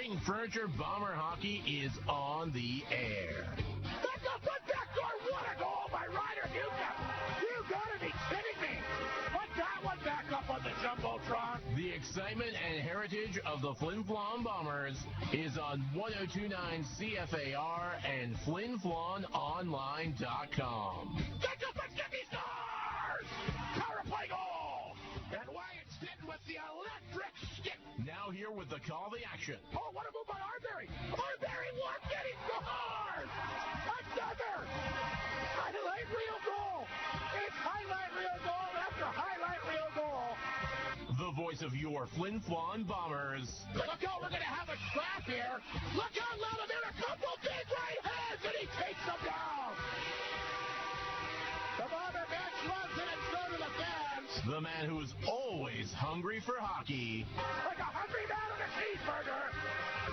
Creighton Furniture Bomber Hockey is on the air. Back up, but backdoor, what a goal by Ryder Newcomb! You gotta be kidding me! Put that one back up on the Jumbotron. The excitement and heritage of the Flin Flon Bombers is on 1029 CFAR and FlinFlonOnline.com. Back up, but get these stars! Power play goal! And Wyatt Stinton with the electric stick. Now here with the call the action. Oh, what a move by Arbery! Arbery, what did he score? Another highlight reel goal! It's highlight reel goal after highlight reel goal. The voice of your Flin Flon Bombers. Look out, we're going to have a scrap here. Look out, Loudermilk, a couple big right hands, and he takes them down. The Bomber bench loves it, and so do the fans. The man who is always hungry for hockey. Like a hungry man on a cheeseburger.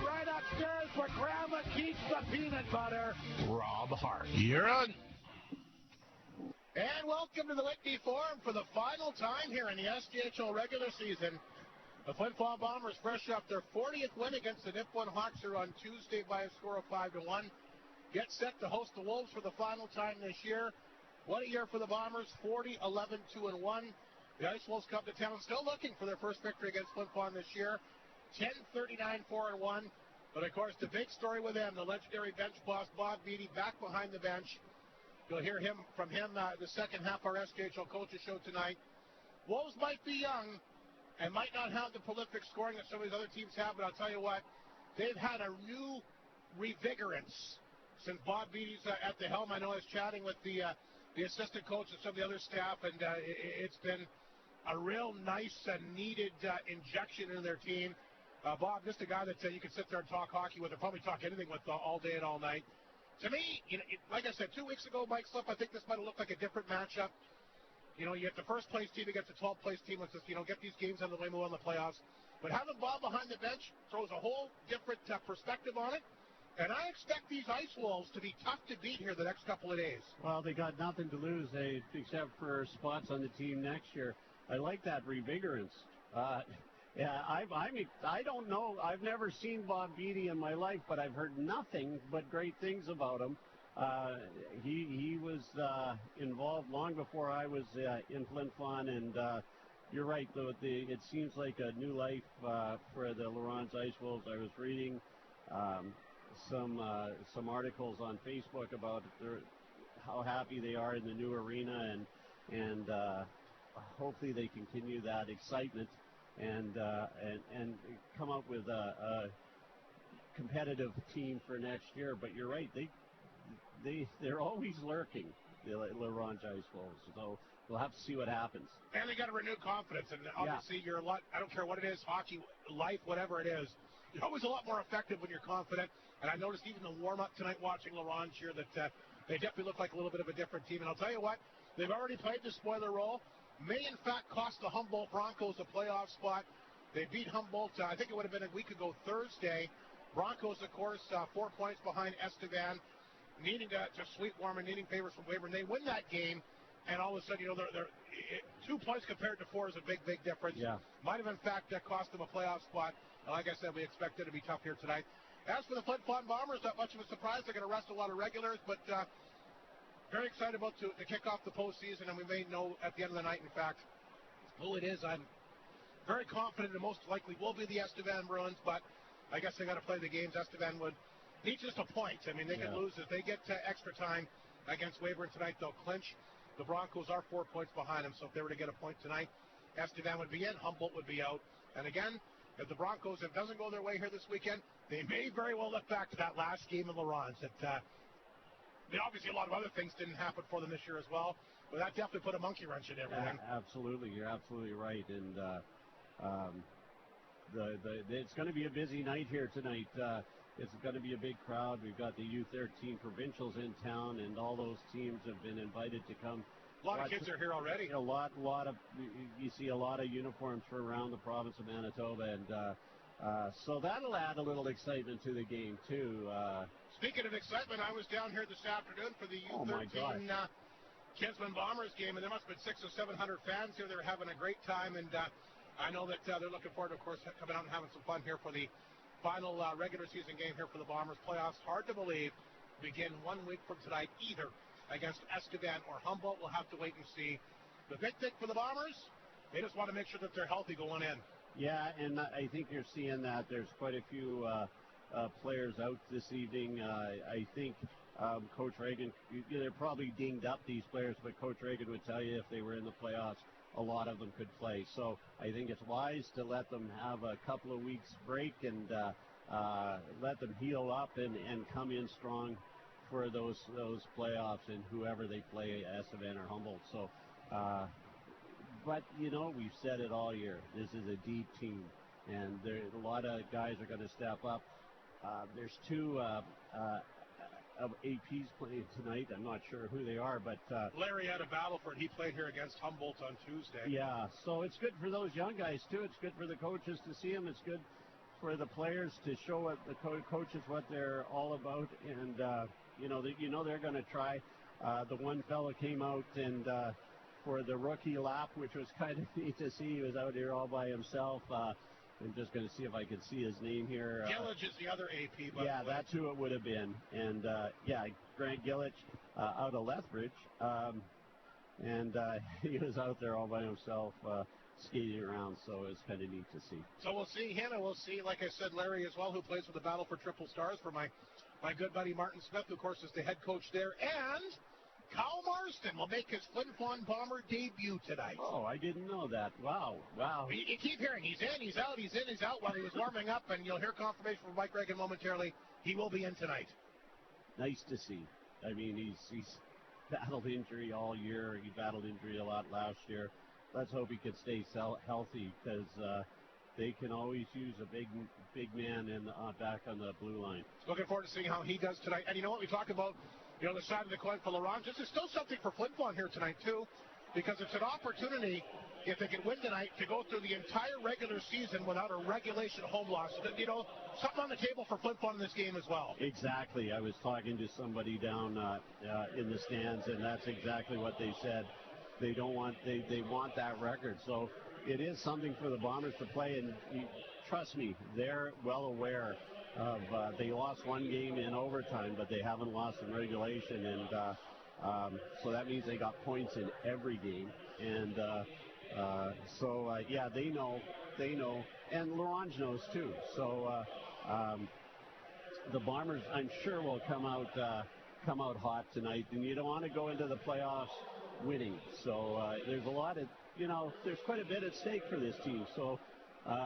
Right upstairs where Grandma keeps the peanut butter. Rob Hart. You're on. And welcome to the Whitney Forum for the final time here in the SDHL regular season. The Flin Flon Bombers fresh up their 40th win against the Nipawin Hawks here on Tuesday by a score of 5-1. Get set to host the Wolves for the final time this year. What a year for the Bombers, 40-11-2-1. The Ice Wolves come to town still looking for their first victory against Flin Flon this year, 10-39-4-1. But of course the big story with them, the legendary bench boss Bob Beattie back behind the bench. You'll hear from him the second half of our SKHL Coaches Show tonight. Wolves might be young and might not have the prolific scoring that some of these other teams have, but I'll tell you what, they've had a new revigorance since Bob Beattie's at the helm. I know I was chatting with the assistant coach and some of the other staff, and it's been a real nice and needed injection in their team. Bob, just a guy that you can sit there and talk hockey with, and probably talk anything with all day and all night. To me, like I said, 2 weeks ago, Mike Slip, I think this might have looked like a different matchup. You get the first place team against the 12th place team. Let's just, get these games out of the way, move on the playoffs. But having Bob behind the bench throws a whole different perspective on it. And I expect these Ice Wolves to be tough to beat here the next couple of days. Well, they got nothing to lose, except for spots on the team next year. I like that revigorance. Yeah, I don't know. I've never seen Bob Beattie in my life, but I've heard nothing but great things about him. He was involved long before I was in Flin Flon, and you're right. It seems like a new life for the Ronge Ice Wolves. I was reading some articles on Facebook about how happy they are in the new arena, and hopefully they continue that excitement and come up with a competitive team for next year. But you're right, they're always lurking, the Ronge Ice Wolves. So we'll have to see what happens. And they got a renewed confidence, and obviously you're a lot. I don't care what it is, hockey, life, whatever it is. You're always a lot more effective when you're confident. And I noticed even the warm-up tonight watching Ronge here that they definitely look like a little bit of a different team. And I'll tell you what, they've already played the spoiler role. May, in fact, cost the Humboldt Broncos a playoff spot. They beat Humboldt, I think it would have been a week ago Thursday. Broncos, of course, 4 points behind Estevan, needing to sweep Warman, needing favors from Weyburn. They win that game, and all of a sudden, they're 2 points compared to 4 is a big, big difference. Yeah. Might have, in fact, cost them a playoff spot. And like I said, we expect it to be tough here tonight. As for the Flin Flon Bombers, not much of a surprise. They're going to rest a lot of regulars, but very excited about to kick off the postseason, and we may know at the end of the night, in fact, who it is. I'm very confident it most likely will be the Estevan Bruins, but I guess they got to play the games. Estevan would need just a point. I mean, they could lose if they get extra time against Weyburn tonight. They'll clinch. The Broncos are 4 points behind them, so if they were to get a point tonight, Estevan would be in, Humboldt would be out. And again, if the Broncos, if it doesn't go their way here this weekend, they may very well look back to that last game in Ronge. Obviously, a lot of other things didn't happen for them this year as well, but that definitely put a monkey wrench in everything. Absolutely, you're absolutely right, and it's going to be a busy night here tonight. It's going to be a big crowd. We've got the U13 provincials in town, and all those teams have been invited to come. A lot of kids are here already. A lot of you see a lot of uniforms from around the province of Manitoba, and so that'll add a little excitement to the game too. Speaking of excitement, I was down here this afternoon for the U13 Kinsman Bombers game, and there must have been 600 or 700 fans here. They're having a great time, and I know that they're looking forward to, of course, coming out and having some fun here for the final regular season game here for the Bombers. Playoffs, hard to believe, begin 1 week from tonight, either against Estevan or Humboldt. We'll have to wait and see. The big thing for the Bombers, they just want to make sure that they're healthy going in. Yeah, and I think you're seeing that there's quite a few players out this evening. I think Coach Reagan, they're probably dinged up, these players, but Coach Reagan would tell you if they were in the playoffs, a lot of them could play. So I think it's wise to let them have a couple of weeks break and let them heal up and come in strong for those playoffs and whoever they play, Estevan or Humboldt. So, but, we've said it all year. This is a deep team, and a lot of guys are going to step up. There's two of APs playing tonight. I'm not sure who they are, but Larry out of Battleford, he played here against Humboldt on Tuesday. Yeah, so it's good for those young guys too. It's good for the coaches to see them. It's good for the players to show what the coaches what they're all about, and they're going to try. The one fella came out and for the rookie lap, which was kind of neat to see. He was out here all by himself. I'm just going to see if I can see his name here. Gillage is the other AP. Yeah, that's who it would have been. And, Grant Gillage out of Lethbridge. And he was out there all by himself skating around, so it's kind of neat to see. So we'll see him, and we'll see, like I said, Larry as well, who plays for the Battle for Triple Stars, for my good buddy Martin Smith, who, of course, is the head coach there. And Kyle Marston will make his Flin Flon Bomber debut tonight. Oh, I didn't know that. Wow. You keep hearing he's in, he's out, he's in, he's out while he was warming up, and you'll hear confirmation from Mike Reagan momentarily. He will be in tonight. Nice to see. I mean, he's battled injury all year. He battled injury a lot last year. Let's hope he can stay healthy, because they can always use a big man back on the blue line. Looking forward to seeing how he does tonight. And you know what we talked about? The side of the coin for Ronge. This is still something for Flin Flon here tonight, too, because it's an opportunity, if they can win tonight, to go through the entire regular season without a regulation home loss. Something on the table for Flin Flon in this game as well. Exactly. I was talking to somebody down in the stands, and that's exactly what they said. They want that record. So it is something for the Bombers to play, and trust me, they're well aware of they lost one game in overtime, but they haven't lost in regulation, and so that means they got points in every game, and they know, and Ronge knows too. So the Bombers, I'm sure, will come out hot tonight, and you don't want to go into the playoffs winning. So there's a lot of there's quite a bit at stake for this team. So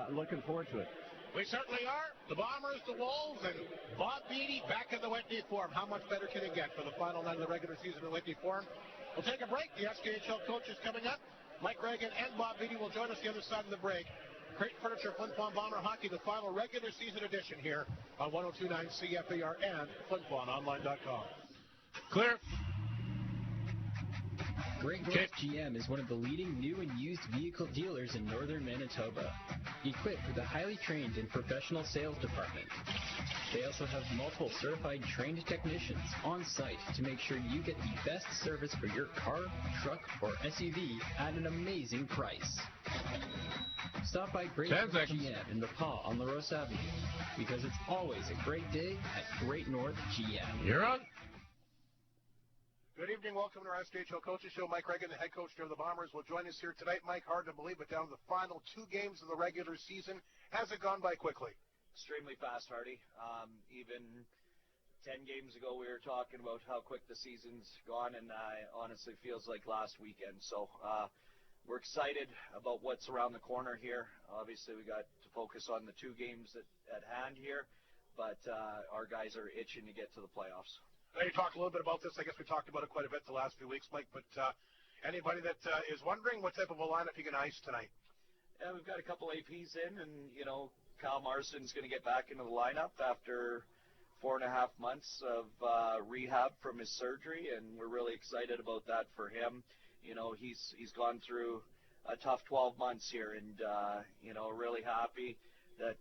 looking forward to it. We certainly are. The Bombers, the Wolves, and Bob Beattie back in the Whitney Forum. How much better can it get for the final night of the regular season in the Whitney Forum? We'll take a break. The SKHL coaches coming up. Mike Reagan and Bob Beattie will join us the other side of the break. Crate Furniture, Flin Flon Bomber Hockey, the final regular season edition here on 102.9 CFAR and FlinFlonOnline.com. Clear. Great North GM is one of the leading new and used vehicle dealers in northern Manitoba, equipped with a highly trained and professional sales department. They also have multiple certified trained technicians on site to make sure you get the best service for your car, truck, or SUV at an amazing price. Stop by Great North GM in the Pas on La Rose Avenue, because it's always a great day at Great North GM. You're on. Good evening. Welcome to our SKHL Coaches Show. Mike Reagan, the head coach of the Bombers, will join us here tonight. Mike, hard to believe, but down to the final 2 games of the regular season. Has it gone by quickly? Extremely fast, Hardy. Even 10 games ago, we were talking about how quick the season's gone, and honestly feels like last weekend. So we're excited about what's around the corner here. Obviously, we got to focus on the 2 games at hand here, but our guys are itching to get to the playoffs. You talked a little bit about this. I guess we talked about it quite a bit the last few weeks, Mike, but anybody that is wondering what type of a lineup you can ice tonight? Yeah, we've got a couple APs in, and, Kyle Marston's going to get back into the lineup after 4.5 months of rehab from his surgery, and we're really excited about that for him. He's gone through a tough 12 months here, and, really happy that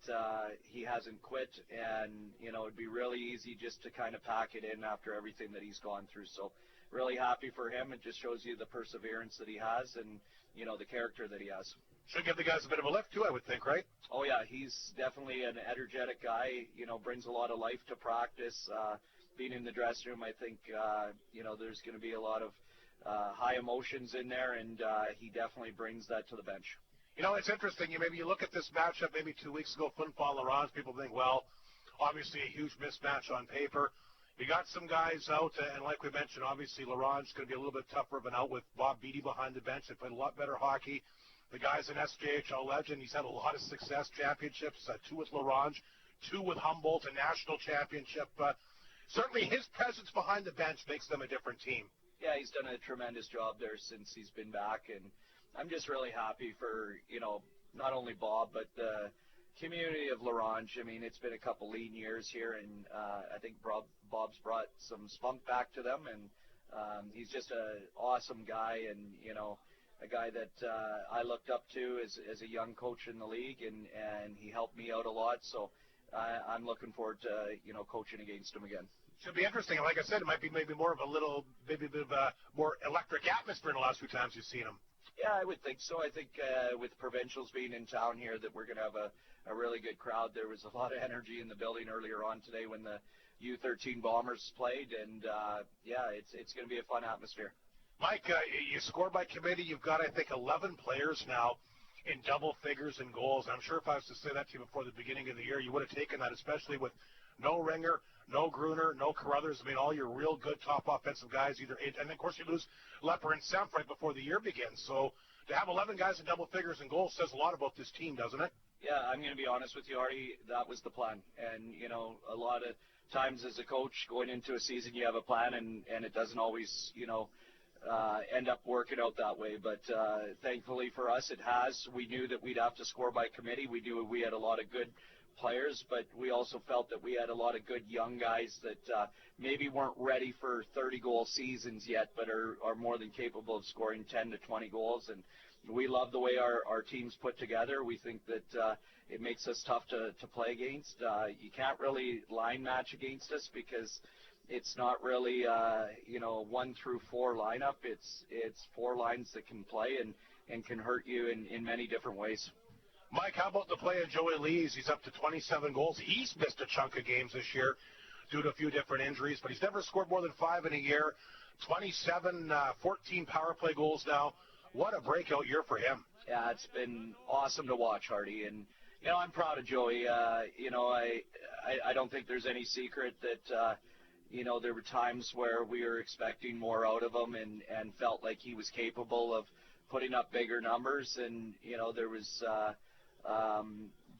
he hasn't quit, and, it'd be really easy just to kind of pack it in after everything that he's gone through. So really happy for him. It just shows you the perseverance that he has and, the character that he has. Should give the guys a bit of a lift, too, I would think, right? Oh, yeah, he's definitely an energetic guy, brings a lot of life to practice. Being in the dressing room, I think, there's going to be a lot of high emotions in there, and he definitely brings that to the bench. It's interesting. Maybe you look at this matchup maybe 2 weeks ago, Flin Flon, Ronge, people think, well, obviously a huge mismatch on paper. You got some guys out, and like we mentioned, obviously Ronge is going to be a little bit tougher of an out with Bob Beattie behind the bench. They played a lot better hockey. The guy's an SJHL legend. He's had a lot of success, championships, 2 with Ronge, 2 with Humboldt, a national championship. Certainly his presence behind the bench makes them a different team. Yeah, he's done a tremendous job there since he's been back, and I'm just really happy for, not only Bob, but the community of Ronge. I mean, it's been a couple lean years here, and I think Bob's brought some spunk back to them, and he's just an awesome guy, and, a guy that I looked up to as a young coach in the league, and he helped me out a lot, so I'm looking forward to, coaching against him again. Should be interesting. Like I said, it might be maybe more of a bit of a more electric atmosphere in the last few times you've seen him. Yeah, I would think so. I think with provincials being in town here that we're going to have a really good crowd. There was a lot of energy in the building earlier on today when the U13 Bombers played, and it's going to be a fun atmosphere. Mike, you score by committee. You've got, I think, 11 players now in double figures in goals. I'm sure if I was to say that to you before the beginning of the year, you would have taken that, especially with no Ringer, no Gruner, no Carruthers. I mean, all your real good top offensive guys and of course you lose Lepper and Semp right before the year begins. So to have 11 guys in double figures in goals says a lot about this team, doesn't it? Yeah, I'm going to be honest with you, Artie. That was the plan. And, a lot of times as a coach going into a season, you have a plan and it doesn't always, end up working out that way. But thankfully for us, it has. We knew that we'd have to score by committee. We knew we had a lot of good players, but we also felt that we had a lot of good young guys that maybe weren't ready for 30-goal seasons yet, but are more than capable of scoring 10 to 20 goals. And we love the way our team's put together. We think that it makes us tough to play against. You can't really line match against us because it's not really 1 through 4 lineup. It's 4 lines that can play and can hurt you in many different ways. Mike, how about the play of Joey Lees? He's up to 27 goals. He's missed a chunk of games this year due to a few different injuries, but he's never scored more than 5 in a year. 27, 14 power play goals now. What a breakout year for him. Yeah, it's been awesome to watch, Hardy. And, I'm proud of Joey. I don't think there's any secret that, there were times where we were expecting more out of him and felt like he was capable of putting up bigger numbers. And, there was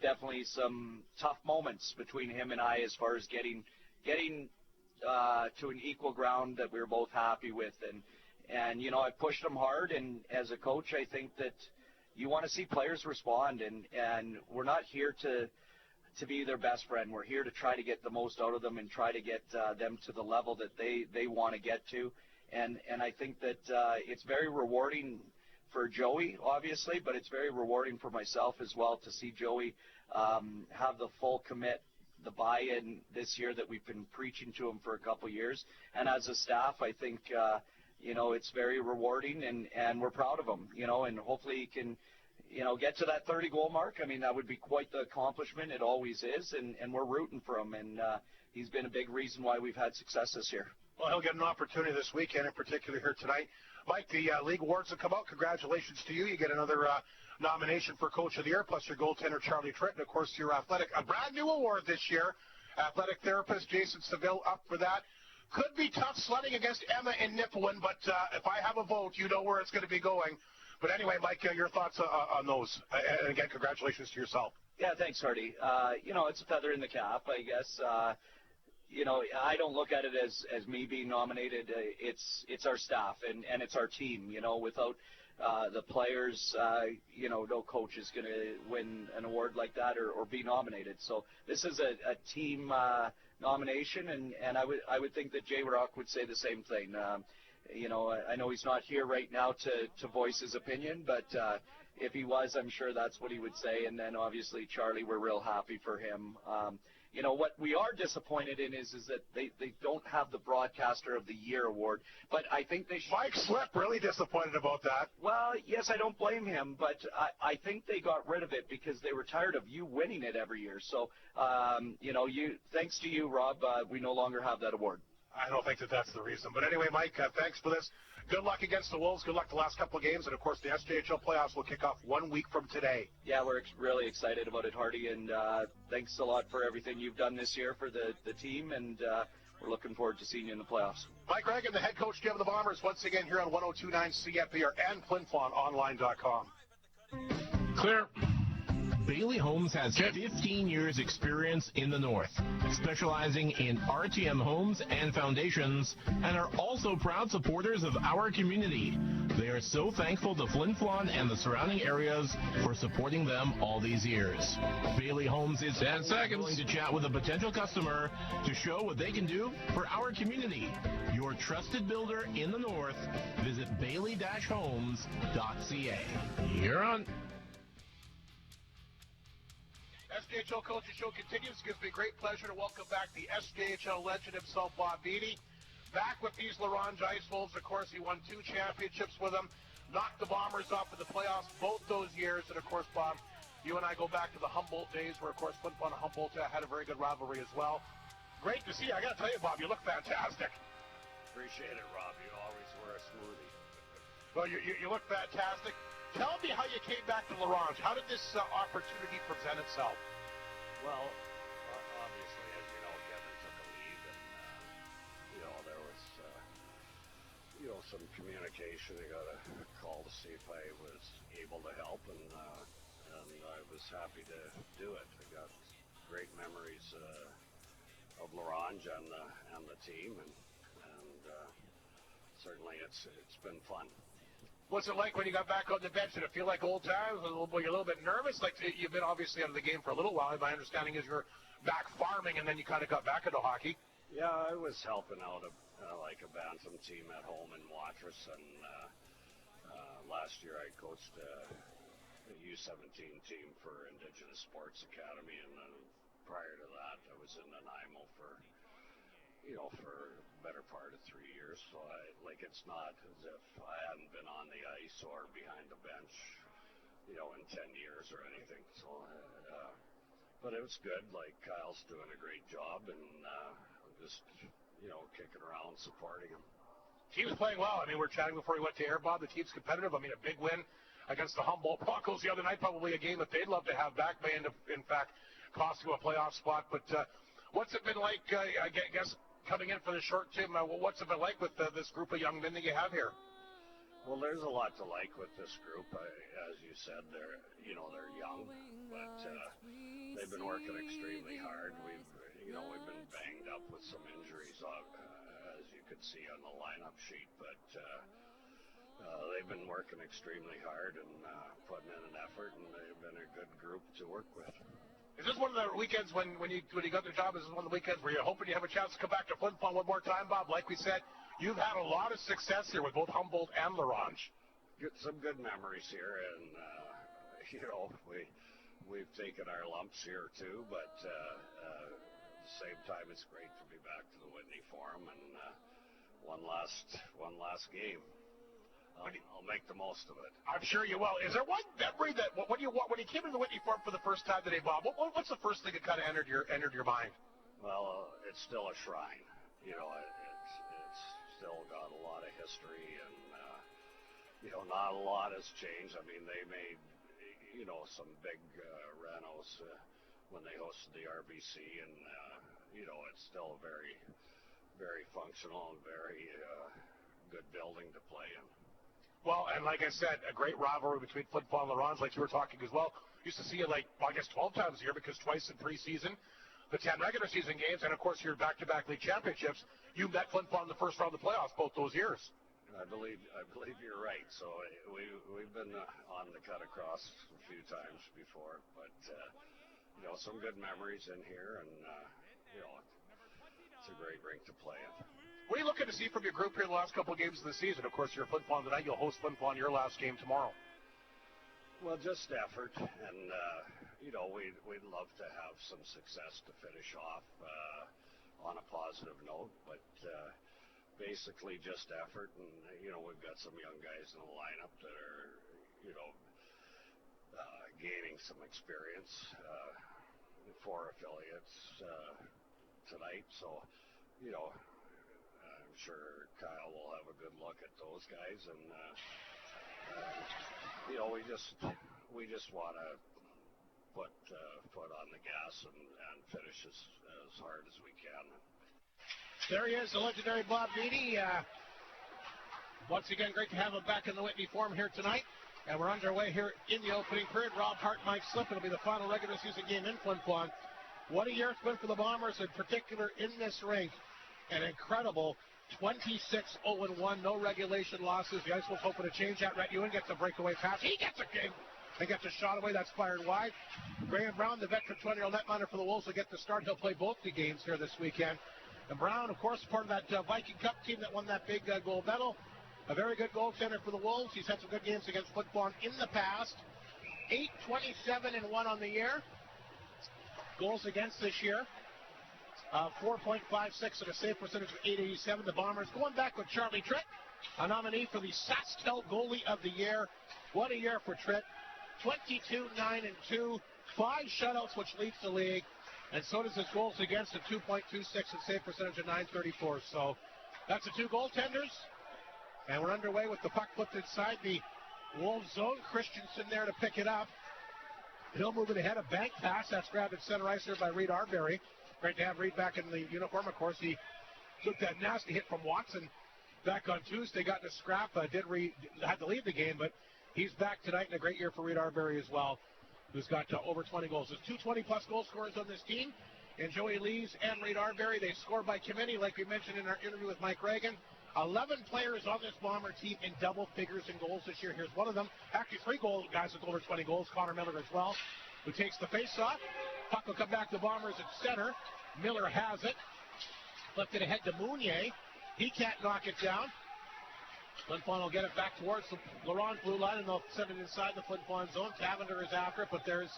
definitely some tough moments between him and I as far as getting to an equal ground that we were both happy with. And I pushed him hard, and as a coach, I think that you want to see players respond, and we're not here to be their best friend. We're here to try to get the most out of them and try to get them to the level that they want to get to. And I think that it's very rewarding for Joey, obviously, but it's very rewarding for myself as well to see Joey have the full commit, the buy-in this year that we've been preaching to him for a couple years. And as a staff, I think, it's very rewarding, and we're proud of him, and hopefully he can, get to that 30-goal mark. I mean, that would be quite the accomplishment. It always is, and we're rooting for him, and he's been a big reason why we've had success this year. Well, he'll get an opportunity this weekend, in particular here tonight. Mike, the league awards have come out. Congratulations to you. You get another nomination for Coach of the Year, plus your goaltender, Charlie Tritt, and, of course, your a brand-new award this year. Athletic therapist Jason Seville up for that. Could be tough sledding against Emma in Nipawin, but if I have a vote, you know where it's going to be going. But anyway, Mike, your thoughts on those. And, again, congratulations to yourself. Yeah, thanks, Hardy. It's a feather in the cap, I guess. I don't look at it as me being nominated. It's our staff and it's our team. Without the players, no coach is going to win an award like that or be nominated. So this is a team nomination, and I would think that Jay Rock would say the same thing. I know he's not here right now to voice his opinion, but if he was, I'm sure that's what he would say. And then obviously Charlie, we're real happy for him. what we are disappointed in is that they don't have the Broadcaster of the Year award. But I think they should. Mike Slip really disappointed about that. Well, yes, I don't blame him, but I think they got rid of it because they were tired of you winning it every year. So, thanks to you, Rob, we no longer have that award. I don't think that's the reason. But anyway, Mike, thanks for this. Good luck against the Wolves. Good luck the last couple of games. And, of course, the SJHL playoffs will kick off 1 week from today. Yeah, we're really excited about it, Hardy. And thanks a lot for everything you've done this year for the team. And we're looking forward to seeing you in the playoffs. Mike Reagan, the head coach of the Bombers, once again here on 102.9 CFPR and FlinFlonOnline.com. Clear. Bailey Homes has 15 years experience in the North, specializing in RTM homes and foundations, and are also proud supporters of our community. They are so thankful to Flin Flon and the surrounding areas for supporting them all these years. Bailey Homes is 10 seconds. willing to chat with a potential customer to show what they can do for our community. Your trusted builder in the North. Visit bailey-homes.ca. You're on. SJHL Coaches Show continues. Gives me great pleasure to welcome back the SJHL legend himself, Bob Beattie. Back with these Ronge Ice Wolves. Of course, he won 2 championships with them. Knocked the Bombers off in the playoffs both those years. And, of course, Bob, you and I go back to the Humboldt days where, of course, Flin Flon and Humboldt had a very good rivalry as well. Great to see you. I got to tell you, Bob, you look fantastic. Appreciate it, Rob. You always wear a smoothie. Well, you look fantastic. Tell me how you came back to Ronge. How did this opportunity present itself? Well, obviously, as you know, Kevin took a leave, and there was some communication. I got a call to see if I was able to help, and I was happy to do it. I got great memories of Ronge and the team, and certainly it's been fun. What's it like when you got back on the bench? Did it feel like old times? Were you a little bit nervous? Like, you've been obviously out of the game for a little while. My understanding is you're back farming, and then you kind of got back into hockey. Yeah, I was helping out a bantam team at home in Watrous, and last year I coached a U17 team for Indigenous Sports Academy, and then prior to that I was in Nanaimo for the better part of 3 years. So it's not as if I hadn't been on the ice or behind the bench, in 10 years or anything. So, but it was good. Like, Kyle's doing a great job, and I'm just, kicking around supporting him. Team's playing well. I mean, we're chatting before we went to air, Bob. The team's competitive. I mean, a big win against the Humboldt Broncos the other night. Probably a game that they'd love to have back. May end up, in fact, cost you a playoff spot. But what's it been like, I guess, coming in for the short term? What's it been like with this group of young men that you have here? Well, there's a lot to like with this group. As you said, they're young, but they've been working extremely hard. We've been banged up with some injuries, as you could see on the lineup sheet, but they've been working extremely hard and putting in an effort, and they've been a good group to work with. Is this one of the weekends when you got the job? Is this one of the weekends where you're hoping you have a chance to come back to Flin Flon one more time, Bob? Like we said, you've had a lot of success here with both Humboldt and Ronge. Some good memories here, and we've taken our lumps here too. But at the same time, it's great to be back to the Whitney Forum and one last game. I'll make the most of it. I'm sure you will. Is there one memory that when you came into the Whitney Forum for the first time today, Bob? What's the first thing that kind of entered your mind? Well, it's still a shrine. It's still got a lot of history, and not a lot has changed. I mean, they made some big renos when they hosted the RBC, and it's still very, very functional and very good building to play in. Well, and like I said, a great rivalry between Flin Flon and Ronge, like you were talking as well. Used to see you 12 times a year, because twice in preseason, the 10 regular season games, and of course your back-to-back league championships. You met Flin Flon in the first round of the playoffs both those years. I believe you're right. So we've been on the cut across a few times before, but some good memories in here, and it's a great rink to play in. What are you looking to see from your group here in the last couple of games of the season? Of course, you're Flin Flon tonight. You'll host Flin Flon your last game tomorrow. Well, just effort, and we'd love to have some success to finish off on a positive note, but basically just effort. And we've got some young guys in the lineup that are gaining some experience for affiliates tonight. So I'm sure Kyle will have a good look at those guys, and we just want to put foot on the gas and finish as hard as we can. There he is, the legendary Bob Beattie. Once again, great to have him back in the Whitney Forum here tonight. And we're underway here in the opening period. Rob Hart, Mike Slip. It'll be the final regular season game in Flin Flon. What a year it's been for the Bombers, in particular in this rink. An incredible 26-0-1, no regulation losses. The Ice Wolves hoping to change that. Rhett Ewan gets a breakaway pass. He gets a kick. He gets a shot away. That's fired wide. Graham Brown, the veteran 20-year-old netminder for the Wolves, will get the start. He'll play both the games here this weekend. And Brown, of course, part of that Viking Cup team that won that big gold medal. A very good goaltender for the Wolves. He's had some good games against Flin Flon in the past. 8-27-1 on the year. Goals against this year. 4.56 and a save percentage of .887. The Bombers going back with Charlie Tritt, a nominee for the Sastel Goalie of the Year. What a year for Tritt. 22-9-2. 5 shutouts, which leads the league. And so does his goals against at 2.26 and save percentage of .934. So that's the two goaltenders. And we're underway with the puck flipped inside the Wolves zone. Christensen there to pick it up. He'll move it ahead. A bank pass. That's grabbed at center ice there by Reed Arbery. Great to have Reed back in the uniform. Of course, he took that nasty hit from Watson back on Tuesday. Got in a scrap. Had to leave the game, but he's back tonight, and a great year for Reed Arbery as well, who's got over 20 goals. There's 2 20-plus goal scorers on this team, and Joey Lees and Reed Arbery. They score by committee, like we mentioned in our interview with Mike Reagan. 11 players on this Bomber team in double figures in goals this year. Here's one of them. Actually, 3 guys with over 20 goals. Connor Miller as well, who takes the face-off. Puck will come back to Bombers at center. Miller has it. Flipped it ahead to Mounier. He can't knock it down. Flin Flon will get it back towards the Laurent blue line, and they'll send it inside the Flin Flon zone. Tavender is after it, but there's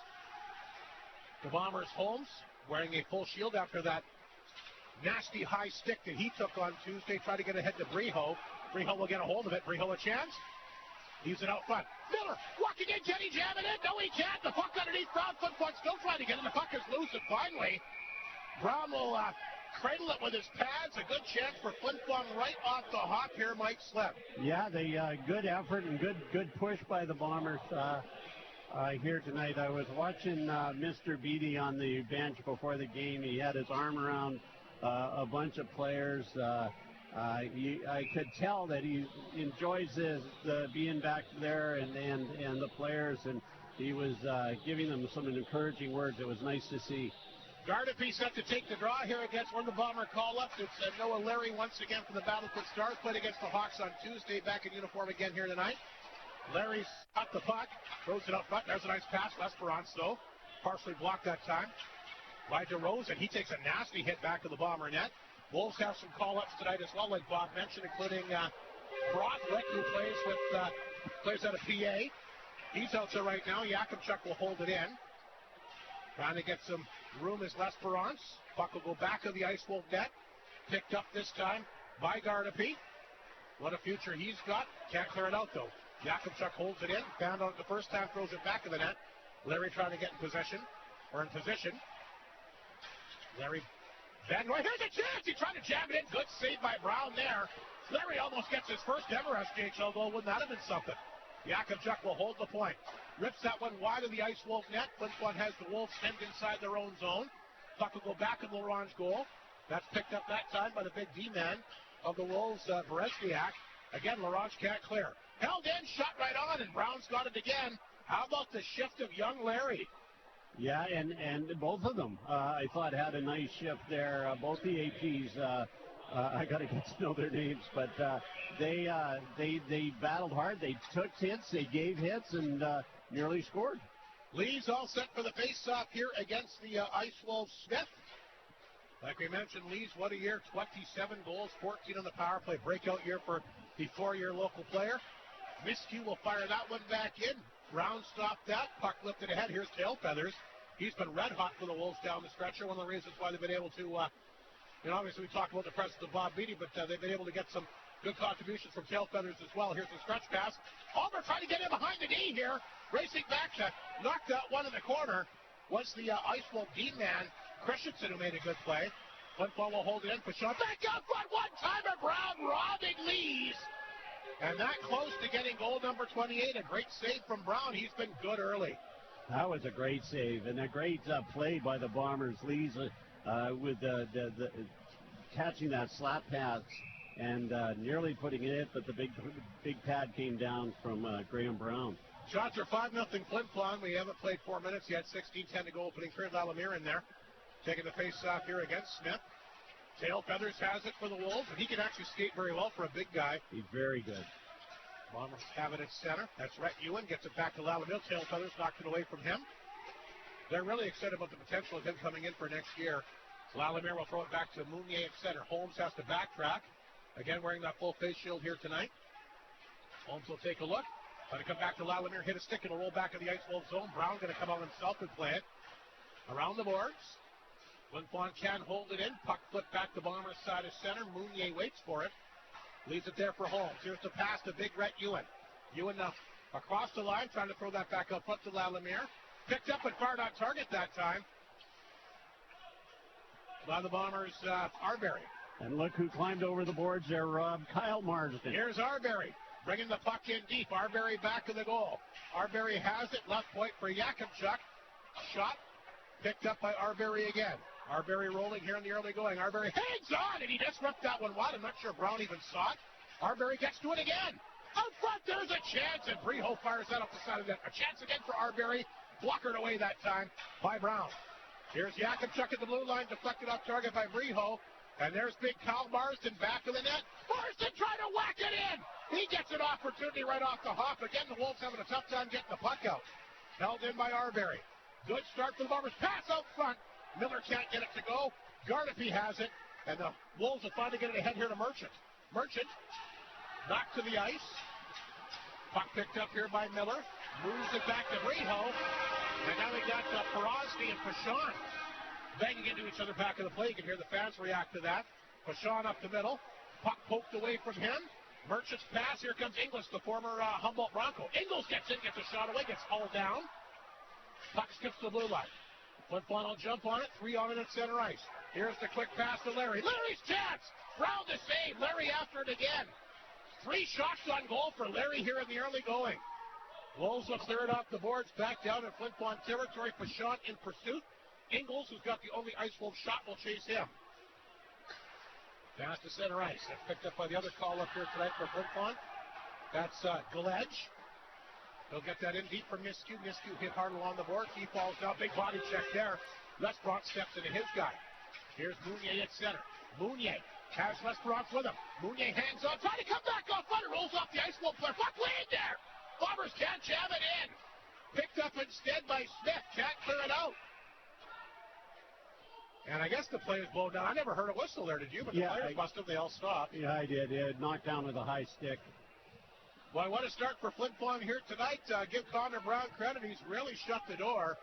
the Bombers' Holmes wearing a full shield after that nasty high stick that he took on Tuesday. Try to get ahead to Breho. Breho will get a hold of it. Breho a chance. Leaves it out front. Miller walking in. Can he jam it in? No, he can't. The puck underneath Brown. Flin Flon still trying to get it. The puck is loose, and finally Brown will cradle it with his pads. A good chance for Flin Flon right off the hop here, Mike Slip. Yeah, they good effort and good push by the Bombers here tonight. I was watching Mr. Beattie on the bench before the game. He had his arm around a bunch of players. I could tell that he enjoys being back there and the players, and he was giving them some encouraging words. It was nice to see. Gardepy set to take the draw here against one of the Bomber call-ups. It's Noah Larry once again for the Battlefield Stars. Played against the Hawks on Tuesday, back in uniform again here tonight. Larry's got the puck, throws it up front. There's a nice pass. L'Esperance, though, partially blocked that time by DeRozan. He takes a nasty hit back to the Bomber net. Wolves have some call-ups tonight as well, like Bob mentioned, including Brothwick, who plays out of PA. He's out there right now. Yakimchuk will hold it in. Trying to get some room is L'Esperance. Puck will go back of the Ice Wolf net. Picked up this time by Gardepy. What a future he's got. Can't clear it out, though. Yakimchuk holds it in. Found out the first time, throws it back of the net. Larry trying to get in position. Larry Van Roy. Here's a chance. He tried to jam it in. Good save by Brown there. Larry almost gets his first ever SJHL goal. Wouldn't that have been something? Yakimchuk will hold the point. Rips that one wide of the Ice Wolf net. Flin Flon has the Wolves hemmed inside their own zone. Puck will go back in the Laurent goal. That's picked up that time by the big D-man of the Wolves, Berezniak. Again, Laurent can't clear. Held in, shot right on, and Brown's got it again. How about the shift of young Larry? Yeah, and both of them, I thought, had a nice shift there. Both the APs, I got to get to know their names, but they battled hard. They took hits, they gave hits, and nearly scored. Lee's all set for the face-off here against the Ice Wolves Smith. Like we mentioned, Lee's, what a year, 27 goals, 14 on the power play. Breakout year for the 4-year local player. Miscue will fire that one back in. Brown stopped that. Puck lifted ahead. Here's Tail Feathers. He's been red hot for the Wolves down the stretcher. One of the reasons why they've been able to, obviously we talked about the presence of Bob Beattie, but they've been able to get some good contributions from tail feathers as well. Here's the stretch pass. Almer trying to get in behind the knee here. Racing back to knock that one in the corner was the Ice Wolf D-man, Christensen, who made a good play. Flin Flon will hold it in. Pashon back out front. One-timer. Brown robbing Lees. And that close to getting goal number 28. A great save from Brown. He's been good early. That was a great save and a great play by the Bombers. Lees with the catching that slap pass and nearly putting it in, but the big pad came down from Graham Brown. Shots are 5-0 Flin Flon. We haven't played 4 minutes yet. 16-10 to go, opening third. Lalemire in there. Taking the face-off here against Smith. Tail Feathers has it for the Wolves, and he can actually skate very well for a big guy. He's very good. Bombers have it at center. That's Rhett Ewan. Gets it back to Lalemire. Tail Feathers knocked it away from him. They're really excited about the potential of him coming in for next year. Lalemire will throw it back to Mounier at center. Holmes has to backtrack. Again, wearing that full face shield here tonight. Holmes will take a look. Let it come back to Lalemire. Hit a stick. It'll roll back in the Ice Wolf zone. Brown going to come out himself and play it. Around the boards. Flin Flon can hold it in. Puck flipped back to Bombers side of center. Mounier waits for it. Leaves it there for Holmes. Here's the pass to Big Rhett Ewan. Ewan across the line, trying to throw that back up front to Lalemire. Picked up and fired on target that time. By the Bombers, Arbery. And look who climbed over the boards there, Rob. Kyle Marsden. Here's Arbery. Bringing the puck in deep. Arbery back of the goal. Arbery has it. Left point for Yakimchuk. Shot. Picked up by Arbery again. Arbery rolling here in the early going. Arbery hangs on, and he just ripped that one wide. I'm not sure Brown even saw it. Arbery gets to it again. Out front, there's a chance, and Breho fires that up the side of the net. A chance again for Arbery. Blockered away that time by Brown. Here's Yakimchuk at the blue line, deflected off target by Breho. And there's big Kyle Marsden back of the net. Marsden trying to whack it in. He gets an opportunity right off the hop. Again, the Wolves having a tough time getting the puck out. Held in by Arbery. Good start for the Bombers. Pass out front. Miller can't get it to go. Gardapi has it. And the Wolves will finally get it ahead here to Merchant. Merchant knocked to the ice. Puck picked up here by Miller. Moves it back to Breho. And now we got Porosny and Pashon banging into each other back of the play. You can hear the fans react to that. Pashon up the middle. Puck poked away from him. Merchant's pass. Here comes Ingles, the former Humboldt Bronco. Ingles gets in, gets a shot away, gets hauled down. Puck skips the blue line. Flin Flon will jump on it. 3 on it at center ice. Here's the quick pass to Larry. Larry's chance. Brown to save. Larry after it again. 3 shots on goal for Larry here in the early going. Wolves will clear it off the boards. Back down in Flin Flon territory. Pashon in pursuit. Ingles, who's got the only Ice Wolf shot, will chase him. Pass to center ice. That's picked up by the other call up here tonight for Flin Flon. That's Galedge. He'll get that in deep for Miskew. Miskew hit hard along the boards. He falls down. Big body check there. Lesbrock steps into his guy. Here's Mounier at center. Mounier has Lesbrock with him. Mounier hangs on. Trying to come back off front. Rolls off the Ice Wolf player. Puck way in there. Bombers can't jam it in. Picked up instead by Smith. Can't clear it out. And I guess the play is blown down. I never heard a whistle there, did you? But the players must have. They all stopped. Yeah, I did. It knocked down with a high stick. Well, I want to start for Flin Flon here tonight. Give Connor Brown credit. He's really shut the door.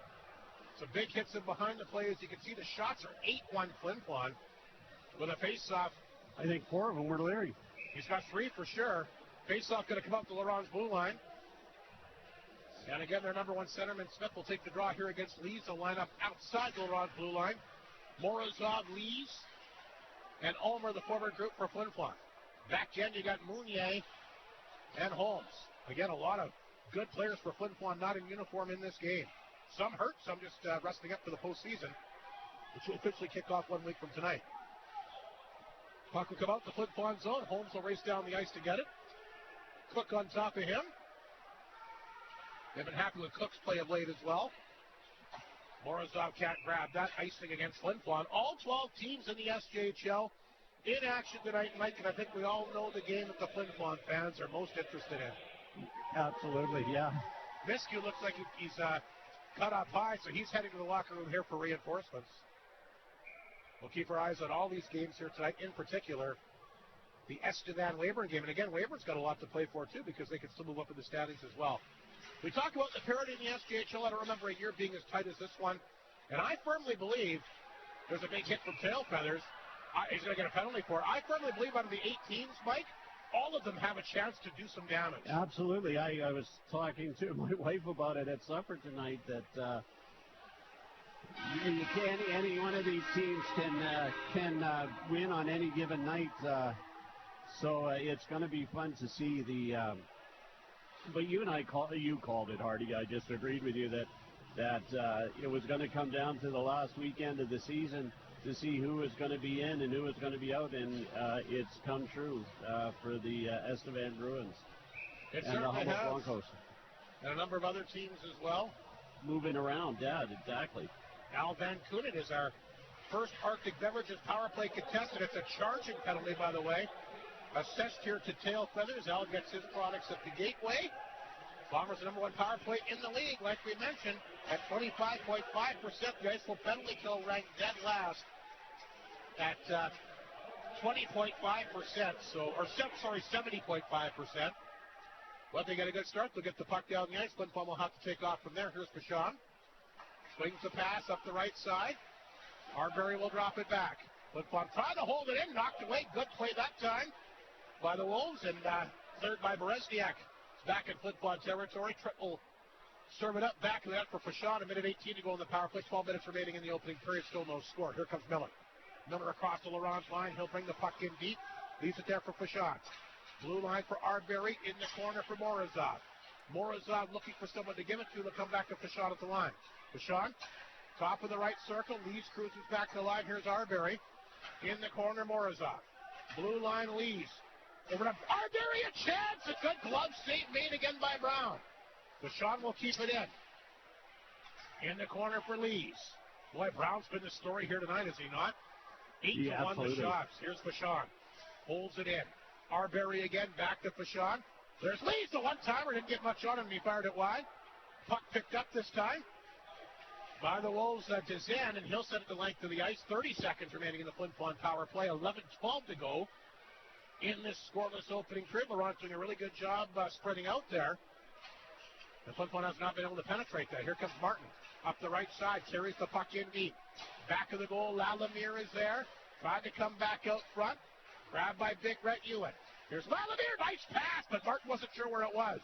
Some big hits in behind the play. As you can see, the shots are 8-1 Flin Flon with a face-off. I think 4 of them were Leary. He's got 3 for sure. Face-off going to come up to Laurent's blue line. And again, their number 1 centerman, Smith, will take the draw here against Lees. They'll line up outside Laurent's blue line. Morozov, Lees, and Ulmer, the forward group for Flin Flon. Back end, you got Mounier and Holmes. Again, a lot of good players for Flin Flon not in uniform in this game. Some hurt, some just resting up for the postseason, which will officially kick off 1 week from tonight. Puck will come out the Flin Flon zone. Holmes will race down the ice to get it. Cook on top of him. They've been happy with Cook's play of late as well. Morozov can't grab that. Icing against Flin Flon. All 12 teams in the SJHL in action tonight, Mike, and I think we all know the game that the Flin Flon fans are most interested in. Absolutely, yeah. Miskew looks like he's cut up high, so he's heading to the locker room here for reinforcements. We'll keep our eyes on all these games here tonight, in particular the Estevan-Weyburn game. And again, Weyburn's got a lot to play for, too, because they can still move up in the standings as well. We talk about the parity in the SJHL. I don't remember a year being as tight as this one. And I firmly believe there's a big hit from Tail Feathers. He's going to get a penalty for it. I firmly believe out of the 8 teams, Mike, all of them have a chance to do some damage. Absolutely. I was talking to my wife about it at supper tonight that any one of these teams can win on any given night. So it's going to be fun to see the. But you called it, Hardy. I just agreed with you that it was going to come down to the last weekend of the season to see who was going to be in and who was going to be out, and it's come true for the Estevan Bruins It and the certainly Humboldt has. Broncos. And a number of other teams as well. Moving around, yeah, exactly. Al Van Kunen is our first Arctic Beverages power play contestant. It's a charging penalty, by the way. Assessed here to Tail Feathers. Al gets his products at the Gateway. Bombers the number one power play in the league, like we mentioned, at 25.5%. The iceful penalty kill ranked dead last at 20.5%. 70.5%. Well, they get a good start. They'll get the puck down the ice. Flin Flon will have to take off from there. Here's Vachon. Swings the pass up the right side. Arbery will drop it back. Flin Flon trying to hold it in. Knocked away. Good play that time by the Wolves. And cleared by Berezniak. It's back in Flin Flon territory. Triple serve it up. Back of that for Vachon. A minute 18 to go in the power play. 12 minutes remaining in the opening period. Still no score. Here comes Miller. Miller across the Laurent line. He'll bring the puck in deep. Leaves it there for Vachon. Blue line for Arbery. In the corner for Morozov. Morozov looking for someone to give it to. They'll come back to Vachon at the line. Vachon, top of the right circle. Lees cruises back to the line. Here's Arbery. In the corner, Morozov. Blue line, Lees. Over to Arbery, a chance. A good glove save made again by Brown. Vachon will keep it in. In the corner for Lees. Boy, Brown's been the story here tonight, is he not? 8-1 the shots. Here's Vachon. Holds it in. Arbery again, back to Vachon. There's Lees, the one-timer. Didn't get much on him, and he fired it wide. Puck picked up this time by the Wolves to Zen, and he'll set it the length of the ice. 30 seconds remaining in the Flin Flon power play. 11-12 to go in this scoreless opening period. Laurent doing a really good job spreading out there. The Flin Flon has not been able to penetrate that. Here comes Martin up the right side. Carries the puck in deep. Back of the goal, Lalamier is there. Tried to come back out front. Grabbed by Big Rhett Ewan. Here's Lalamier. Nice pass, but Martin wasn't sure where it was.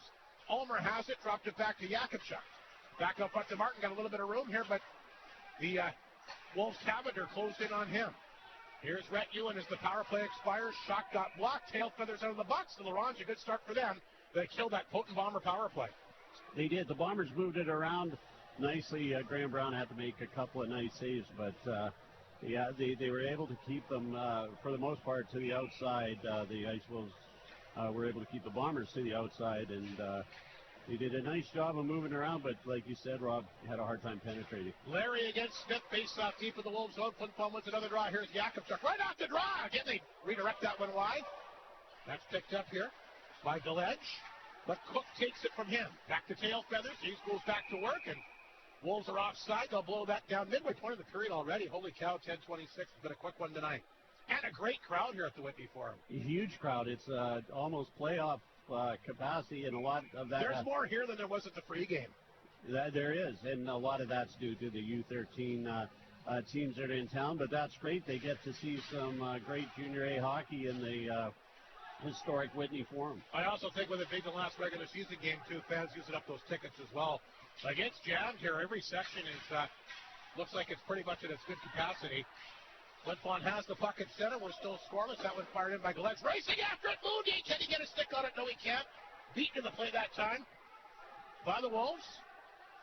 Ulmer has it. Dropped it back to Jakubchuk. Back up front to Martin. Got a little bit of room here, but the Wolves Cavender closed in on him. Here's Rhett Ewan as the power play expires. Shot got blocked. Tail Feathers out of the box. The Laurent, a good start for them. They killed that potent Bomber power play. They did. The Bombers moved it around nicely. Graham Brown had to make a couple of nice saves, but yeah, they were able to keep them, for the most part, to the outside. The Ice Wolves were able to keep the Bombers to the outside, and they did a nice job of moving around, but like you said, Rob, had a hard time penetrating. Larry against Smith, face off deep of the Wolves' zone. Flin Flon wins another draw. Here's Jakubchuk right off the draw. Again, they redirect that one wide. That's picked up here by Galedge, but Cook takes it from him. Back to Tail Feathers. He goes back to work, and Wolves are offside. They'll blow that down midway point of the period already. Holy cow, 10:26. It's been a quick one tonight. And a great crowd here at the Whitney Forum. A huge crowd. It's almost playoff capacity, and a lot of that. There's more here than there was at the pregame. There is, and a lot of that's due to the U13 teams that are in town, but that's great. They get to see some great Junior A hockey in the historic Whitney Forum. I also think with it being the last regular season game, too, fans using up those tickets as well. Like, it's jammed here. Every section is looks like it's pretty much at its good capacity. Flin Flon has the puck at center. We're still scoreless. That one fired in by Galetz. Racing after it. Moody, can he get a stick on it? No, he can't. Beaten in the play that time by the Wolves.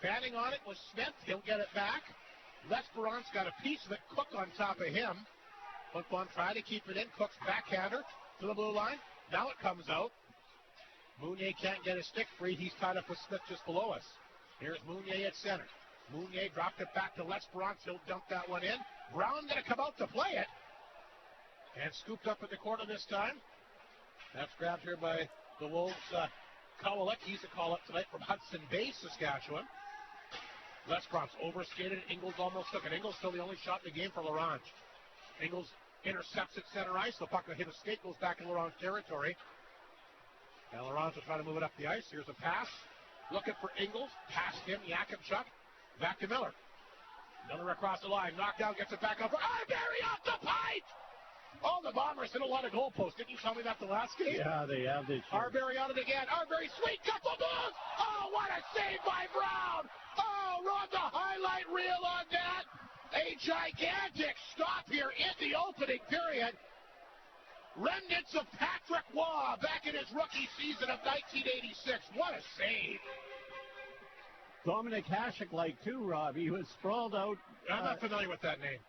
Fanning on it was Smith. He'll get it back. Lesperance got a piece of it. Cook on top of him. Flin Flon trying to keep it in. Cook's backhander to the blue line. Now it comes out. Mounier can't get a stick free. He's tied up with Smith just below us. Here's Mounier at center. Mounier dropped it back to Lesperance. He'll dump that one in. Brown going to come out to play it. And scooped up in the corner this time. That's grabbed here by the Wolves. Kowalik, he's a call-up tonight from Hudson Bay, Saskatchewan. Lesperance overskated. Ingles almost took it. Ingles still the only shot in the game for Laurent. Ingles intercepts at center ice. The puck will hit a skate, goes back in Laurent's territory. And Laurent will try to move it up the ice. Here's a pass. Looking for Ingles. Past him, Jakubchuk. Back to Miller. Miller across the line. Knockdown, gets it back up. Arbery off the pipe! Oh, the Bombers hit a lot of goalposts. Didn't you tell me that the last game? Yeah, they have this year. Arbery on it again. Arbery, sweet couple moves! Oh, what a save by Brown! Oh, run the highlight reel on that! A gigantic stop here in the opening period. Remnants of Patrick Waugh back in his rookie season of 1986. What a save! Dominic Hasek like too, Rob. He was sprawled out. I'm not familiar with that name.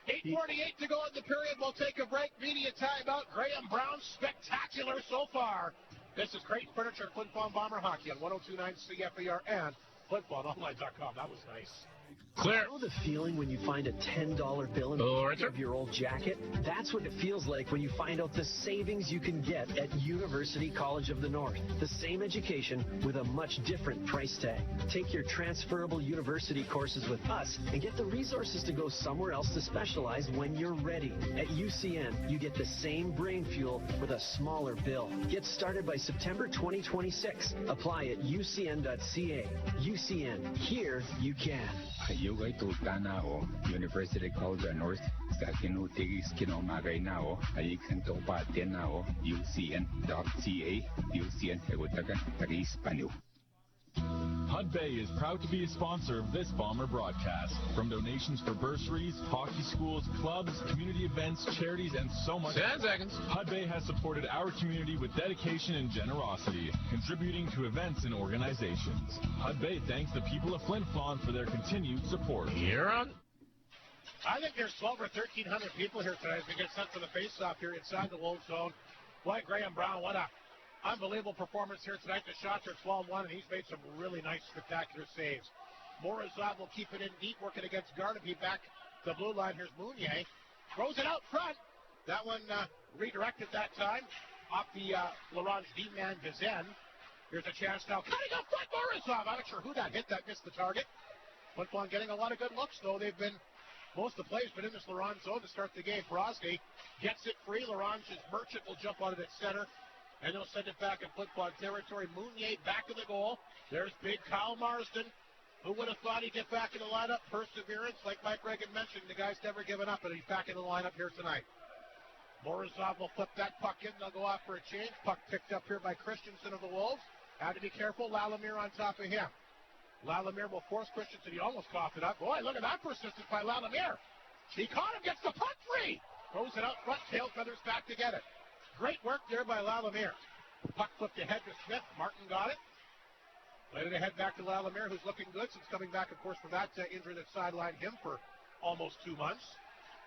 8:48 to go in the period. We'll take a break. Media timeout. Graham Brown, spectacular so far. This is Creighton Furniture, Flin Flon Bomber Hockey on 102.9 CFAR and FlinFlonOnline.com. That was nice. Clear. Know the feeling when you find a $10 bill in the pocket of your old jacket? That's what it feels like when you find out the savings you can get at University College of the North. The same education with a much different price tag. Take your transferable university courses with us and get the resources to go somewhere else to specialize when you're ready. At UCN, you get the same brain fuel with a smaller bill. Get started by September 2026. Apply at ucn.ca. UCN, here you can. Ayugay Tultanao, University College of North, sa kinutigis kinomagay nao, ayig sento paten nao, ucn.ca, ucn hegutagan, tagis panyo. Hud Bay is proud to be a sponsor of this Bomber broadcast. From donations for bursaries, hockey schools, clubs, community events, charities, and so much 10 seconds. Hud Bay has supported our community with dedication and generosity, contributing to events and organizations. Hud Bay thanks the people of Flin Flon for their continued support. You're on. I think there's 12 or 1,300 people here tonight as we get set for the face-off here inside the Wolf Zone. Boy, Graham Brown, what a unbelievable performance here tonight. The shots are 12-1, and he's made some really nice, spectacular saves. Morozov will keep it in deep, working against Garnaby. Back to the blue line. Here's Mounier. Throws it out front. That one redirected that time off the Laurent D-man Vizen. Here's a chance now. Cutting up front, Morozov. I'm not sure who that hit. That missed the target. Flin Flon getting a lot of good looks, though. They've been, most of the plays been in this Laurent zone to start the game. Brosny gets it free. Laurent's Merchant will jump on it at center. And they'll send it back in Flin Flon territory. Mounier back in the goal. There's big Kyle Marsden. Who would have thought he'd get back in the lineup? Perseverance, like Mike Reagan mentioned. The guy's never given up, and he's back in the lineup here tonight. Morozov will flip that puck in. They'll go off for a change. Puck picked up here by Christensen of the Wolves. Had to be careful. Lalimier on top of him. Lalimier will force Christensen. He almost coughed it up. Boy, look at that persistence by Lalimier. He caught him, gets the puck free. Throws it out front. Tail feathers back to get it. Great work there by Lalimier. Puck flipped ahead to Smith. Martin got it. Played it ahead back to Lalimier, who's looking good since coming back, of course, from that injury that sidelined him for almost 2 months.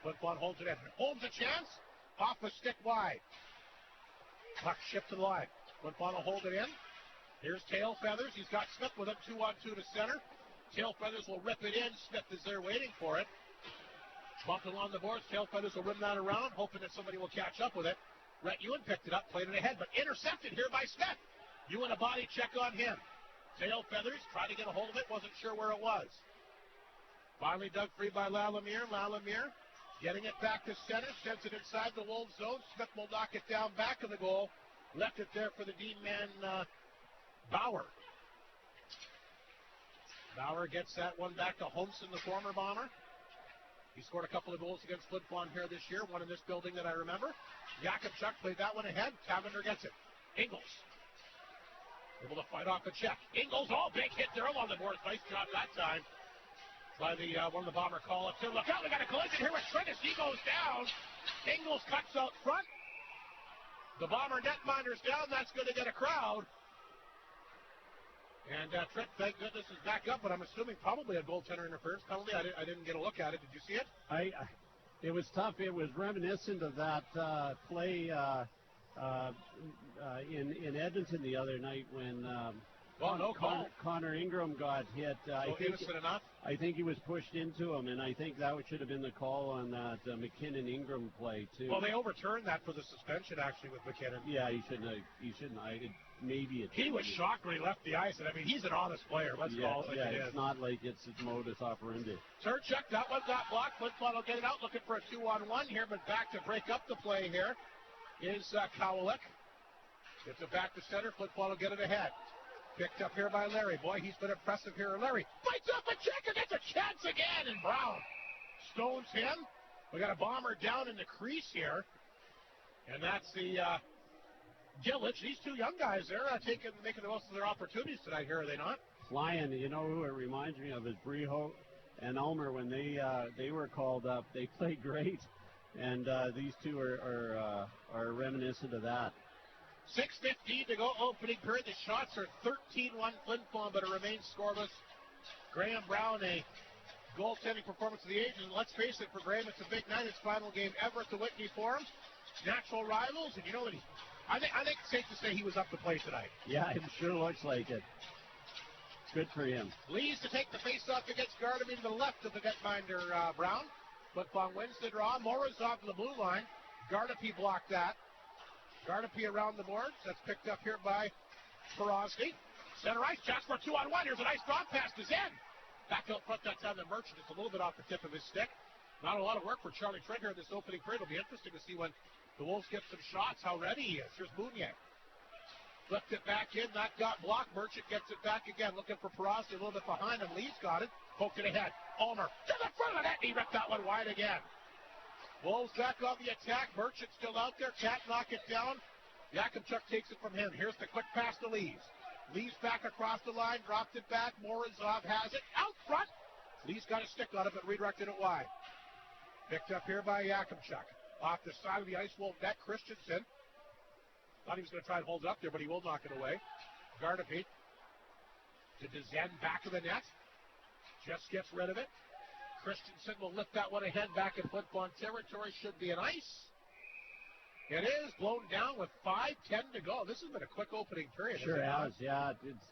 Flin Flon holds it in. Holmes a chance. Off a stick wide. Puck shipped to the line. Flin Flon will hold it in. Here's Tail Feathers. He's got Smith with him 2-on-2 to center. Tail Feathers will rip it in. Smith is there waiting for it. Bumped along the boards. Tail Feathers will rim that around, hoping that somebody will catch up with it. Rhett Ewan picked it up, played it ahead, but intercepted here by Smith. Ewan a body check on him. Tail Feathers tried to get a hold of it, wasn't sure where it was. Finally dug free by Lalimier. Lalimier getting it back to center, sends it inside the Wolves zone. Smith will knock it down back of the goal. Left it there for the D-man Bauer. Bauer gets that one back to Holmson, the former Bomber. He scored a couple of goals against Flin Flon here this year, one in this building that I remember. Yakubchuk played that one ahead. Cavender gets it. Ingles able to fight off the check. Ingles, big hit there along the boards. Nice job that time by the one of the Bomber call-ups. Look out, we got a collision here with Trinus. He goes down. Ingles cuts out front. The Bomber netminder's down. That's going to get a crowd. And Trent, thank goodness, is back up, but I'm assuming probably a goaltender interference penalty. I didn't get a look at it. Did you see it? It was tough. It was reminiscent of that play in Edmonton the other night when Connor Ingram got hit. Innocent enough? I think he was pushed into him, and I think that should have been the call on that McKinnon-Ingram play, too. Well, they overturned that for the suspension, actually, with McKinnon. Yeah, he shouldn't have. He was shocked when he left the ice, and I mean, he's an honest player. Let's call it like it is. It's not like it's modus operandi. Turchuk, that one got blocked. Flin Flon will get it out, looking for a 2-on-1 here, but back to break up the play here is Kowalik. Gets it back to center. Flin Flon will get it ahead. Picked up here by Larry. Boy, he's been impressive here. Larry fights off a check and gets a chance again, and Brown stones him. We got a bomber down in the crease here, and that's the Gillich. These two young guys, they're making the most of their opportunities tonight here, are they not? Flying, you know who it reminds me of is Breho and Ulmer when they were called up. They played great, and these two are reminiscent of that. 6:15 to go, opening period. The shots are 13-1 Flin Flon, but it remains scoreless. Graham Brown, a goaltending performance of the age, and let's face it, for Graham, it's a big night. His final game ever at the Whitney Forum. Natural rivals, and you know what? I think it's safe to say he was up to play tonight. Yeah, it sure looks like it. Good for him. Lees to take the face-off against Gardapi to the left of the netminder, Brown. Flin Flon wins the draw. Morozov to the blue line. Gardapi blocked that. Gardapi around the boards. That's picked up here by Porosny. Center ice, chance for a 2-on-1. Here's a nice drop pass to Zen. Back out front that time, the Merchant. It's a little bit off the tip of his stick. Not a lot of work for Charlie Trent here in this opening period. It'll be interesting to see when the Wolves get some shots, how ready he is. Here's Mounier. Flipped it back in. That got blocked. Merchant gets it back again. Looking for Porosny a little bit behind him. Lee's got it. Poked it ahead. Ulmer to the front of the net. He ripped that one wide again. Wolves back on the attack. Merchant still out there. Can't knock it down. Yakimchuk takes it from him. Here's the quick pass to Lees. Lees back across the line. Dropped it back. Morozov has it. Out front. Lees got a stick on it, but redirected it wide. Picked up here by Yakimchuk. Off the side of the ice, Wolf net. Christensen. Thought he was going to try and hold it up there, but he will knock it away. Gardapi to Dezen, back of the net. Just gets rid of it. Christensen will lift that one ahead back in Flin Flon territory. Should be an ice. It is blown down with 5:10 to go. This has been a quick opening period. Sure has, yeah. It's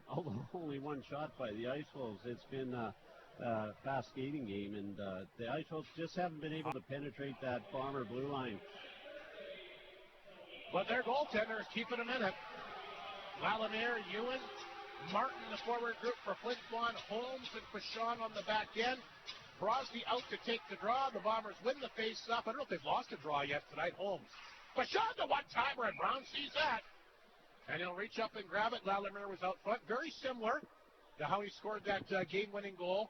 although only one shot by the Ice Wolves, it's been a fast skating game, and the Ice Wolves just haven't been able to penetrate that Bomber blue line. But their goaltender is keeping them in it. Lalimere, Ewan, Martin, the forward group for Flin Flon, Holmes and Pashon on the back end. Crosby out to take the draw. The Bombers win the face-off. I don't know if they've lost a draw yet tonight. Holmes. Pashon the one-timer, and Brown sees that. And he'll reach up and grab it. Lalimere was out front. Very similar to how he scored that game-winning goal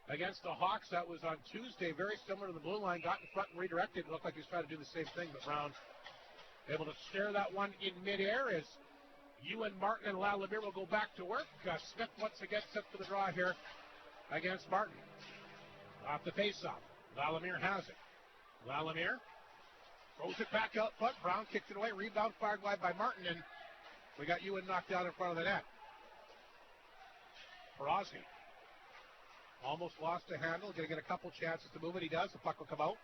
against the Hawks. That was on Tuesday. Very similar to the blue line. Got in front and redirected. It looked like he was trying to do the same thing, but Brown able to stare that one in midair as Ewan, Martin, and Lalimere will go back to work. Smith once again set for the draw here against Martin. Off the face-off. Lalimere has it. Lalimere throws it back out front. Brown kicks it away. Rebound fired wide by Martin, and we got Ewan knocked down in front of the net. Porosny almost lost a handle. Going to get a couple chances to move it. He does. The puck will come out.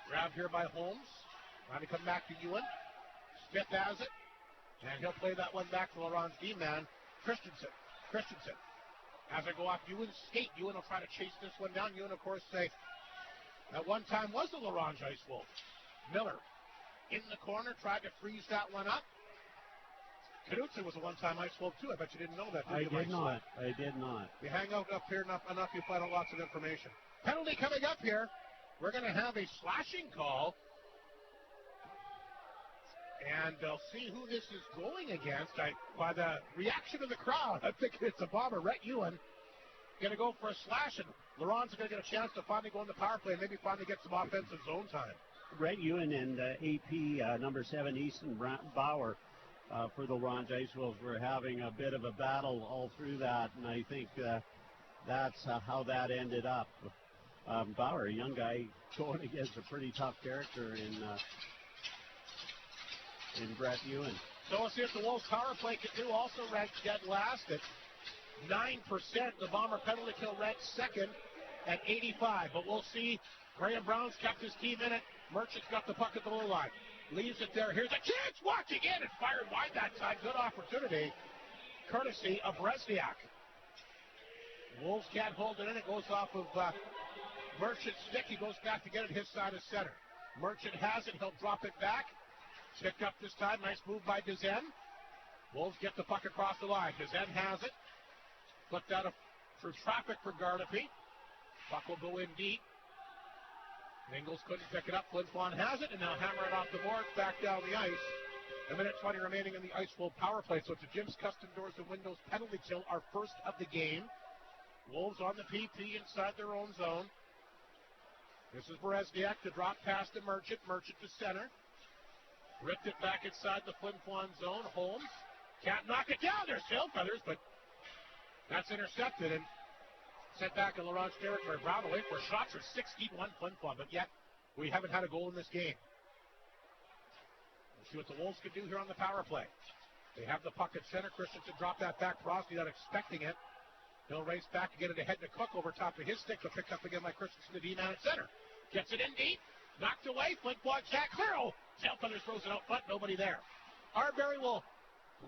Grabbed here by Holmes. Trying to come back to Ewan. Smith has it. And he'll play that one back to Laurent's D-man. Christensen. As I go off Ewan's skate, Ewan will try to chase this one down. Ewan, of course, at one time was the Ronge Ice Wolf. Miller in the corner, tried to freeze that one up. Knudsen was a one-time Ice Wolf, too. I bet you didn't know that, did you? I did not. You hang out up here enough, you find out lots of information. Penalty coming up here. We're going to have a slashing call. And they'll see who this is going against. By the reaction of the crowd, I'm thinking it's a Bomber. Rhett Ewan going to go for a slash, and Laurent's going to get a chance to finally go in the power play and maybe finally get some offensive zone time. Rhett Ewan and AP number 7 Easton Bauer for the Ronge Ice Wolves were having a bit of a battle all through that, and I think that's how that ended up. Bauer, a young guy, going against a pretty tough character in Brett Ewan. So we'll see if the Wolves power play can do. Also ranked dead last at 9%. The Bomber penalty kill ranked second at 85. But we'll see. Graham Brown's kept his team in it. Merchant's got the puck at the blue line. Leaves it there. Here's a chance. Watching in and fired wide that time. Good opportunity. Courtesy of Bresniak. Wolves can't hold it in. It goes off of Merchant's stick. He goes back to get it his side of center. Merchant has it. He'll drop it back. Picked up this time. Nice move by Dezen. Wolves get the puck across the line. Dezen has it. Flipped out through traffic for Gardapi. Puck will go in deep. Ingles couldn't pick it up. Flin Flon has it, and now hammer it off the boards back down the ice. A minute 20 remaining in the Ice Wolf power play. So it's a Jim's Custom Doors and Windows penalty kill, our first of the game. Wolves on the PP inside their own zone. This is Berezniak, the drop pass to Merchant. Merchant to center. Ripped it back inside the Flin Flon zone. Holmes can't knock it down. There's tail feathers, but that's intercepted and sent back in Laurent's territory. Brown away for shots for 61 Flin Flon, but yet we haven't had a goal in this game. We'll see what the Wolves can do here on the power play. They have the puck at center. Christensen dropped that back. Crosby not expecting it. He'll race back to get it ahead to Cook over top of his stick, but picked up again by Christensen, the D-man at center. Gets it in deep. Knocked away. Flint Flon jack clear. Oh, Tailfeathers throws it out front. Nobody there. Arbery will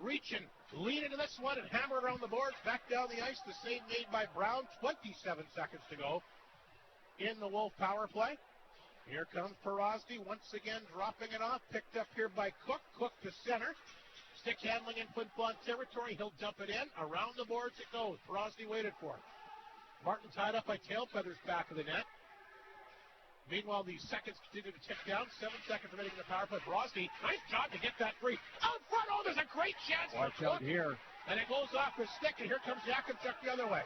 reach and lean into this one and hammer it around the boards. Back down the ice. The save made by Brown. 27 seconds to go in the Wolf power play. Here comes Perozzi once again dropping it off. Picked up here by Cook. Cook to center. Stick handling in Flin Flon territory. He'll dump it in. Around the boards it goes. Perozzi waited for it. Martin tied up by Tailfeathers back of the net. Meanwhile, the seconds continue to tick down. 7 seconds remaining in the power play. Perozzi, nice job to get that free. Out front. Oh, there's a great chance for Cook. Watch out here. And it goes off his stick, and here comes Yakimchuk the other way.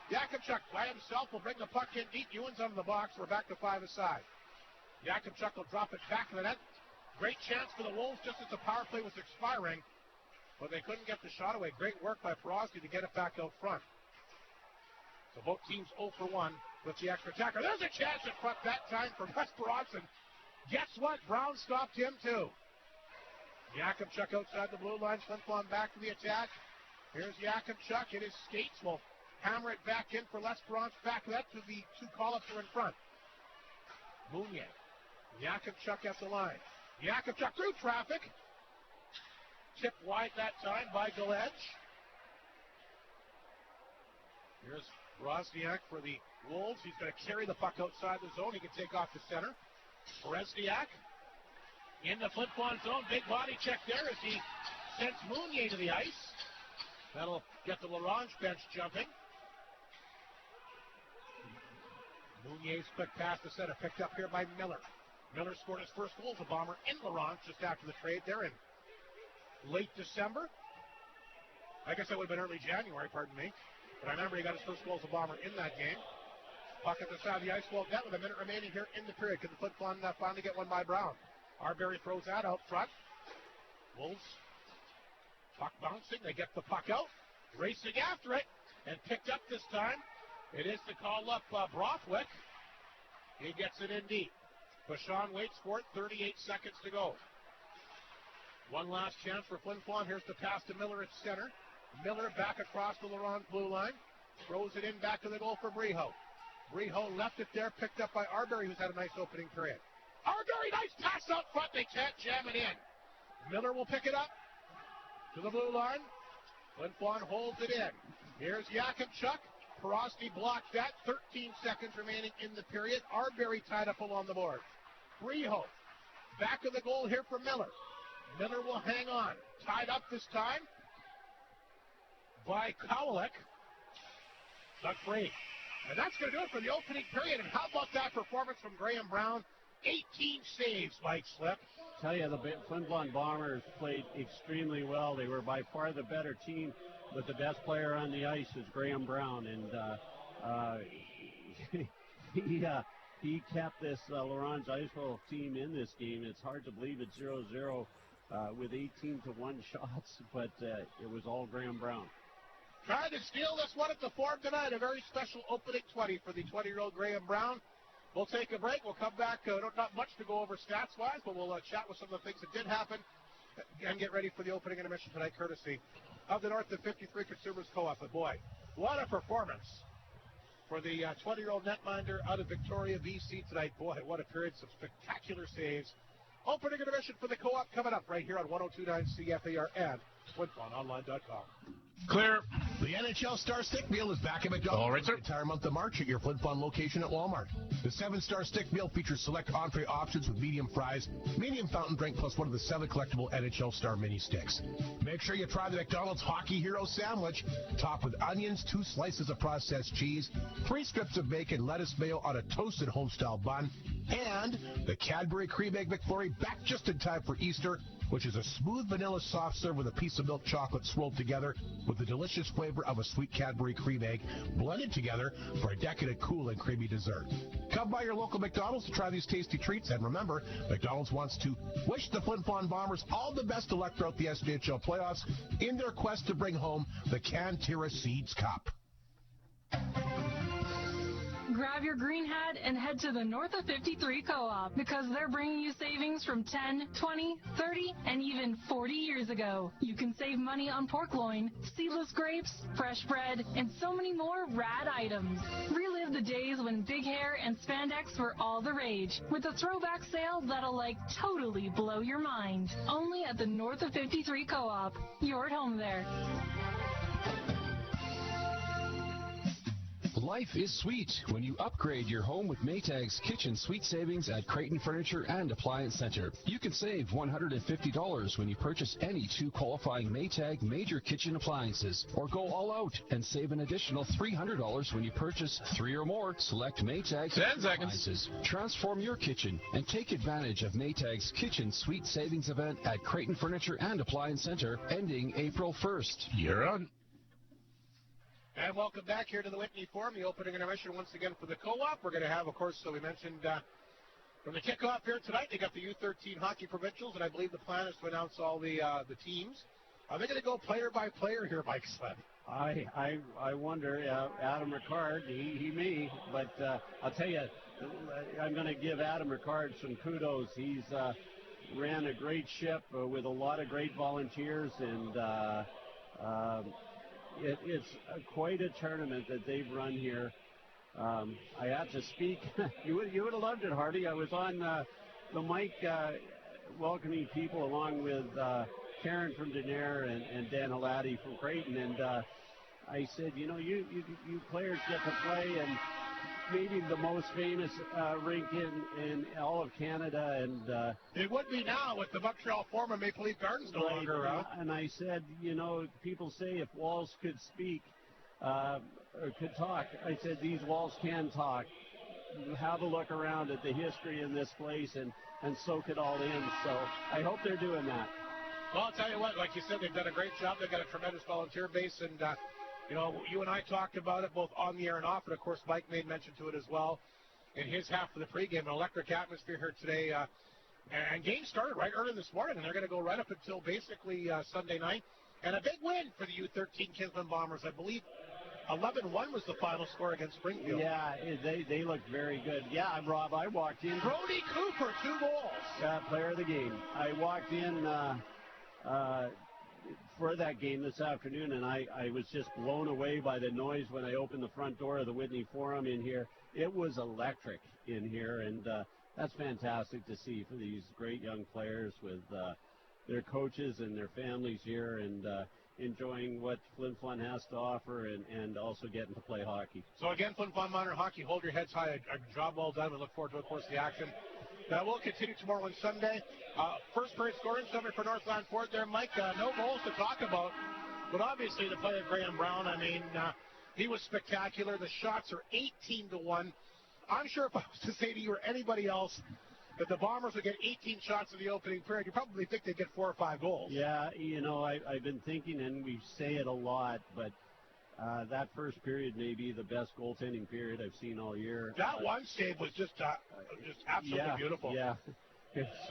Yakimchuk by himself will bring the puck in deep. Ewan's under the box. We're back to 5 aside. Yakimchuk will drop it back to the net. Great chance for the Wolves just as the power play was expiring. But they couldn't get the shot away. Great work by Perozzi to get it back out front. So both teams 0 for 1 with the extra attacker. There's a chance in front that time for Wes Bronson. Guess what? Brown stopped him too. Yakimchuk outside the blue line. Flin Flon back to the attack. Here's Yakimchuk. It is skates. Will hammer it back in for Les Bronson. Back that to the two call-ups are in front. Mounier. Yakimchuk at the line. Yakimchuk through traffic. Tipped wide that time by Galedge. Here's Berezniak for the Wolves. He's going to carry the puck outside the zone. He can take off the center. Berezniak in the Flin Flon zone. Big body check there as he sends Mounier to the ice. That'll get the Ronge bench jumping. Mounier's quick pass to center, picked up here by Miller. Miller scored his first goal as a Bomber in Ronge just after the trade there in late December. I guess that would have been early January, pardon me. But I remember he got his first goal as a Bomber in that game. Puck at the side of the ice wall net with a minute remaining here in the period. Can the Flin Flon finally get one by Brown? Arbery throws that out front. Wolves, puck bouncing. They get the puck out. Racing after it. And picked up this time. It is the call-up Brothwick. He gets it in deep. Bashan waits for it. 38 seconds to go. One last chance for Flin Flon. Here's the pass to Miller at center. Miller back across the Laurent blue line. Throws it in back to the goal for Briho. Briho left it there, picked up by Arbery, who's had a nice opening period. Arbery, nice pass out front. They can't jam it in. Miller will pick it up to the blue line. Flin Flon holds it in. Here's Yakimchuk. Perozzi blocked that. 13 seconds remaining in the period. Arbery tied up along the board. Briho back of the goal here for Miller. Miller will hang on. Tied up this time by Kowalik. Not free. And that's going to do it for the opening period. And how about that performance from Graham Brown? 18 saves, Mike Slip. Tell you, the Flin Flon Bombers played extremely well. They were by far the better team, but the best player on the ice is Graham Brown. And he kept this Laurent Icewolf team in this game. It's hard to believe it's 0-0 with 18-1 shots, but it was all Graham Brown. Trying to steal this one at the Forum tonight. A very special opening 20 for the 20-year-old Graham Brown. We'll take a break. We'll come back. Not much to go over stats-wise, but we'll chat with some of the things that did happen and get ready for the opening intermission tonight, courtesy of the North of 53 Consumers Co-op. But boy, what a performance for the 20-year-old netminder out of Victoria, BC tonight. Boy, what a period. Some spectacular saves. Opening intermission for the Co-op coming up right here on 102.9 CFAR and FlinFlonOnline.com. Clear. The NHL Star Stick Meal is back at McDonald's All right, sir. the entire month of March at your Flin Flon location at Walmart. The 7-Star Stick Meal features select entree options with medium fries, medium fountain drink, plus one of the 7 collectible NHL Star mini sticks. Make sure you try the McDonald's Hockey Hero Sandwich, topped with onions, 2 slices of processed cheese, 3 strips of bacon, lettuce mayo on a toasted home-style bun, and the Cadbury Cream Egg McFlurry back just in time for Easter, which is a smooth vanilla soft serve with a piece of milk chocolate swirled together with the delicious flavor of a sweet Cadbury cream egg blended together for a decadent, cool, and creamy dessert. Come by your local McDonald's to try these tasty treats, and remember, McDonald's wants to wish the Flin Flon Bombers all the best of luck throughout the SJHL playoffs in their quest to bring home the Cantera Seeds Cup. Grab your green hat and head to the North of 53 Co-op because they're bringing you savings from 10, 20, 30, and even 40 years ago. You can save money on pork loin, seedless grapes, fresh bread, and so many more rad items. Relive the days when big hair and spandex were all the rage with a throwback sale that'll totally blow your mind. Only at the North of 53 Co-op. You're at home there. Life is sweet when you upgrade your home with Maytag's Kitchen Sweet Savings at Creighton Furniture and Appliance Center. You can save $150 when you purchase any 2 qualifying Maytag major kitchen appliances, or go all out and save an additional $300 when you purchase 3 or more select Maytag 10 seconds. appliances. Transform your kitchen and take advantage of Maytag's Kitchen Sweet Savings event at Creighton Furniture and Appliance Center ending April 1st. You're on. And welcome back here to the Whitney Forum, the opening intermission once again for the Co-op. We're going to have, of course, so we mentioned from the kickoff here tonight, they got the U13 Hockey Provincials, and I believe the plan is to announce all the teams. Are they going to go player by player here, Mike Sven? I wonder. Adam Ricard, he may, but I'll tell you, I'm going to give Adam Ricard some kudos. He's ran a great ship with a lot of great volunteers, and it's quite a tournament that they've run here. I had to speak. You would have loved it, Hardy. I was on the mic welcoming people along with Karen from Denair and Dan Halati from Creighton, and I said, you players get to play, and maybe the most famous rink in all of Canada, and it would be now with the Montreal former Maple Leaf Gardens no longer around. And I said, people say if walls could speak or could talk, I said these walls can talk. Have a look around at the history in this place and soak it all in. So I hope they're doing that. Well, I'll tell you what, like you said, they've done a great job. They've got a tremendous volunteer base, and you and I talked about it both on the air and off, and of course Mike made mention to it as well in his half of the pregame. An electric atmosphere here today, and game started right early this morning, and they're going to go right up until basically Sunday night. And a big win for the U13 Kinsman Bombers. I believe 11-1 was the final score against Springfield. Yeah, they looked very good. Yeah, Rob, I walked in. Brody Cooper, 2 goals. Player of the game. I walked in for that game this afternoon, and I was just blown away by the noise when I opened the front door of the Whitney Forum in here. It was electric in here, and that's fantastic to see for these great young players with their coaches and their families here, and enjoying what Flin Flon has to offer, and also getting to play hockey. So again, Flin Flon Minor Hockey, hold your heads high. A job well done. We look forward to, of course, the action. That will continue tomorrow and Sunday. First period scoring summary for Northland Ford there, Mike. No goals to talk about, but obviously the play of Graham Brown, I mean, he was spectacular. The shots are 18-1. I'm sure if I was to say to you or anybody else that the Bombers would get 18 shots in the opening period, you probably think they'd get 4 or 5 goals. Yeah, I've been thinking, and we say it a lot, but that first period may be the best goaltending period I've seen all year. That one save was just absolutely beautiful. Yeah, it's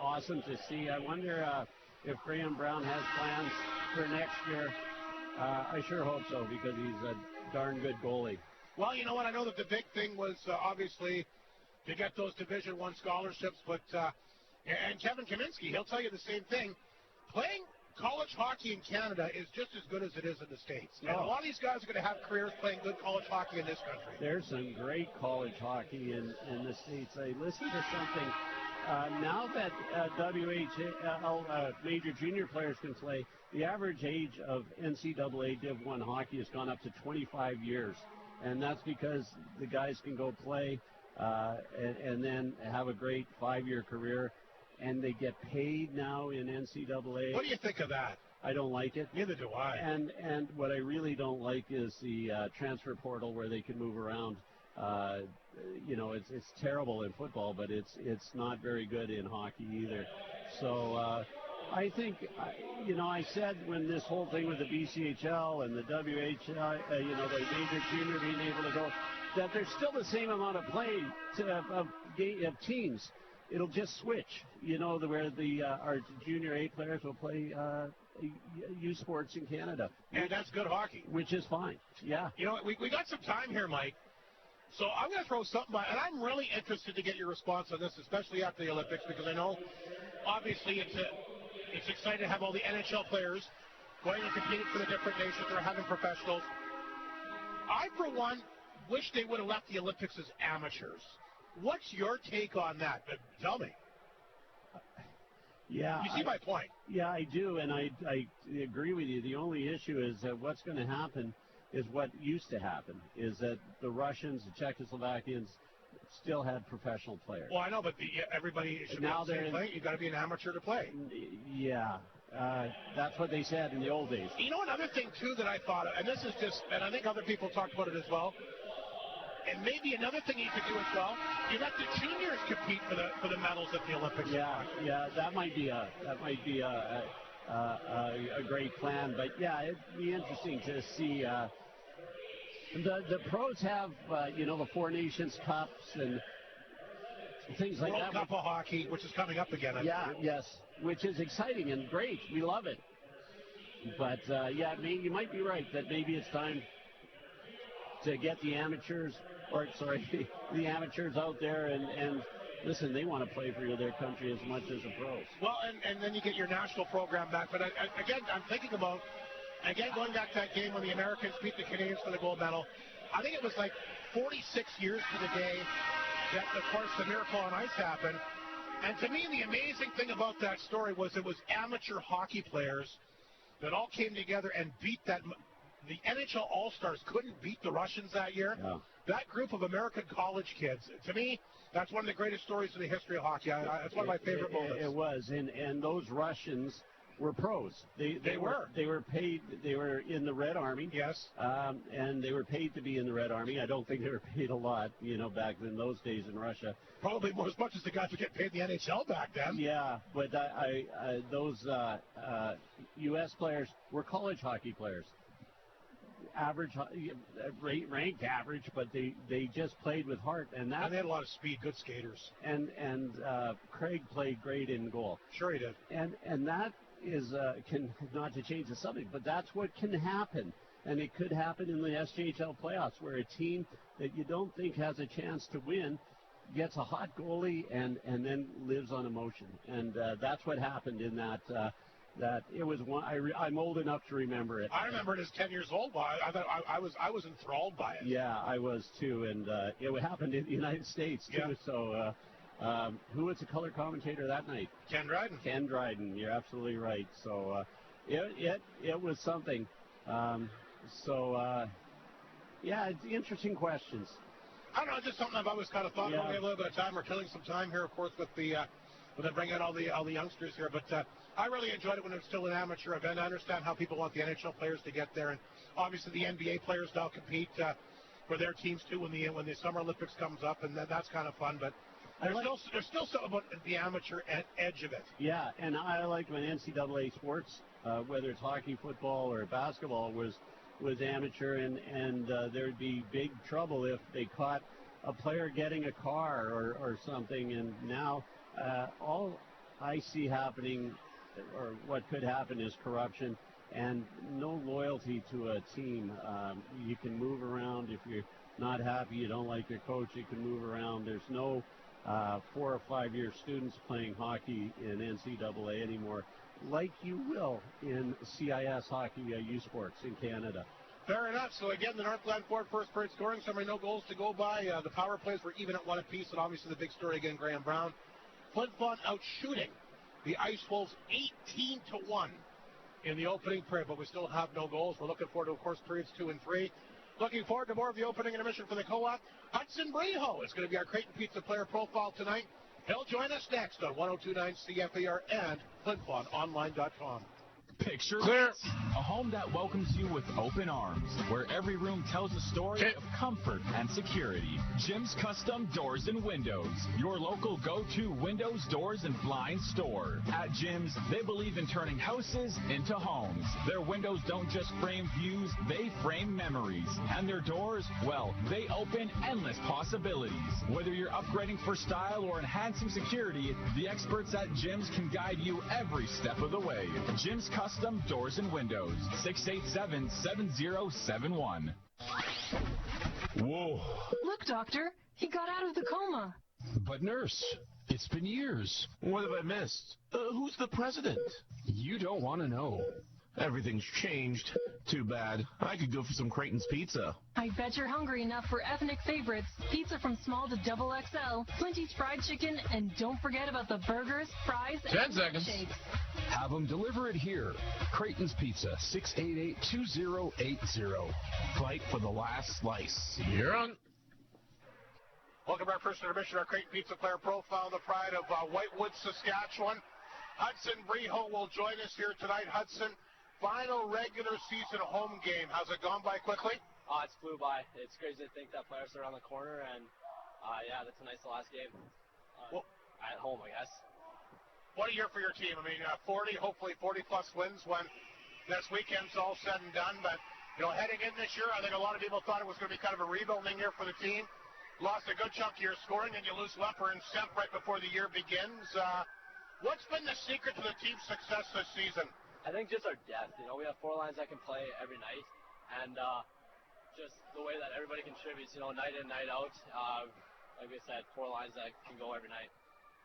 awesome to see. I wonder if Graham Brown has plans for next year. I sure hope so, because he's a darn good goalie. Well, you know what? I know that the big thing was obviously to get those Division I scholarships, but and Kevin Kaminsky, he'll tell you the same thing. Playing college hockey in Canada is just as good as it is in the States. And a lot of these guys are going to have careers playing good college hockey in this country. There's some great college hockey in the States. I listened to something now that WHL major junior players can play, the average age of NCAA Div 1 hockey has gone up to 25 years. And that's because the guys can go play and then have a great 5-year career. And they get paid now in NCAA. What do you think of that? I don't like it. Neither do I. And what I really don't like is the transfer portal where they can move around. It's terrible in football, but it's not very good in hockey either. So I think, I said when this whole thing with the BCHL and the WHL, the major junior being able to go, that there's still the same amount of play of teams. It'll just switch, where our junior A players will play U Sports in Canada. And that's good hockey. Which is fine, yeah. We got some time here, Mike. So I'm going to throw something by, and I'm really interested to get your response on this, especially after the Olympics, because I know, obviously, it's exciting to have all the NHL players going and competing for the different nations or having professionals. I, for one, wish they would have left the Olympics as amateurs. What's your take on that? Tell me. Yeah, you see my point. Yeah, I do, and I agree with you. The only issue is that what's going to happen is what used to happen, is that the Russians, the Czechoslovakians still had professional players. Well, I know, but everybody should now be able to play. You've got to be an amateur to play. Yeah, that's what they said in the old days. Another thing, too, that I thought of, and this is just, and I think other people talked about it as well, and maybe another thing you could do as well, you let the juniors compete for the medals at the Olympics. Yeah, that might be a great plan. But yeah, it'd be interesting to see. The pros have the Four Nations Cups and things like that. World Cup of Hockey, which is coming up again. Yes, which is exciting and great. We love it. But you might be right that maybe it's time to get the amateurs, the amateurs out there and listen, they want to play for their country as much as the pros. Well, and then you get your national program back. But again, I'm thinking about, going back to that game when the Americans beat the Canadians for the gold medal. I think it was like 46 years to the day that, of course, the Miracle on Ice happened. And to me, the amazing thing about that story was it was amateur hockey players that all came together and beat that. The NHL All-Stars couldn't beat the Russians that year. No. That group of American college kids, to me, that's one of the greatest stories in the history of hockey. It's one of my favorite moments. It was, and those Russians were pros. They were paid. They were in the Red Army. Yes. And they were paid to be in the Red Army. I don't think they were paid a lot, back in those days in Russia. Probably more as much as the guys who get paid in the NHL back then. Yeah, but those U.S. players were college hockey players. Average, ranked average, but they just played with heart, and they had a lot of speed, good skaters. And Craig played great in goal. Sure he did. And that is not to change the subject, but that's what can happen, and it could happen in the SJHL playoffs where a team that you don't think has a chance to win gets a hot goalie and then lives on emotion, and that's what happened in that. That it was one. I'm old enough to remember it. I remember it as 10 years old. I was enthralled by it. Yeah, I was too, and it happened in the United States too. Yeah. So, who was the color commentator that night? Ken Dryden. Ken Dryden. You're absolutely right. So, it was something. Yeah, it's interesting questions. I don't know, just something I've always kind of thought. Yeah. We have a little bit of time. We're killing some time here, of course, with bringing in all the youngsters here, but. I really enjoyed it when it was still an amateur event. I understand how people want the NHL players to get there, and obviously the NBA players now compete for their teams too when the Summer Olympics comes up, and that's kind of fun. But there's still something about the amateur edge of it. Yeah, and I like when NCAA sports, whether it's hockey, football, or basketball, was amateur, and there'd be big trouble if they caught a player getting a car or something. And now all I see happening, or what could happen, is corruption and no loyalty to a team. You can move around if you're not happy, you don't like your coach, you can move around. There's no 4 or 5 year students playing hockey in NCAA anymore, like you will in CIS hockey, U Sports in Canada. Fair enough. So again, the Northland Ford first period scoring summary, no goals to go by. The power plays were even at 1 apiece, and obviously the big story again, Graham Brown Flin Flon out shooting the Ice Wolves 18-1 in the opening period, but we still have no goals. We're looking forward to, of course, periods 2 and 3. Looking forward to more of the opening intermission for the co-op. Hudson Breho is going to be our Creighton Pizza player profile tonight. He'll join us next on 102.9 CFAR and FlinFlonOnline.com. Picture this, a home that welcomes you with open arms, where every room tells a story of comfort and security. Jim's Custom Doors and Windows, your local go-to windows, doors, and blinds store. At Jim's, they believe in turning houses into homes. Their windows don't just frame views, they frame memories. And their doors, well, they open endless possibilities. Whether you're upgrading for style or enhancing security, the experts at Jim's can guide you every step of the way. Jim's Custom Doors and Windows, 687-7071. Whoa. Look, Doctor, he got out of the coma. But nurse, it's been years. What have I missed? Who's the president? You don't want to know. Everything's changed. Too bad. I could go for some Creighton's Pizza. I bet you're hungry enough for ethnic favorites. Pizza from small to double XL, Flinty's fried chicken, and don't forget about the burgers, fries, 10 seconds. Shakes. Have them deliver it here. Creighton's Pizza, 688-2080. Fight for the last slice. You're on. Welcome to our first intermission, our Creighton Pizza player profile, the pride of Whitewood, Saskatchewan. Hudson Breho will join us here tonight. Hudson, final regular season home game. How's it gone by quickly? It's flew by. It's crazy to think that playoffs are around the corner, and yeah, that's a nice last game. At home, I guess. What a year for your team. I mean, 40, hopefully 40-plus wins when this weekend's all said and done. But, you know, heading in this year, I think a lot of people thought it was going to be kind of a rebuilding year for the team. Lost a good chunk of your scoring, and you lose Lepper and Semp right before the year begins. What's been the secret to the team's success this season? I think just our depth. You know, we have 4 lines that can play every night, and just the way that everybody contributes, you know, night in, night out. Like I said, 4 lines that can go every night.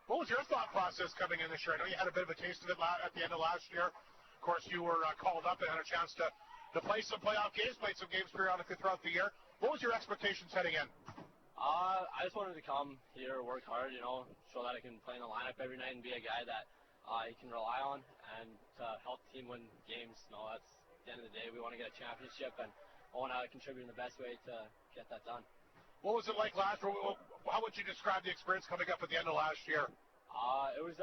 What was your thought process coming in this year? I know you had a bit of a taste of it at the end of last year. Of course, you were called up and had a chance to play some playoff games, played some games periodically throughout the year. What was your expectations heading in? I just wanted to come here, work hard, you know, show that I can play in the lineup every night and be a guy that you can rely on and to help the team win games. You know, that's at the end of the day, we want to get a championship, and I want to contribute in the best way to get that done. What was it like last year? How would you describe the experience coming up at the end of last year? It was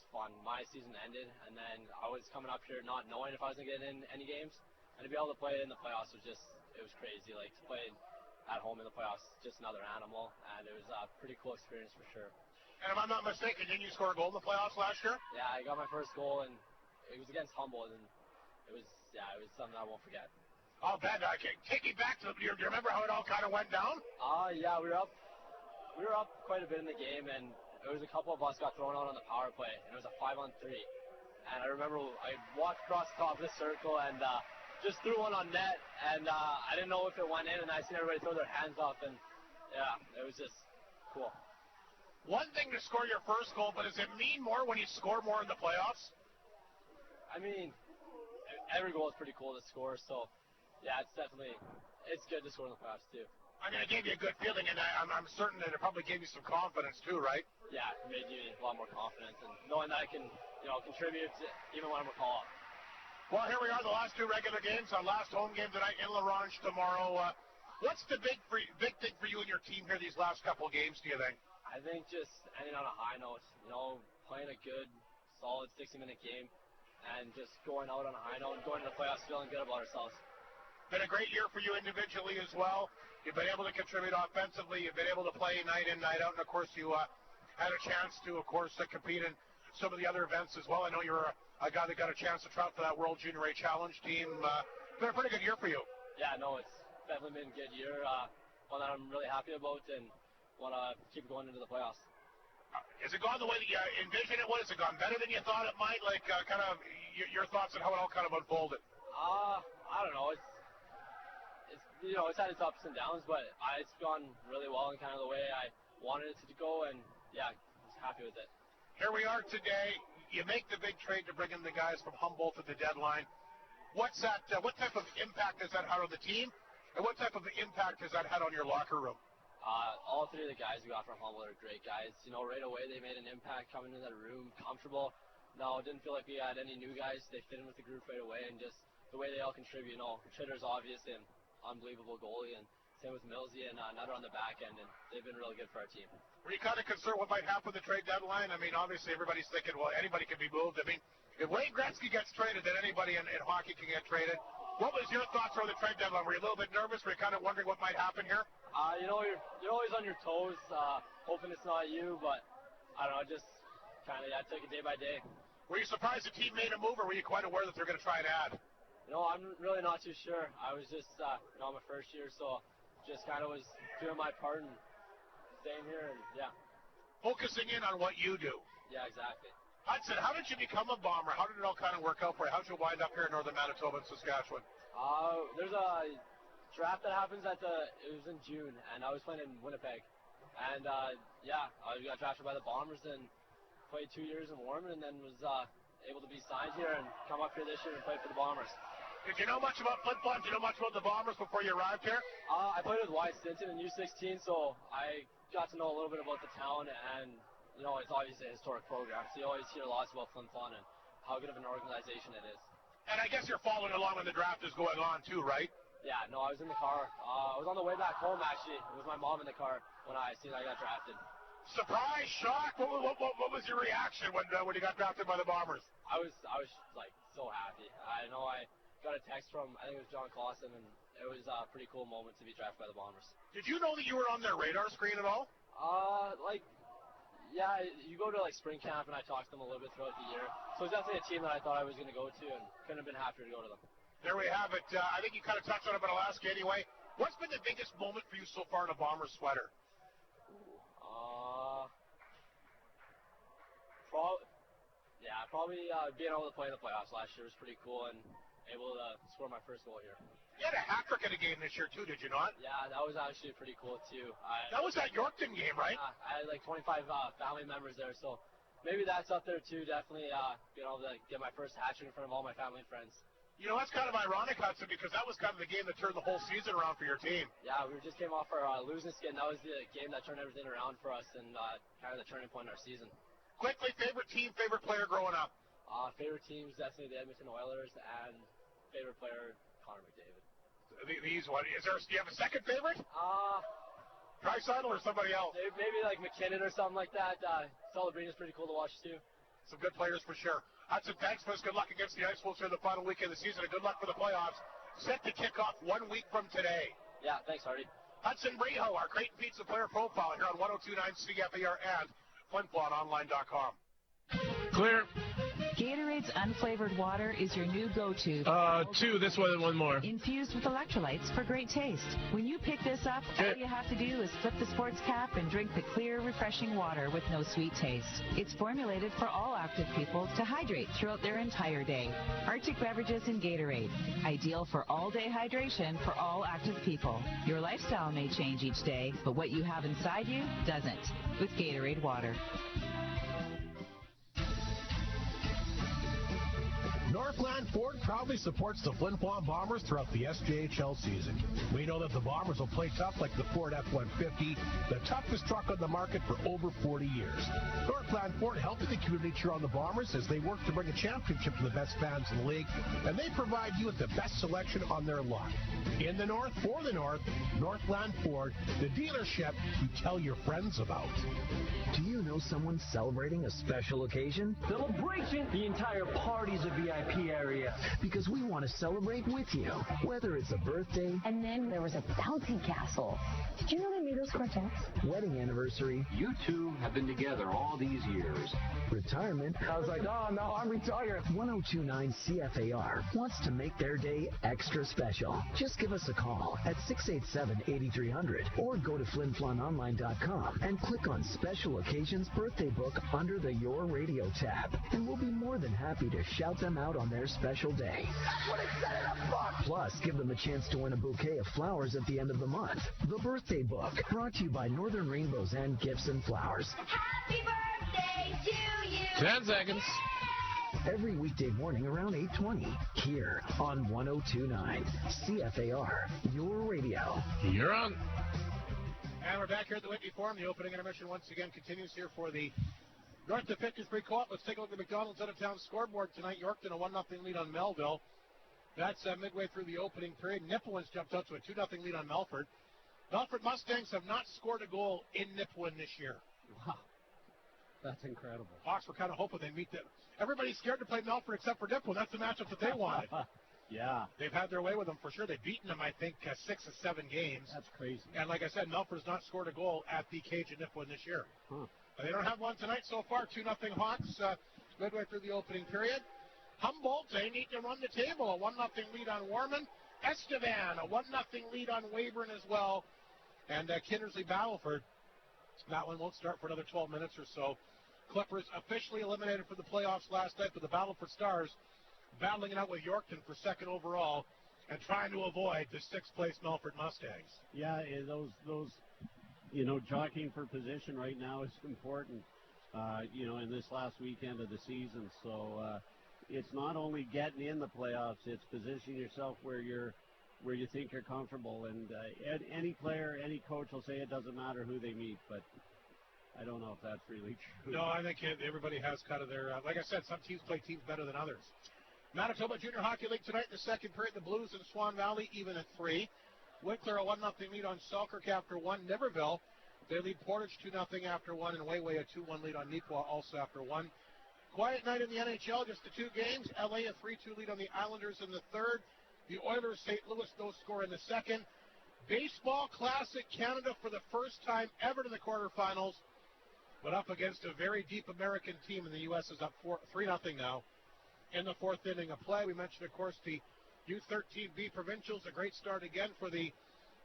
fun. My season ended, and then I was coming up here not knowing if I was going to get in any games, and to be able to play in the playoffs was crazy. Like, to play at home in the playoffs, just another animal, and it was a pretty cool experience for sure. And if I'm not mistaken, didn't you score a goal in the playoffs last year? Yeah, I got my first goal, and it was against Humboldt, and it was something I won't forget. I'll bet. Take me back to, do you remember how it all kind of went down? Yeah, we were up quite a bit in the game, and it was a couple of us got thrown out on the power play, and it was a 5-on-3. And I remember I walked across the top of the circle and just threw one on net, and I didn't know if it went in, and I seen everybody throw their hands up, and yeah, it was just cool. One thing to score your first goal, but does it mean more when you score more in the playoffs? I mean, every goal is pretty cool to score, so yeah, it's good to score in the playoffs too. I mean, it gave you a good feeling, and I'm certain that it probably gave you some confidence too, right? Yeah, it made you a lot more confident, and knowing that I can, you know, contribute even when I'm a call-up. Well, here we are, the last 2 regular games. Our last home game tonight in Ronge tomorrow. What's the big thing for you and your team here these last couple of games, do you think? I think just ending on a high note, you know, playing a good, solid 60-minute game, and just going out on a high note and going to the playoffs feeling good about ourselves. Been a great year for you individually as well. You've been able to contribute offensively. You've been able to play night in, night out. And, of course, you had a chance to, of course, compete in some of the other events as well. I know you're a guy that got a chance to try out for that World Junior A Challenge team. Been a pretty good year for you. Yeah, no, it's definitely been a good year. One that I'm really happy about and want to keep going into the playoffs. Has it gone the way that you envisioned it would? Has it gone better than you thought it might? Like, kind of your thoughts on how it all kind of unfolded? I don't know. It's you know, it's had its ups and downs, but it's gone really well and kind of the way I wanted it to go, and yeah, I was happy with it. Here we are today. You make the big trade to bring in the guys from Humboldt at the deadline. What's that? What type of impact has that had on the team, and what type of impact has that had on your locker room? All three of the guys we got from Humboldt are great guys. You know, right away they made an impact coming into that room, comfortable. No, it didn't feel like we had any new guys. They fit in with the group right away, and just the way they all contribute. You know, Tritter's obviously an unbelievable goalie, and same with Millsy and Nutter on the back end, and they've been really good for our team. Were you kind of concerned what might happen with the trade deadline? I mean, obviously everybody's thinking, well, anybody can be moved. I mean, if Wayne Gretzky gets traded, then anybody in hockey can get traded. What was your thoughts on the trade deadline? Were you a little bit nervous? Were you kind of wondering what might happen here? You know, you're always on your toes, hoping it's not you, but I don't know, just kind of, take it day by day. Were you surprised the team made a move, or were you quite aware that they're going to try and add? You know, I'm really not too sure. I was just, my first year, so just kind of was doing my part and staying here, and yeah. Focusing in on what you do. Yeah, exactly. Hudson, how did you become a Bomber? How did it all kind of work out for you? How did you wind up here in northern Manitoba and Saskatchewan? There's a draft that happens it was in June, and I was playing in Winnipeg. And, I got drafted by the Bombers and played 2 years in Warman, and then was able to be signed here and come up here this year and play for the Bombers. Did you know much about Flin Flon? Did you know much about the Bombers before you arrived here? I played with Wyatt Stinson in U16, so I got to know a little bit about the town, and, you know, it's obviously a historic program, so you always hear lots about Flin Flon and how good of an organization it is. And I guess you're following along when the draft is going on, too, right? Yeah, no, I was in the car. I was on the way back home, actually. It was my mom in the car when I seen I got drafted. Surprise, shock? What was your reaction when you got drafted by the Bombers? I was like, so happy. I know I got a text from, I think it was John Clausen, and it was a pretty cool moment to be drafted by the Bombers. Did you know that you were on their radar screen at all? Yeah, you go to, spring camp, and I talked to them a little bit throughout the year. So it's definitely a team that I thought I was going to go to, and couldn't have been happier to go to them. There we have it. I think you kind of touched on it, but I'll ask you anyway. What's been the biggest moment for you so far in a Bombers sweater? Probably being able to play in the playoffs last year was pretty cool, and able to score my first goal here. You had a hat-trick in a game this year, too, did you not? Yeah, that was actually pretty cool, too. That was that Yorkton game, right? I had 25 family members there, so maybe that's up there, too. Definitely being able to get my first hat-trick in front of all my family and friends. You know, that's kind of ironic, Hudson, because that was kind of the game that turned the whole season around for your team. Yeah, we just came off our losing skid, and that was the game that turned everything around for us and kind of the turning point in our season. Quickly, favorite team, favorite player growing up? Favorite teams, definitely the Edmonton Oilers, and favorite player, Connor McDavid. These one. Do you have a second favorite? Draisaitl or somebody else? Maybe like McKinnon or something like that. Celebrini is pretty cool to watch, too. Some good players for sure. Hudson, thanks for us. Good luck against the Ice Wolves here in the final weekend of the season, and good luck for the playoffs. Set to kick off 1 week from today. Yeah, thanks, Hardy. Hudson Riho, our Creighton Pizza player profile here on 102.9 CFAR and FlinFlonOnline.com. Clear. Gatorade's unflavored water is your new go-to. Two, this one and one more. Infused with electrolytes for great taste. When you pick this up, all you have to do is flip the sports cap and drink the clear, refreshing water with no sweet taste. It's formulated for all active people to hydrate throughout their entire day. Arctic beverages in Gatorade. Ideal for all-day hydration for all active people. Your lifestyle may change each day, but what you have inside you doesn't. With Gatorade water. Northland Ford proudly supports the Flin Flon Bombers throughout the SJHL season. We know that the Bombers will play tough like the Ford F-150, the toughest truck on the market for over 40 years. Northland Ford helping the community cheer on the Bombers as they work to bring a championship to the best fans in the league, and they provide you with the best selection on their lot. In the North, for the North, Northland Ford, the dealership you tell your friends about. Do you know someone celebrating a special occasion? Celebration! The entire party's a VIP area. Because we want to celebrate with you, whether it's a birthday. And then there was a bouncy castle. Did you know they made those cartoons? Wedding anniversary. You two have been together all these years. Retirement. I was like, oh no, I'm retired. 1029 CFAR wants to make their day extra special. Just give us a call at 687-8300 or go to FlinFlonOnline.com and click on Special Occasions Birthday Book under the Your Radio tab. And we'll be more than happy to shout them out on their special day. That's what it said in the book! Plus, give them a chance to win a bouquet of flowers at the end of the month. The Birthday Book, brought to you by Northern Rainbows and Gifts and Flowers. Happy birthday to you! 10 seconds. Every weekday morning around 8:20, here on 1029 CFAR, Your Radio. You're on. And we're back here at the Whitney Forum. The opening intermission once again continues here for the North of 53 Co-op. Let's take a look at the McDonald's out-of-town scoreboard tonight. Yorkton a 1-0 lead on Melville. That's midway through the opening period. Nipawin's jumped out to a 2-0 lead on Melfort. Melfort Mustangs have not scored a goal in Nipawin this year. Wow. That's incredible. Hawks were kind of hoping they'd meet them. Everybody's scared to play Melfort except for Nipawin. That's the matchup that they wanted. Yeah. They've had their way with them for sure. They've beaten them, I think, 6 or 7 games. That's crazy. And like I said, Melfort has not scored a goal at the cage at Nipawin this year. Huh. They don't have one tonight so far. 2-0 Hawks midway through the opening period. Humboldt, they need to run the table. A 1-0 lead on Warman. Estevan, a 1-0 lead on Weyburn as well. And Kindersley Battleford, that one won't start for another 12 minutes or so. Clippers officially eliminated for the playoffs last night, but the Battleford Stars battling it out with Yorkton for second overall and trying to avoid the 6th place Melfort Mustangs. Yeah, those jockeying for position right now is important, in this last weekend of the season. So it's not only getting in the playoffs, it's positioning yourself where you think you're comfortable. And any player, any coach will say it doesn't matter who they meet, but I don't know if that's really true. No, I think everybody has kind of their, like I said, some teams play teams better than others. Manitoba Junior Hockey League tonight, the second period, the Blues in Swan Valley, even at 3. Winkler, a 1-0 lead on Selkirk after 1. Niverville, they lead Portage 2-0 after 1, and Wayway a 2-1 lead on Neepawa also after 1. Quiet night in the NHL, just the 2 games. LA a 3-2 lead on the Islanders in the third. The Oilers, St. Louis, no score in the second. Baseball Classic Canada for the first time ever to the quarterfinals, but up against a very deep American team, and the U.S. is up 3-0 now in the 4th inning of play. We mentioned, of course, the U13B Provincials, a great start again for the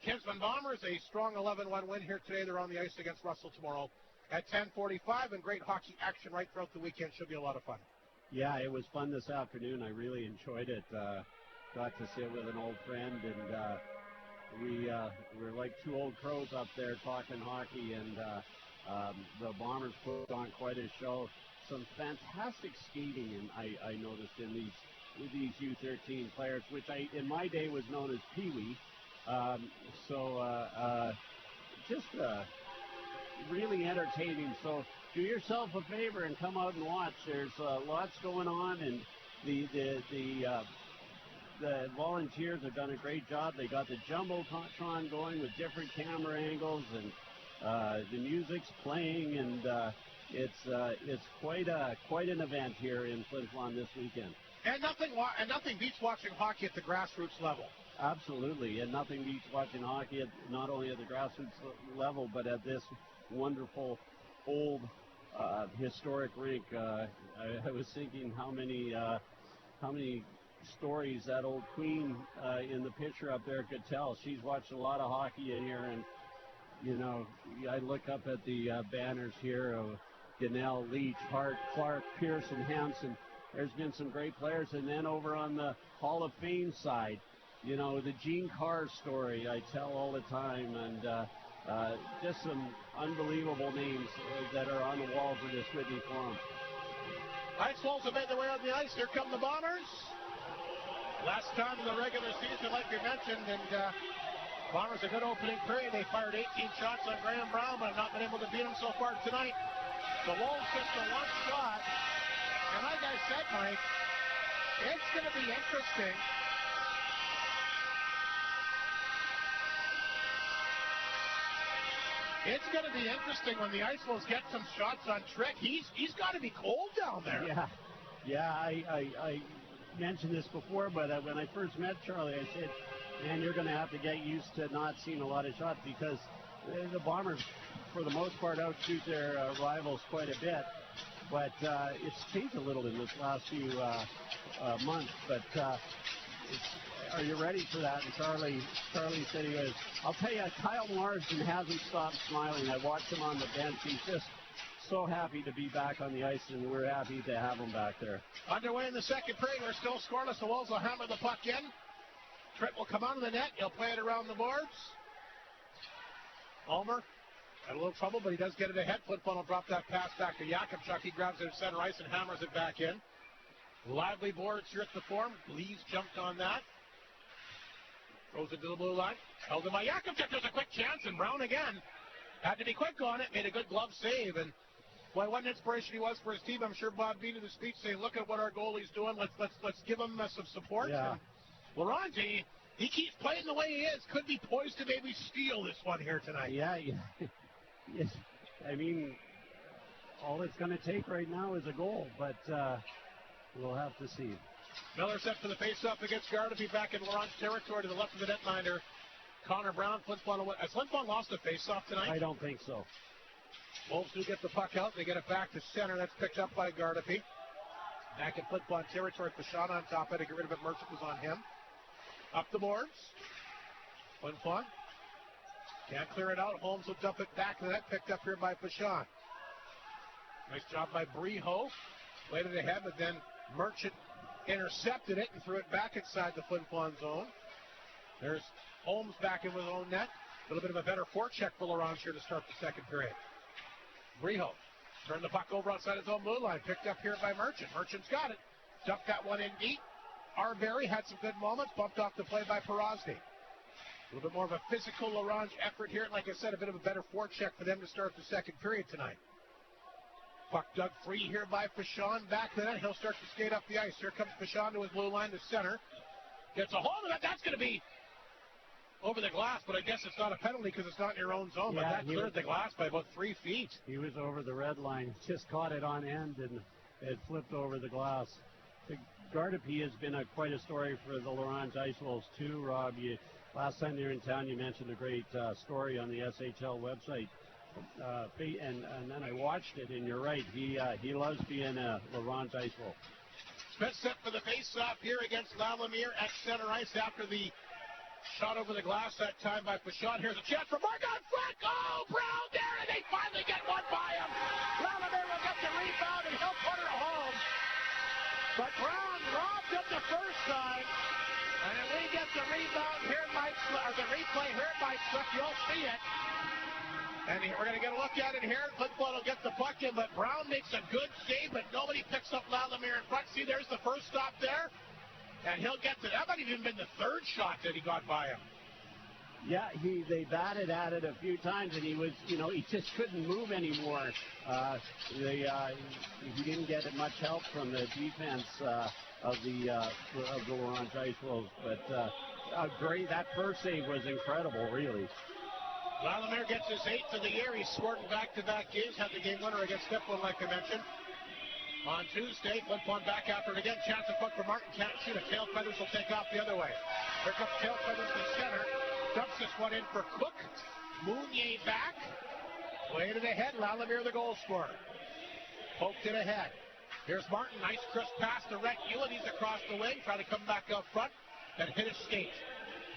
Kinsman Bombers, a strong 11-1 win here today. They're on the ice against Russell tomorrow at 10:45, and great hockey action right throughout the weekend. Should be a lot of fun. Yeah, it was fun this afternoon. I really enjoyed it. Got to sit with an old friend, and we're like 2 old crows up there talking hockey, and the Bombers put on quite a show. Some fantastic skating, and I noticed in these U13 players, which in my day was known as Pee Wee. Just really entertaining. So do yourself a favor and come out and watch. There's lots going on, and the volunteers have done a great job. They got the Jumbotron going with different camera angles, and the music's playing, and it's quite an event here in Flin Flon this weekend. And nothing beats watching hockey at the grassroots level. Absolutely, and nothing beats watching hockey not only at the grassroots level, but at this wonderful old historic rink. I was thinking how many stories that old queen in the picture up there could tell. She's watched a lot of hockey in here, and I look up at the banners here of Gunnell, Leach, Hart, Clark, Pearson, Hansen. There's been some great players, and then over on the Hall of Fame side, the Gene Carr story I tell all the time, and just some unbelievable names that are on the walls of this Whitney Forum. Ice Wolves have made their way on the ice. Here come the Bombers. Last time in the regular season, like we mentioned, and Bombers a good opening period. They fired 18 shots on Graham Brown, but have not been able to beat him so far tonight. The Wolves just a 1 shot. And like I said, Mike, it's going to be interesting. It's going to be interesting when the Ice Wolves get some shots on Trick. He's got to be cold down there. Yeah. I mentioned this before, but when I first met Charlie, I said, man, you're going to have to get used to not seeing a lot of shots, because the Bombers, for the most part, outshoot their rivals quite a bit. But it's changed a little in this last few months. But are you ready for that? And Charlie said he was. I'll tell you, Kyle Marsden hasn't stopped smiling. I watched him on the bench. He's just so happy to be back on the ice, and we're happy to have him back there. Underway in the second period. We're still scoreless. The Wolves will hammer the puck in. Tripp will come out of the net. He'll play it around the boards. Ulmer had a little trouble, but he does get it ahead. Flin Flon will drop that pass back to Yakubchuk. He grabs it at center ice and hammers it back in. Lively boards here at the Forum. Lees jumped on that. Throws it to the blue line. Held him by Yakubchuk. There's a quick chance, and Brown again Had to be quick on it, made a good glove save, and boy, what an inspiration he was for his team. I'm sure Bob Bean in the speech saying, look at what our goalie's doing. Let's give him some support. Yeah. And Ronge, he keeps playing the way he is. Could be poised to maybe steal this one here tonight. Yeah. Yes. I mean, all it's going to take right now is a goal, but we'll have to see. Miller set for the face-off against Gardapi back in Ronge territory to the left of the netminder. Connor Brown, Flin Flon. Has Flin Flon lost a face-off tonight? I don't think so. Wolves do get the puck out. They get it back to center. That's picked up by Gardapi. Back in Flin Flon territory. Fashon on top. Had to get rid of it. Merchant was on him. Up the boards. Flin Flon. Can't clear it out. Holmes will dump it back to that. Picked up here by Fashon. Nice job by Breho. Played it ahead, but then Merchant intercepted it and threw it back inside the Flin Flon zone. There's Holmes back in with his own net. A little bit of a better forecheck for Laurent here to start the second period. Breho turned the puck over outside his own blue line. Picked up here by Merchant. Merchant's got it. Dumped that one in deep. Arbery had some good moments. Bumped off the play by Perosny. A little bit more of a physical Laurent effort here. And like I said, a bit of a better forecheck for them to start the second period tonight. Puck dug free here by Fashon. Back to that. He'll start to skate up the ice. Here comes Fashon to his blue line to center. Gets a hold of it. That's going to be over the glass, but I guess it's not a penalty because it's not in your own zone. Yeah, but that cleared the glass by about 3 feet. He was over the red line. Just caught it on end, and it flipped over the glass. Gardapi has been quite a story for the Laurent Ice Wolves, too, Rob. Last time they were in town, you mentioned a great story on the SHL website. And then I watched it, and you're right. He loves being a Laurent Ice Wolf. Smith set for the face-off here against Lalamere at center ice after the shot over the glass that time by Fashon. Here's a chance for Morgan Fleck. Oh, Brown there, and they finally get one by him. Lalamere will get the rebound, and he'll put her home. But Brown robbed him the first time. And if we get the rebound here, or the replay here by Slick, you'll see it. And we're going to get a look at it here. Flin Flon will get the puck in, but Brown makes a good save, but nobody picks up Lalamere in front. See, there's the first stop there. And he'll get to that. Might have even been the third shot that he got by him. Yeah, they batted at it a few times, and he just couldn't move anymore. He didn't get much help from the defense of the Laurent Ice Wolves, but that first save was incredible, really. Lalamere gets his 8th of the year. He's scored in back-to-back games. Had the game winner against Flin Flon, like I mentioned. On Tuesday, Flin Flon back after it again. Chance of puck for Martin. Can't shoot it. Tail Feathers will take off the other way. Here comes Tail Feathers to center. Dumps this one in for Cook. Mounier back. Played it ahead. Lalamere the goal scorer. Poked it ahead. Here's Martin. Nice crisp pass to Rhett Ewan. He's across the wing. Trying to come back out front and hit his skate.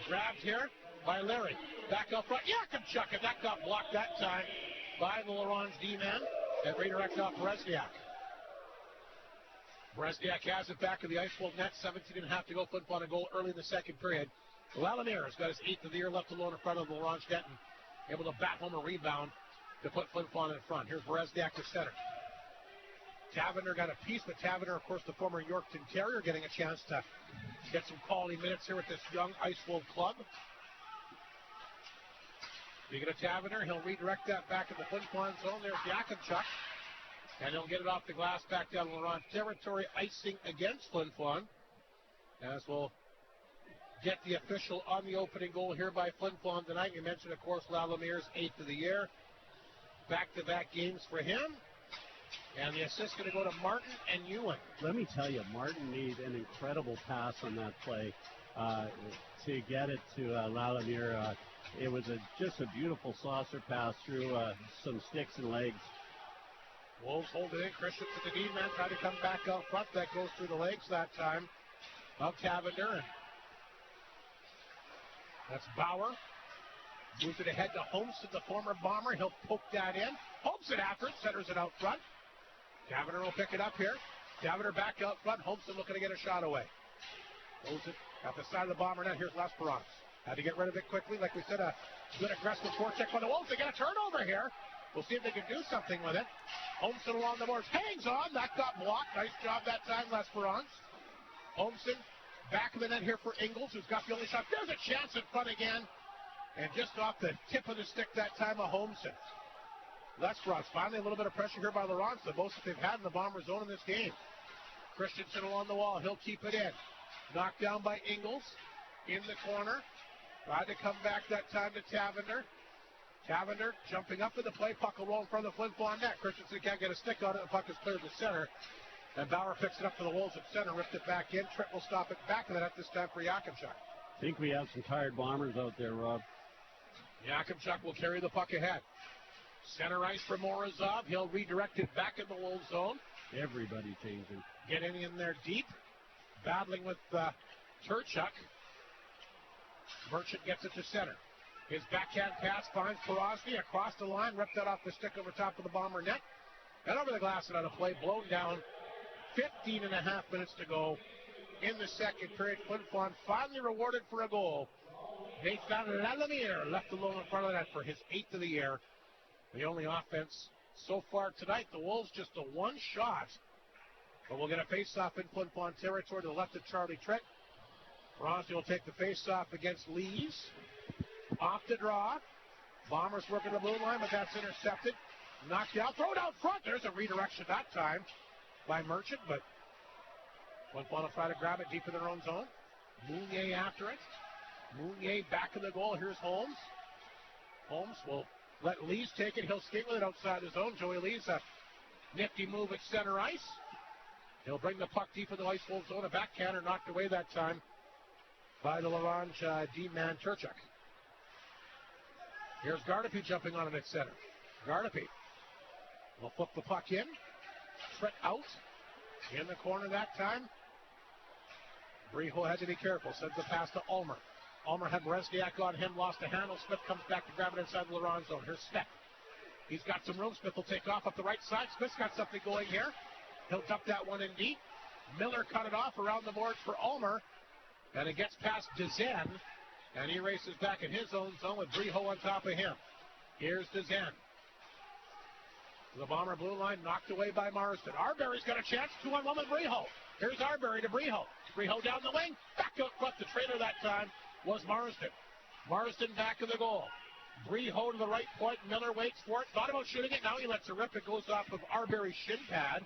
Grabbed here by Larry. Back up front. Yakimchuk, and that got blocked that time by the Laurent D-man. And redirect off Bresniak. Bresniak has it back in the Ice Wolf net. 17.5 to go. Flin Flon a goal early in the second period. Lalamere has got his 8th of the year left alone in front of the Laurent net and able to bat home a rebound to put Flin Flon in front. Here's Bresniak to center. Taverner got a piece, but Taverner, of course, the former Yorkton Terrier, getting a chance to get some quality minutes here with this young Ice Wolf club. Speaking of Taverner, he'll redirect that back in the Flin Flon zone. There's Yakimchuk. And he'll get it off the glass back down Laurent territory, icing against Flin Flon. As we'll get the official on the opening goal here by Flin Flon tonight. You mentioned, of course, Lalamere's 8th of the year. Back-to-back games for him. And the assist going to go to Martin and Ewan. Let me tell you, Martin made an incredible pass on that play to get it to Lalamere. It was just a beautiful saucer pass through some sticks and legs. Wolves hold it in. Christian to the D-man, trying to come back out front. That goes through the legs that time of Taverner. That's Bauer. Moves it ahead to Holmson, the former Bomber. He'll poke that in. Holmson after it, centers it out front. Taverner will pick it up here. Taverner back out front. Holmson looking to get a shot away. Holds it at the side of the Bomber net. Here's Lesperance. Had to get rid of it quickly. Like we said, a good aggressive forecheck by the Wolves. They get a turnover here. We'll see if they can do something with it. Holmson along the boards. Hangs on. That got blocked. Nice job that time, Lesperance. Holmson back of the net here for Ingles, who's got the only shot. There's a chance in front again. And just off the tip of the stick that time, a Holmson. Lesbros finally a little bit of pressure here by Laurent, the most that they've had in the Bomber zone in this game. Christensen along the wall. He'll keep it in. Knocked down by Ingles in the corner. Tried to come back that time to Tavender. Tavender jumping up to the play. Puck will roll in front of the Flin Flon net. Christensen can't get a stick on it. The puck is cleared to center. And Bauer picks it up for the Wolves at center. Ripped it back in. Tripp will stop it back to the net this time for Yakimchuk. I think we have some tired Bombers out there, Rob. Yakimchuk will carry the puck ahead. Center ice for Morozov. He'll redirect it back in the Wolves zone. Everybody changing. Getting in there deep. Battling with Turchuk. Merchant gets it to center. His backhand pass finds Porosny across the line. Ripped that off the stick over top of the Bomber net. And over the glass and on a play. Blown down. 15 and a half minutes to go in the second period. Flin Flon finally rewarded for a goal. Nathan Lalamier left alone in front of the net for his 8th of the year. The only offense so far tonight. The Wolves just a one shot. But we'll get a face-off in Flin Flon territory to the left of Charlie Trick. Rossi will take the face-off against Lees. Off the draw. Bombers working the blue line, but that's intercepted. Knocked out. Throw it out front. There's a redirection that time by Merchant, but Flin Flon will try to grab it deep in their own zone. Mounier after it. Mounier back in the goal. Here's Holmes. Holmes will let Lees take it. He'll skate with it outside the zone. Joey Lees, a nifty move at center ice. He'll bring the puck deep in the ice Wolves zone. A backhander knocked away that time by the Laurent D-man Turchuk. Here's Gardapi jumping on it at center. Gardapi will flip the puck in. Trick out. In the corner that time. Briho had to be careful. Sends the pass to Ulmer. Ulmer had Resniak on him. Lost a handle. Smith comes back to grab it inside the Laurent zone. Here's Smith. He's got some room. Smith will take off up the right side. Smith's got something going here. He'll dump that one in deep. Miller cut it off around the boards for Ulmer. And it gets past Dezen. And he races back in his own zone with Briho on top of him. Here's Dezen. The Bomber blue line knocked away by Marsden. Arbery's got a chance. 2-on-1 with Briho. Here's Arbery to Briho. Briho down the wing. Back out front. The trailer that time was Marsden. Marsden back in the goal. Briho to the right point. Miller waits for it. Thought about shooting it. Now he lets it rip. It goes off of Arbery's shin pad.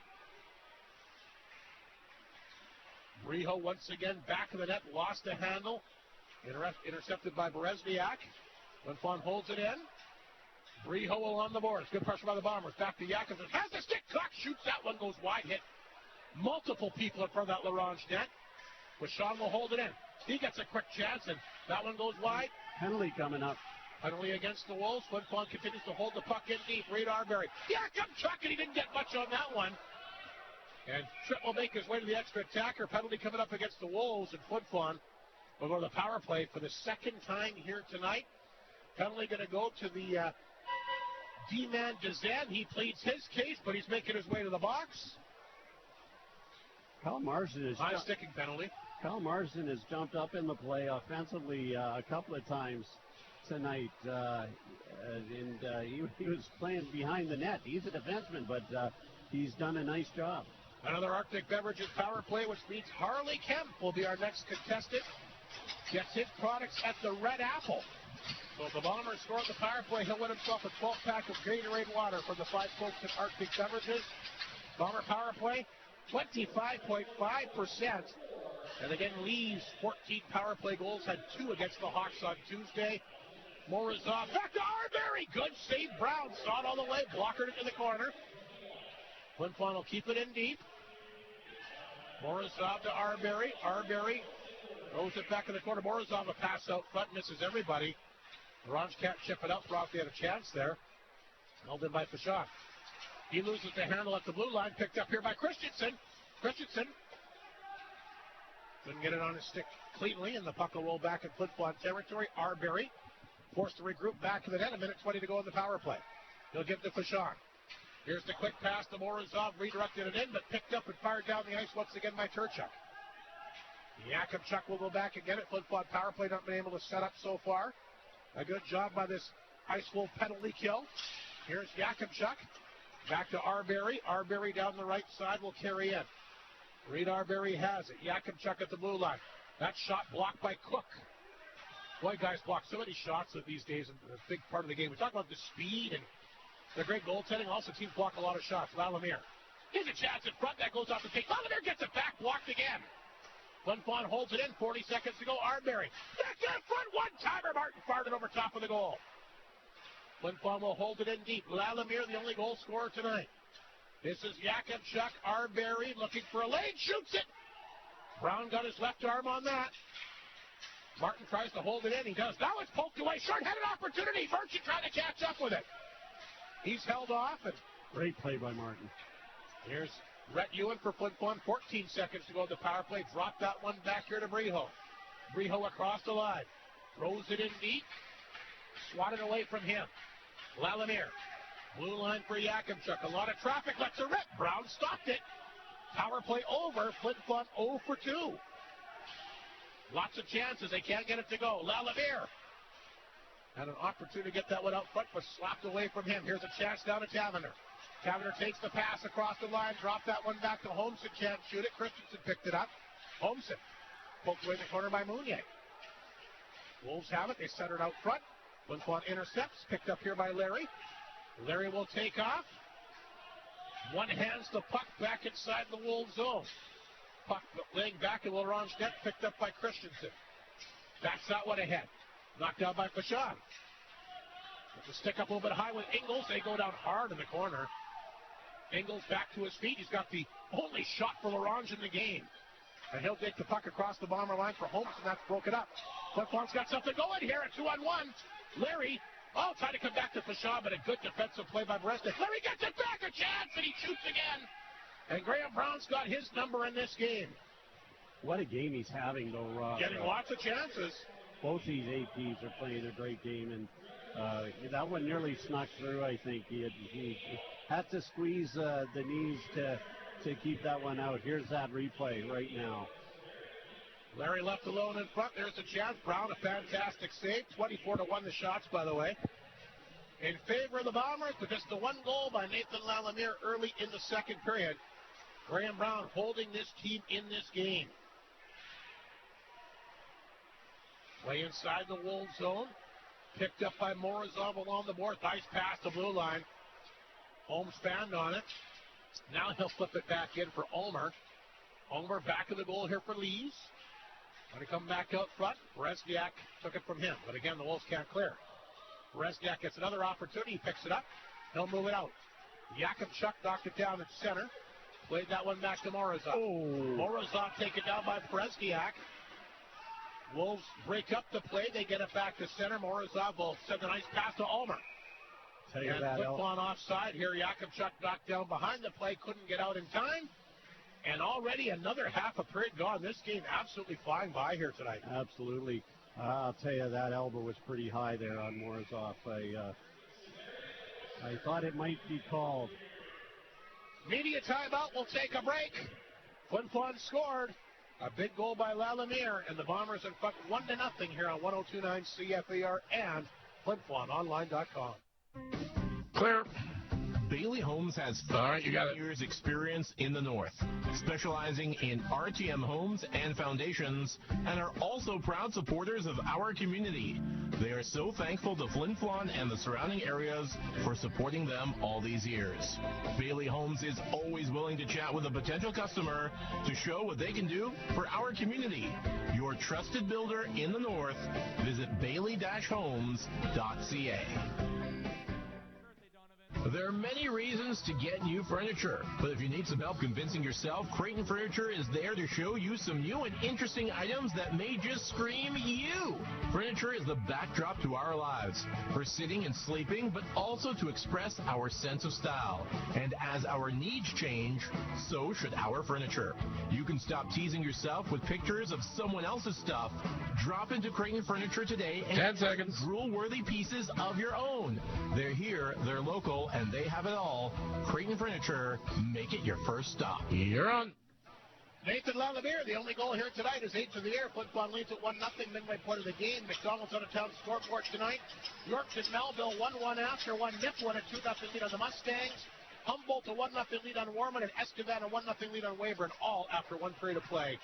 Briho once again back of the net. Lost a handle. Intercepted by Berezniak. Flin Flon holds it in. Briho on the boards. Good pressure by the Bombers. Back to Yakimchuk. Has the stick. Cox shoots. That one goes wide. Hit multiple people in front of that Laurent net. Bashan will hold it in. He gets a quick chance, and that one goes wide. Penalty coming up. Penalty against the Wolves. Flin Flon continues to hold the puck in deep. Reed Arbery. Yakimchuk, and he didn't get much on that one. And Tripp will make his way to the extra attacker. Penalty coming up against the Wolves, and Flin Flon will go to the power play for the second time here tonight. Penalty going to go to the D-man Dezen. He pleads his case, but he's making his way to the box. Kyle Marsden is high sticking penalty. Kyle Marsden has jumped up in the play offensively a couple of times tonight, and he was playing behind the net. He's a defenseman, but he's done a nice job. Another Arctic Beverages power play, which means Harley Kemp will be our next contestant. Gets his products at the Red Apple. So if the Bombers score at the power play, he'll win himself a 12-pack of Gatorade water from the five folks at Arctic Beverages. Bomber power play, 25.5%. And again, Lee's 14 power play goals, had 2 against the Hawks on Tuesday. Morozov back to Arbery. Good save. Brown saw it all the way, blockered it in the corner. Flin Flon will keep it in deep. Morozov to Arbery. Arbery throws it back in the corner. Morozov a pass out front, misses everybody. Ronge can't chip it up. Rocky had a chance there. Held in by Fashaw. He loses the handle at the blue line. Picked up here by Christensen. Christensen couldn't get it on his stick cleanly, and the puck will roll back in Flin Flon territory. Arbery forced to regroup back to the net. 1:20 to go in the power play. He'll give to Fashaw. Here's the quick pass to Morozov. Redirected it in, but picked up and fired down the ice once again by Turchuk. Yakimchuk will go back and get it. Flin Flon power play not been able to set up so far. A good job by this Ice Wolf penalty kill. Here's Yakimchuk. Back to Arbery. Arbery down the right side will carry in. Reed Arbery has it. Yakimchuk at the blue line. That shot blocked by Cook. Boy, guys block so many shots these days, and a big part of the game. We talk about the speed and the great goaltending. Also, teams block a lot of shots. Lalamier. Here's a chance in front. That goes off the tape. Lalamier gets it back. Blocked again. Flin Flon holds it in. 40 seconds to go. Arnberry. That's in front. One-timer. Martin farted over top of the goal. Flin Flon will hold it in deep. Lalamier, the only goal scorer tonight. This is Yakubchuk. Arnberry looking for a lane. Shoots it. Brown got his left arm on that. Martin tries to hold it in. He does. Now it's poked away. Short-handed opportunity. Merchant trying to catch up with it. He's held off. And great play by Martin. Here's Rhett Ewan for Flin Flon. 14 seconds to go in the power play. Drop that one back here to Briho. Briho across the line. Throws it in deep. Swatted away from him. Lalamier. Blue line for Yakubchuk. A lot of traffic. Lets her rip. Brown stopped it. Power play over. Flin Flon 0 for 2. Lots of chances. They can't get it to go. Lalamier had an opportunity to get that one out front, but slapped away from him. Here's a chance down to Taverner. Taverner takes the pass across the line. Dropped that one back to Holmsen. Can't shoot it. Christensen picked it up. Holmsen poked away in the corner by Mounier. Wolves have it. They center it out front. Flin Flon intercepts. Picked up here by Larry. Larry will take off. One hands the puck back inside the Wolves zone. Puck laying back in Ronge net, picked up by Christensen. Backs that one ahead. Knocked down by Fashon. With the stick up a little bit high with Ingles. They go down hard in the corner. Ingles back to his feet. He's got the only shot for Ronge in the game. And he'll take the puck across the bomber line for Holmes, and that's broken up. Flin Flon's got something going here. A 2-on-1. Larry, trying to come back to Fashon, but a good defensive play by Bresnik. Larry gets it back, a chance, and he shoots again. And Graham Brown's got his number in this game. What a game he's having, though, Rob. Getting lots of chances. Both these APs are playing a great game, and that one nearly snuck through, I think. He had to squeeze the knees to keep that one out. Here's that replay right now. Larry left alone in front. There's a chance. Brown, a fantastic save. 24-1 the shots, by the way. In favor of the Bombers, but just the one goal by Nathan Lalamier early in the second period. Graham Brown holding this team in this game. Play inside the Wolves zone. Picked up by Morozov along the board. Nice pass to blue line. Holmes fanned on it. Now he'll flip it back in for Ulmer. Ulmer back of the goal here for Lees. Going to come back out front. Bresniak took it from him, but again, the Wolves can't clear. Bresniak gets another opportunity. He picks it up. He'll move it out. Yakubchuk knocked it down at center. Played that one back to Morozov. Morozov taken down by Bresniak. Wolves break up the play. They get it back to center. Morozov will send a nice pass to Ulmer. And Flin Flon offside here. Yakubchuk knocked down behind the play. Couldn't get out in time. And already another half a period gone. This game absolutely flying by here tonight. Absolutely. I'll tell you, that elbow was pretty high there on Morozov. I thought it might be called. Media timeout. We'll take a break. Flin Flon scored. A big goal by Lalamier, and the Bombers in front 1-0 here on 102.9 CFAR and FlinFlonOnline.com. Clear. Bailey Homes has 5 years experience in the North, specializing in RTM homes and foundations, and are also proud supporters of our community. They are so thankful to Flin Flon and the surrounding areas for supporting them all these years. Bailey Homes is always willing to chat with a potential customer to show what they can do for our community. Your trusted builder in the North. Visit bailey-homes.ca. There are many reasons to get new furniture, but if you need some help convincing yourself, Creighton Furniture is there to show you some new and interesting items that may just scream you. Furniture is the backdrop to our lives, for sitting and sleeping, but also to express our sense of style. And as our needs change, so should our furniture. You can stop teasing yourself with pictures of someone else's stuff. Drop into Creighton Furniture today and 10 seconds. Drool-worthy pieces of your own. They're here, they're local, and they have it all. Creighton Furniture, make it your first stop. You're on. Nathan Lalamier, the only goal here tonight is 8 to the air. Flin Flon leads at 1-0 midway point of the game. McDonald's out of town scoreboard tonight. York and Melville 1-1 after one. Nip won a 2-0 lead on the Mustangs. Humboldt a 1-0 lead on Warman, and Estevan a 1-0 lead on Weyburn, all after one period of play.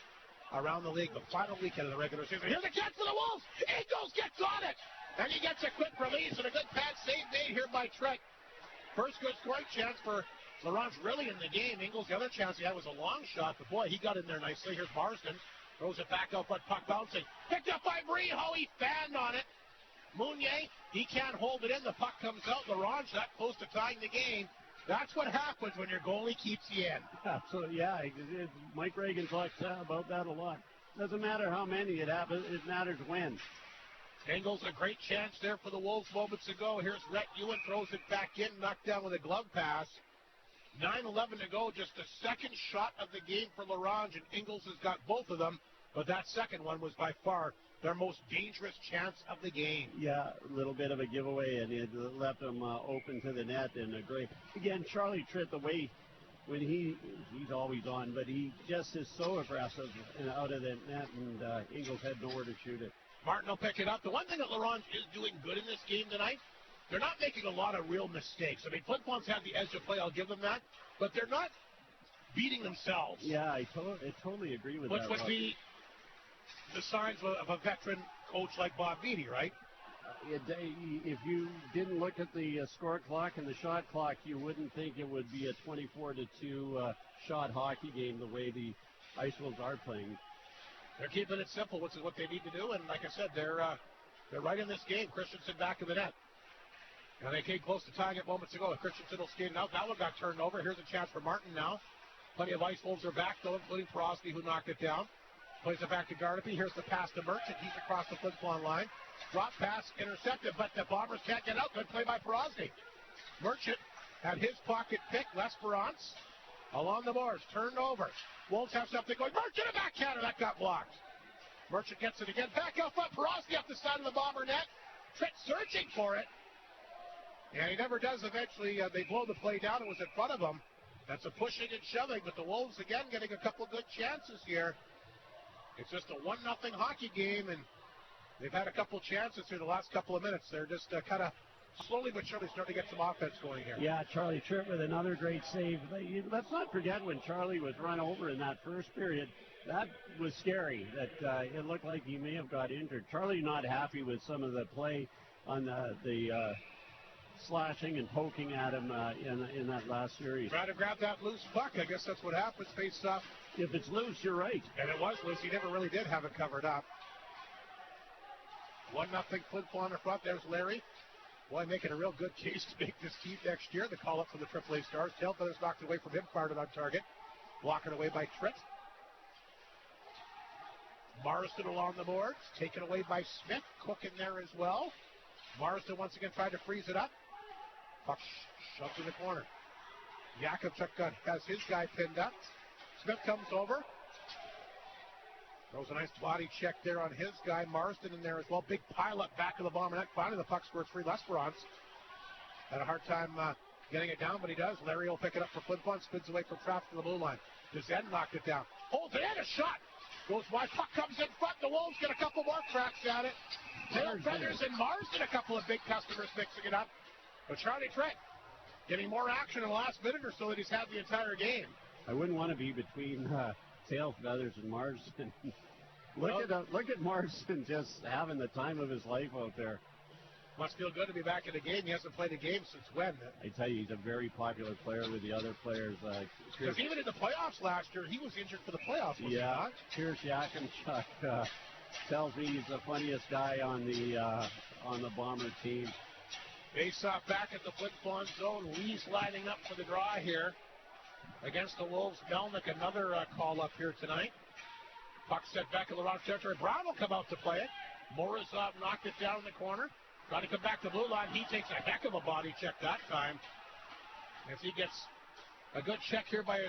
around the league. The final weekend of the regular season. Here's a catch for the Wolves. Ingles gets on it. And he gets a quick release and a good pad save made here by Trent. First good scoring chance for Laurent really in the game. Ingles, the other chance he had was a long shot, but boy, he got in there nicely. Here's Marsden. Throws it back out, but puck bouncing. Picked up by Briho. He fanned on it. Mounier, he can't hold it in. The puck comes out. Laurent that close to tying the game. That's what happens when your goalie keeps you in. Absolutely, yeah. Mike Reagan talks about that a lot. Doesn't matter how many it happens. It matters when. Ingles, a great chance there for the Wolves moments ago. Here's Rhett Ewan, throws it back in, knocked down with a glove pass. 9:11 to go, just the second shot of the game for Laurent, and Ingles has got both of them, but that second one was by far their most dangerous chance of the game. Yeah, a little bit of a giveaway, and it left them open to the net, and a great, again, Charlie Tritt, the way when he's always on, but he just is so aggressive and out of the net, and Ingles had nowhere to shoot it. Martin will pick it up. The one thing that Laurent is doing good in this game tonight, they're not making a lot of real mistakes. I mean, Flin Flon's had the edge of play, I'll give them that, but they're not beating themselves. Yeah, I totally agree with that. Which would be the signs of a veteran coach like Bob Beattie, right? If you didn't look at the score clock and the shot clock, you wouldn't think it would be a 24-2 shot hockey game the way the Ice Wolves are playing. They're keeping it simple, which is what they need to do. And like I said, they're right in this game. Christensen back of the net. And they came close to tying it moments ago. Christensen will skate out. That one got turned over. Here's a chance for Martin now. Plenty of Ice Wolves are back, though, including Prosky, who knocked it down. Plays it back to Gardapi. Here's the pass to Merchant. He's across the Flin Flon line. Drop pass intercepted, but the Bombers can't get out. Good play by Prosky. Merchant had his pocket pick. L'Esperance along the boards. Turned over. Wolves have something going. Merchant, a backhander. That got blocked. Merchant gets it again. Back out front. Prosky up the side of the Bomber net. Tritt searching for it. And he never does eventually. They blow the play down. It was in front of them. That's a pushing and shoving. But the Wolves, again, getting a couple good chances here. It's just a 1-0 hockey game, and they've had a couple chances through the last couple of minutes. They're just kind of slowly but surely starting to get some offense going here. Yeah, Charlie Tritt with another great save. Let's not forget when Charlie was run over in that first period. That was scary. That it looked like he may have got injured. Charlie not happy with some of the play on the slashing and poking at him in that last series. Trying to grab that loose puck. I guess that's what happens. Face off. If it's loose, you're right. And it was loose. He never really did have it covered up. 1-0 Flin Flon in front. There's Larry. Boy, making a real good case to make this team next year. The call up for the AAA Stars. Tail feathers knocked away from him. Fired it on target. Blocking away by Tritt. Marsden along the boards. Taken away by Smith. Cook in there as well. Marsden once again tried to freeze it up. Puck shoved in the corner. Jakubchuk has his guy pinned up. Smith comes over. Throws a nice body check there on his guy. Marsden in there as well. Big pile up back of the Bomber net. Finally, the puck squirts free. L'Esperance had a hard time getting it down, but he does. Larry will pick it up for Flin Flon. Spins away from traffic to the blue line. Dezen knocked it down. Holds it and a shot. Goes wide. Puck comes in front. The Wolves get a couple more cracks at it. Tail feathers and Marsden, a couple of big customers mixing it up. But Charlie Tritt getting more action in the last minute or so that he's had the entire game. I wouldn't want to be between Tail Feathers and Marsden. Look at Marsden just having the time of his life out there. Must feel good to be back in the game. He hasn't played a game since when? I tell you, he's a very popular player with the other players. Because even in the playoffs last year, he was injured for the playoffs. Yeah, Pierce Jakubchuk tells me he's the funniest guy on the Bomber team. Face off back at the Flin Flon zone. Lee's lining up for the draw here against the Wolves. Melnick, another call up here tonight. Puck set back in the Laurent territory. Brown will come out to play it. Morozov knocked it down in the corner. Trying to come back to blue line. He takes a heck of a body check that time. As he gets a good check here by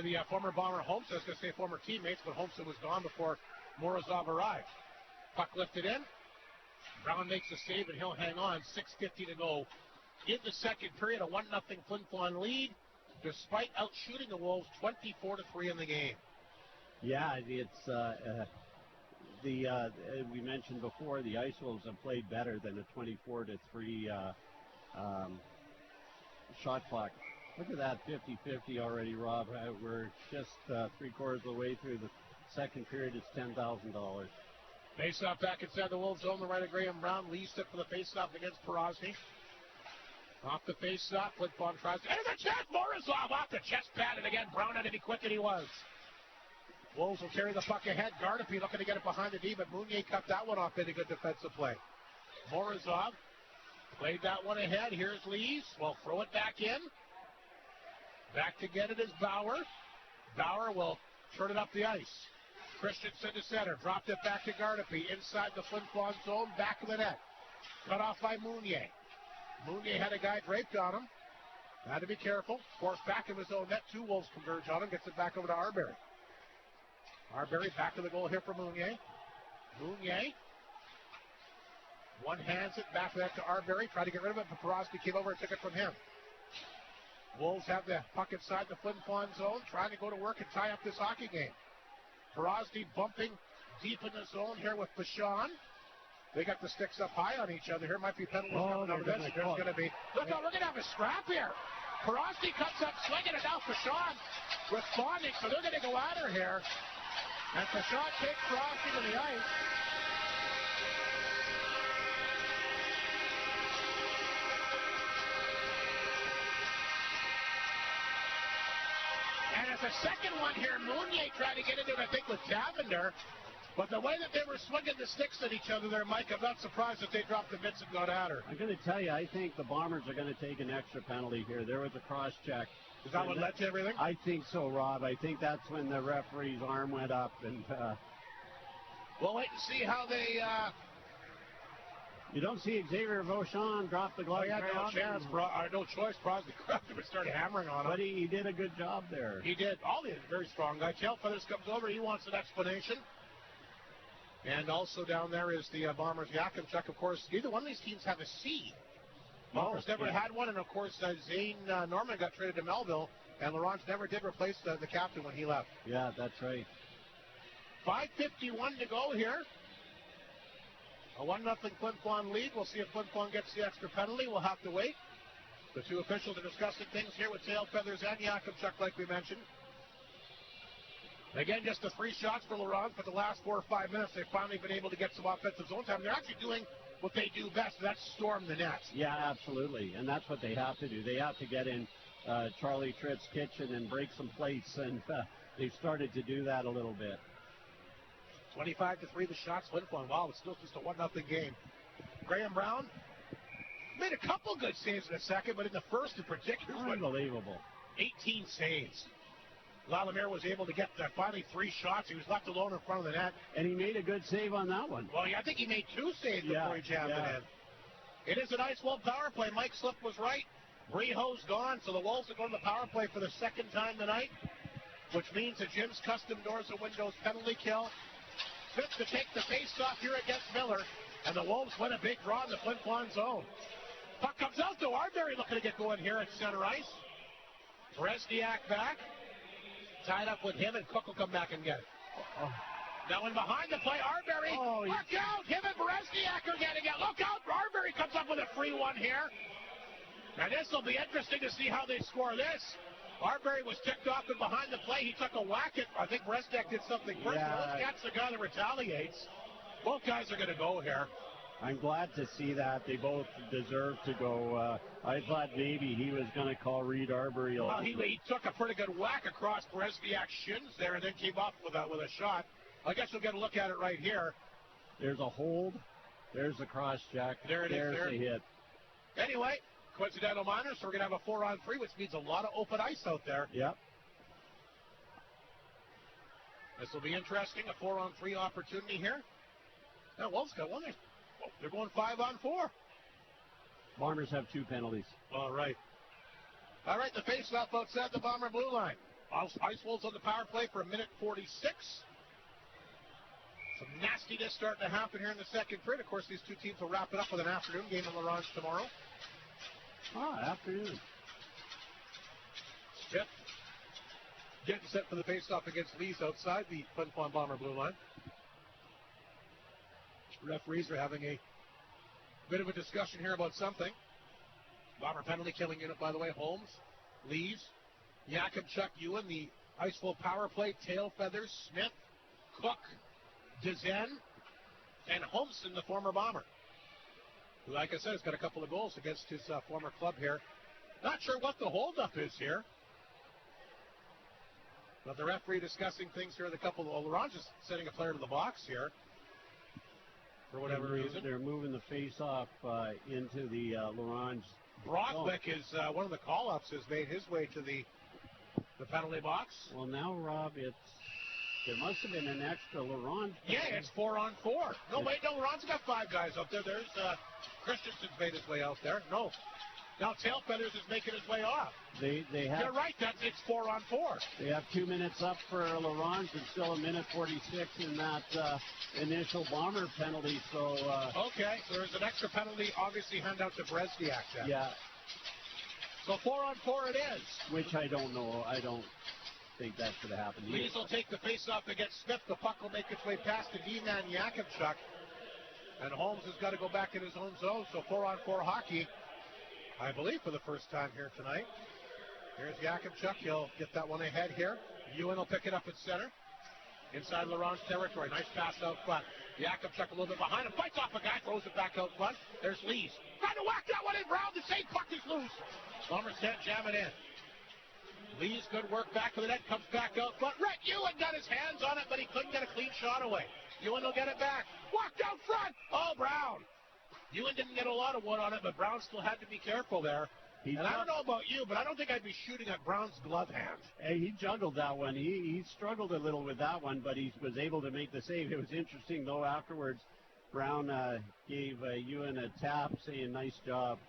the former Bomber Holmson. I was going to say former teammates, but Holmson was gone before Morozov arrived. Puck lifted in. Brown makes a save, and he'll hang on. 6:50 to go in the second period. A 1-0 Flin Flon lead, despite outshooting the Wolves 24-3 in the game. Yeah, it's we mentioned before the Ice Wolves have played better than a 24-3 shot clock. Look at that 50-50 already, Rob. We're just 3/4 of the way through the Second period, it's $10,000. Face-off back inside the Wolves zone, the right of Graham Brown. Lee stood for the face-off against Porosny. Off the face-off, Flin Flon tries. And the chest, Morozov off the chest pad, and again, Brown had to be quick, and he was. Wolves will carry the puck ahead. Gardapi looking to get it behind the D, but Mounier cut that one off into good defensive play. Morozov played that one ahead. Here's Lees. We'll throw it back in. Back to get it is Bauer. Bauer will turn it up the ice. Christensen to center. Dropped it back to Gardapi. Inside the Flin Flon zone. Back of the net. Cut off by Mounier. Mounier had a guy draped on him. Had to be careful. Forced back in his own net. Two Wolves converge on him. Gets it back over to Arbery. Arbery back to the goal here for Mounier. Mounier. One hands it back to Arbery. Tried to get rid of it, but Porosny came over and took it from him. Wolves have the puck inside the Flin Flon zone. Trying to go to work and tie up this hockey game. Porosny bumping deep in the zone here with Bichon. They got the sticks up high on each other here. Might be penalties coming over this. There's going to be. Look out, we're going to have a scrap here. Porosny cuts up swinging, and now Bichon responding, so they're going to go at her here. And Bichon takes Porosny to the ice. And as a second one here, Mounier tried to get into it, I think, with Cavender. But the way that they were swinging the sticks at each other there, Mike, I'm not surprised that they dropped the mitts and got at her. I'm going to tell you, I think the Bombers are going to take an extra penalty here. There was a cross-check. Is that what led to everything? I think so, Rob. I think that's when the referee's arm went up. And we'll wait and see how they... You don't see Xavier Vauchon drop the glove. He had no chance, no choice. Crosby grabbed him and started hammering on him. But he did a good job there. He did. Ollie is a very strong guy. Tailfeathers comes over. He wants an explanation. And also down there is the Bombers' Yakimchuk. Of course, neither one of these teams have a C. Bombers never had one. And, of course, Zane Norman got traded to Melville. And Laurent never did replace the captain when he left. Yeah, that's right. 5:51 to go here. A 1-0 Flin Flon lead. We'll see if Flin Flon gets the extra penalty. We'll have to wait. The two officials are discussing things here with Tailfeathers and Yakimchuk, like we mentioned. Again, just the 3 shots for Laurent, but the last 4 or 5 minutes, they've finally been able to get some offensive zone time. They're actually doing what they do best, and that's storm the net. Yeah, absolutely, and that's what they have to do. They have to get in Charlie Tripp's kitchen and break some plates, and they've started to do that a little bit. 25-3 the shots. Flin Flon. Wow, it's still just a 1-0 game. Graham Brown made a couple good saves in the second, but in the first in particular, unbelievable. 18 saves. Lallemire was able to get finally 3 shots. He was left alone in front of the net. And he made a good save on that one. Well, I think he made 2 saves before he jammed it in. It is an Ice Wolf power play. Mike Slip was right. Breho's gone, so the Wolves are going to the power play for the second time tonight, which means that Jim's Custom Doors and Windows penalty kill. Smith to take the face-off here against Miller, and the Wolves win a big draw in the Flin Flon zone. Puck comes out to Arbery looking to get going here at center ice. Bresniak back. Tied up with him, and Cook will come back and get it. Now in behind the play, Arbery. Look out! Him and Bresniak are getting it. Look out! Arbery comes up with a free one here. And this will be interesting to see how they score this. Arbery was ticked off and behind the play. He took a whack at, I think Bresniak did something first. Yeah. Let's catch the guy that retaliates. Both guys are going to go here. I'm glad to see that. They both deserve to go. I thought maybe he was going to call Reed Arbery. Well, he took a pretty good whack across Bresniak's shins there and then came off with a shot. I guess we'll get a look at it right here. There's a hold. There's a cross check. There's a hit. Anyway, coincidental minor, so we're going to have a 4-on-3, which means a lot of open ice out there. Yep. This will be interesting, a 4-on-3 opportunity here. Now, Wolves got one. They're going 5-on-4. Bombers have 2 penalties. All right. The face-off outside the Bomber blue line. Ice Wolves on the power play for 1:46. Some nastiness starting to happen here in the second period. Of course, these two teams will wrap it up with an afternoon game in Ronge tomorrow. Afternoon. Smith getting set for the face-off against Lees outside the Flin Flon Bomber blue line. Referees are having a bit of a discussion here about something. Bomber penalty killing unit, by the way. Holmes, Lees, Yakimchuk, Ewan, the Iceful power play, Tailfeathers, Smith, Cook, Dezen, and Holmson, the former Bomber. Who, like I said, has got a couple of goals against his former club here. Not sure what the holdup is here. But the referee discussing things here with a couple of Ronge is sending a player to the box here. For whatever reason. They're moving the face-off into the Larange. Brothwick is one of the call-ups has made his way to the penalty box. Well, now, Rob, there must have been an extra Larange. Yeah, it's 4-on-4. No, wait, no, Ron's got 5 guys up there. There's Christensen's made his way out there. No. Now Tailfeathers is making his way off. They have. You're right. It's 4-on-4. They have 2 minutes up for Larange and still 1:46 in that initial Bomber penalty. So. Okay. So there's an extra penalty, obviously, hand out to Bresniak then. Yeah. So 4-on-4 it is. Which I don't know. I don't think that should have happened. Lees will take the face-off against Smith. The puck will make its way past the D-man Yakimchuk. And Holmes has got to go back in his own zone. So 4-on-4 hockey. I believe for the first time here tonight. Here's Yakimchuk. He'll get that one ahead here. Ewan will pick it up at center. Inside Larange territory. Nice pass out front. Yakimchuk a little bit behind him. Fights off a guy. Throws it back out front. There's Lees. Trying to whack that one in. Brown. The same puck is loose. Bombers can't jam it in. Lees, good work back to the net. Comes back out front. Rhett Ewan got his hands on it, but he couldn't get a clean shot away. Ewan will get it back. Walked out front. Oh, Brown. Ewan didn't get a lot of wood on it, but Brown still had to be careful there. And I don't know about you, but I don't think I'd be shooting at Brown's glove hand. Hey, he juggled that one. He struggled a little with that one, but he was able to make the save. It was interesting, though, afterwards, Brown gave Ewan a tap, saying, nice job.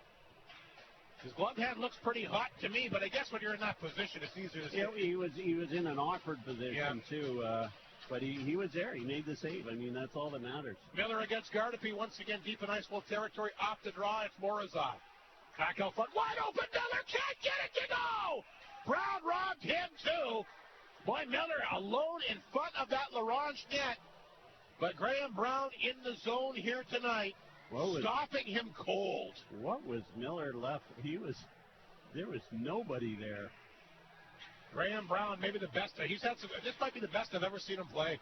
His glove hand looks pretty hot to me, but I guess when you're in that position, it's easier to see. He was in an awkward position, too. But he was there. He made the save. I mean, that's all that matters. Miller against Gardapi once again deep in Icewolf territory. Off the draw, it's Morozov. Back out front. Wide open. Miller can't get it to go. Brown robbed him, too. Boy, Miller alone in front of that Larange net. But Graham Brown in the zone here tonight, stopping him cold. What was Miller left? There was nobody there. Graham Brown, maybe the best. This might be the best I've ever seen him play.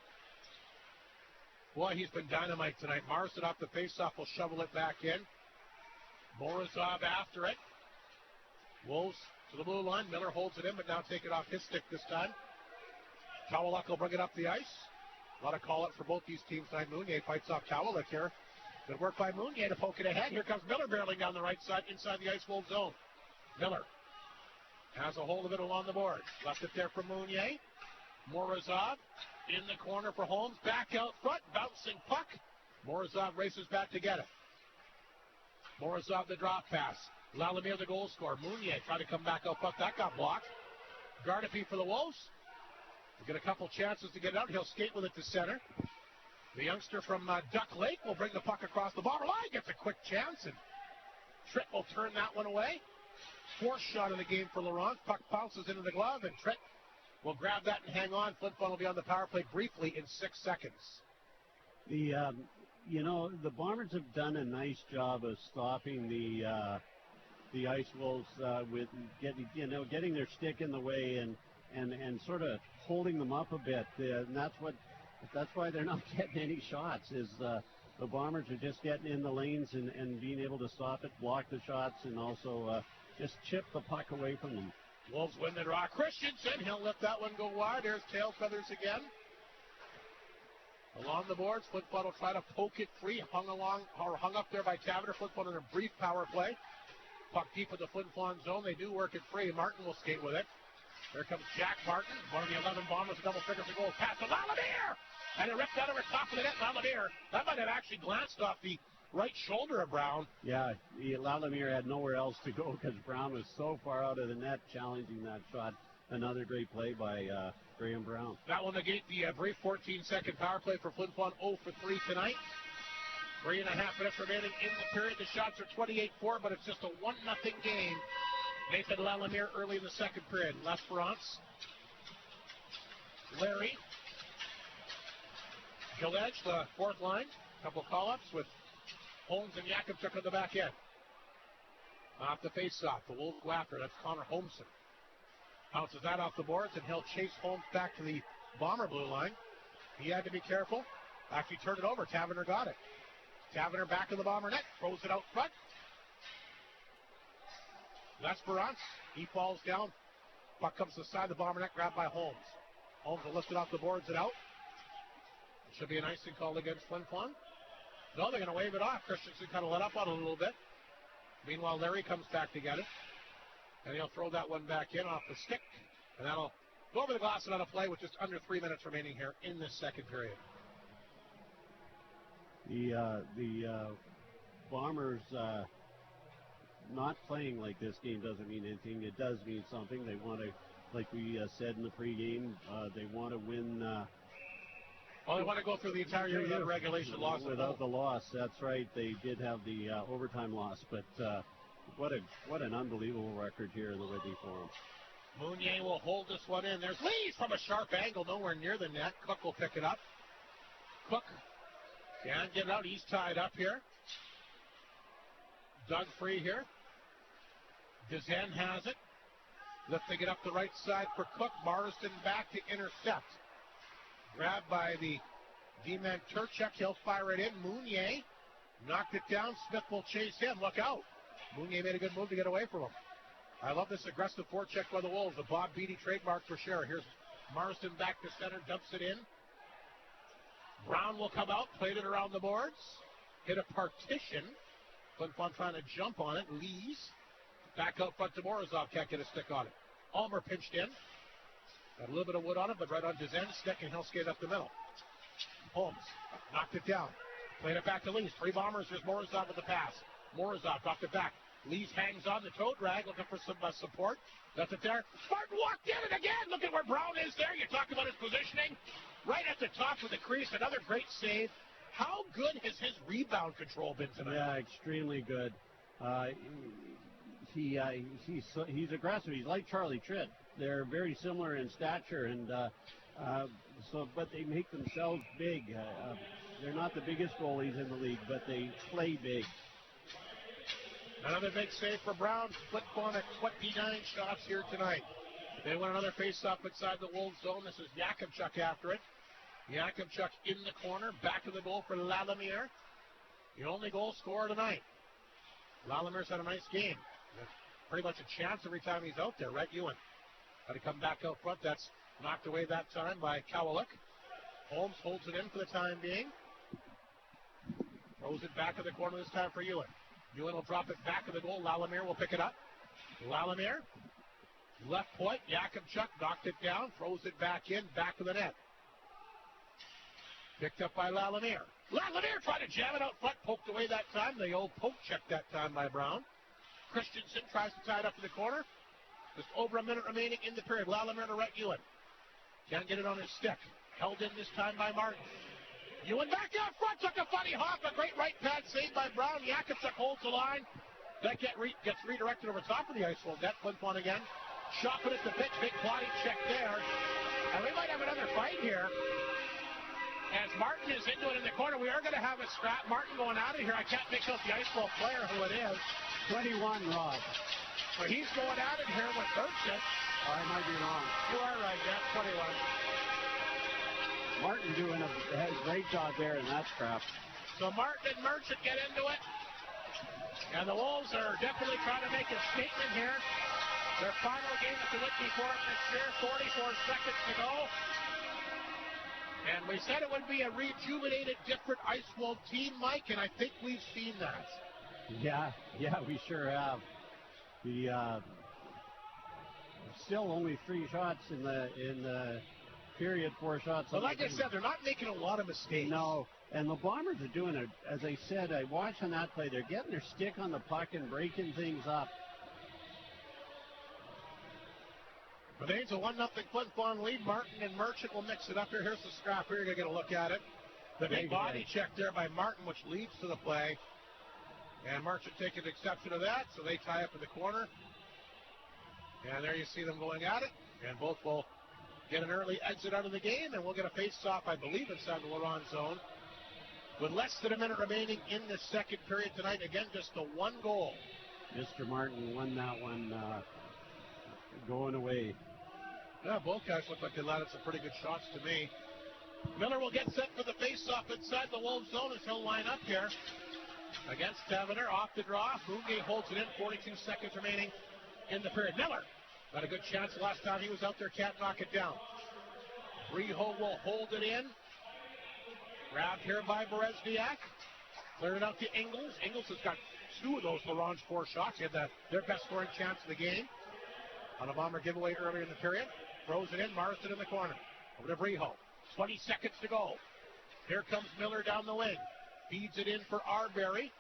Boy, he's been dynamite tonight. Marsden off the faceoff will shovel it back in. Morozov after it. Wolves to the blue line. Miller holds it in, but now take it off his stick this time. Kowalik will bring it up the ice. A lot of call-up for both these teams tonight. Mounier fights off Kowalik here. Good work by Mounier to poke it ahead. Here comes Miller barreling down the right side inside the Ice Wolf zone. Miller has a hold of it along the board. Left it there for Mounier. Morozov in the corner for Holmes. Back out front. Bouncing puck. Morozov races back to get it. Morozov the drop pass. Lalamier the goal scorer. Mounier tried to come back out front. That got blocked. Gardapi for the Wolves. We'll get a couple chances to get it out. He'll skate with it to center. The youngster from Duck Lake will bring the puck across the Bomber line. Gets a quick chance, and Tritt will turn that one away. Fourth shot of the game for Laurent. Puck bounces into the glove, and Tritt will grab that and hang on. Flin Flon will be on the power play briefly in 6 seconds. The Bombers have done a nice job of stopping the Ice Wolves with getting their stick in the way and sort of holding them up a bit. And that's why they're not getting any shots. The Bombers are just getting in the lanes and being able to stop it, block the shots, and also just chip the puck away from them. Wolves win the draw. Christensen, he'll let that one go wide. There's Tailfeathers again. Along the boards, Flin Flon will try to poke it free. Hung up there by Taverner. Flin Flon in a brief power play. Puck deep in the Flin Flon zone. They do work it free. Martin will skate with it. Here comes Jack Martin, one of the 11 Bombers, double figures of goals. Pass to Lalamier! And it ripped out over top of the net. Lalamier, that might have actually glanced off the right shoulder of Brown. Yeah, Lalamier had nowhere else to go because Brown was so far out of the net challenging that shot. Another great play by Graham Brown. That will negate the brief 14-second power play for Flin Flon. 0 for 3 tonight. 3.5 minutes remaining in the period. The shots are 28-4, but it's just a 1-0 game. Nathan Lalamier early in the second period. L'Esperance. Larry. Gilledge, the fourth line. A couple call-ups with Holmes and Yakimchuk on the back end. Off the face-off. The Wolves go after it. That's Connor Holmson. Bounces that off the boards, and he'll chase Holmes back to the Bomber blue line. He had to be careful. Actually turned it over. Taverner got it. Taverner back in the Bomber net. Throws it out front. L'Esperance. He falls down. Puck comes to the side of the Bomber net. Grabbed by Holmes. Holmes will lift it off the boards and out. It should be an icing call against Flin Flon. No, they're going to wave it off. Christensen kind of let up on it a little bit. Meanwhile, Larry comes back to get it. And he'll throw that one back in off the stick. And that'll go over the glass and out of play with just under 3 minutes remaining here in this second period. The Bombers not playing like this game doesn't mean anything. It does mean something. They want to, like we said in the pregame, they want to win. Well, they want to go through the entire year without regulation loss. Without the loss, that's right. They did have the overtime loss, but what an unbelievable record here in the Whitney Forum. Mounier will hold this one in. There's Lees from a sharp angle, nowhere near the net. Cook will pick it up. Cook can't get it out. He's tied up here. Dug free here. Dezen has it. Lifting it up the right side for Cook. Marsden back to intercept. Grabbed by the D-man Turchuk. He'll fire it in. Mounier knocked it down. Smith will chase him. Look out. Mounier made a good move to get away from him. I love this aggressive forecheck by the Wolves. The Bob Beattie trademark for sure. Here's Marsden back to center. Dumps it in. Brown will come out. Played it around the boards. Hit a partition. Flin Flon trying to jump on it. Lees. Back out front to Morozov. Can't get a stick on it. Almer pinched in. Got a little bit of wood on it, but right on Dezen's stick, and he'll skate up the middle. Holmes knocked it down. Played it back to Lees. 3 Bombers. There's Morozov with the pass. Morozov knocked it back. Lees hangs on the toe drag, looking for some support. That's it there. Spartan walked in it again. Look at where Brown is there. You talk about his positioning. Right at the top of the crease. Another great save. How good has his rebound control been tonight? Yeah, extremely good. He's aggressive. He's like Charlie Tritt. They're very similar in stature, and but they make themselves big. They're not the biggest goalies in the league, but they play big. Another big save for Brown. Flin Flon at 29 shots here tonight. They win another face-off inside the Wolves zone. This is Yakubchuk after it. Yakubchuk in the corner. Back of the goal for Lalamier. The only goal scorer tonight. Lalamier's had a nice game. That's pretty much a chance every time he's out there. Rhett Ewan got to come back out front. That's knocked away that time by Kowalik. Holmes holds it in for the time being. Throws it back of the corner this time for Ewan. Ewan will drop it back of the goal. Lalamier will pick it up. Lalamier, left point. Yakubchuk knocked it down. Throws it back in. Back of the net. Picked up by Lalamier. Lalamier tried to jam it out front. Poked away that time. The old poke check that time by Brown. Christensen tries to tie it up in the corner. Just over a minute remaining in the period. Lalamier to Rhett Ewan. Can't get it on his stick. Held in this time by Martin. Ewan back out front, took a funny hop, a great right pad save by Brown. Yakubchuk holds the line. That gets redirected over top of the ice wall. Net Flin Flon again. Shopping at the pitch, big body check there. And we might have another fight here. As Martin is into it in the corner, we are going to have a scrap. Martin going out of here. I can't make out the ice ball player who it is. 21, Rod. So he's going out in here with Merchant. I might be wrong. You are right, Jeff. 21. Martin doing a great job there in that scrap. So Martin and Merchant get into it. And the Wolves are definitely trying to make a statement here. Their final game at the Whitney Forum this year, 44 seconds to go. And we said it would be a rejuvenated, different Ice Wolf team, Mike, and I think we've seen that. Yeah, we sure have. The still only 3 shots in the period, 4 shots. But like I said, they're not making a lot of mistakes. No, and the Bombers are doing it. As I said, I watched on that play. They're getting their stick on the puck and breaking things up. But it's a 1-0 Flin Flon lead. Martin and Merchant will mix it up here. Here's the scrap here. You're going to get a look at it. The big body check there by Martin, which leads to the play. And Merchant taking exception to that, so they tie up in the corner. And there you see them going at it. And both will get an early exit out of the game, and we'll get a face-off, I believe, inside the Laurent zone. With less than a minute remaining in the second period tonight. Again, just the 1 goal. Mr. Martin won that one going away. Yeah, both guys look like they landed some pretty good shots to me. Miller will get set for the face-off inside the Wolves zone as he'll line up here against Tavener. Off the draw. Ronge holds it in. 42 seconds remaining in the period. Miller got a good chance last time he was out there. Can't knock it down. Riho will hold it in. Grabbed here by Berezniak. Cleared it out to Ingles. Ingles has got two of those Ronge 4 shots. He had their best scoring chance of the game on a Bomber giveaway earlier in the period. Throws it in. Marston in the corner. Over to Riho. 20 seconds to go. Here comes Miller down the wing. Feeds it in for Arbery.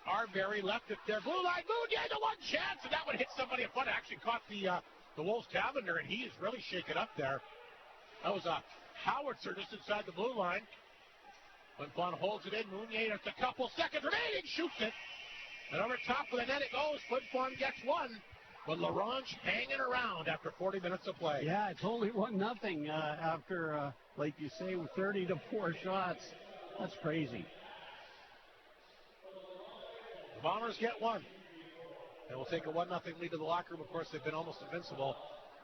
Arbery left it there. Blue line. Mounier, the one chance, and that one hit somebody in front. Actually caught the Wolves Tavener, and he is really shaken up there. That was a howitzer just inside the blue line. Flin Flon holds it in. Mounier, it's a couple seconds remaining. Shoots it. And over top of the net it goes. Flin Flon gets one. But Larange hanging around after 40 minutes of play. Yeah, it's only 1-0 after, like you say, 30 to 4 shots. That's crazy. The Bombers get one. They will take a 1-0 lead to the locker room. Of course, they've been almost invincible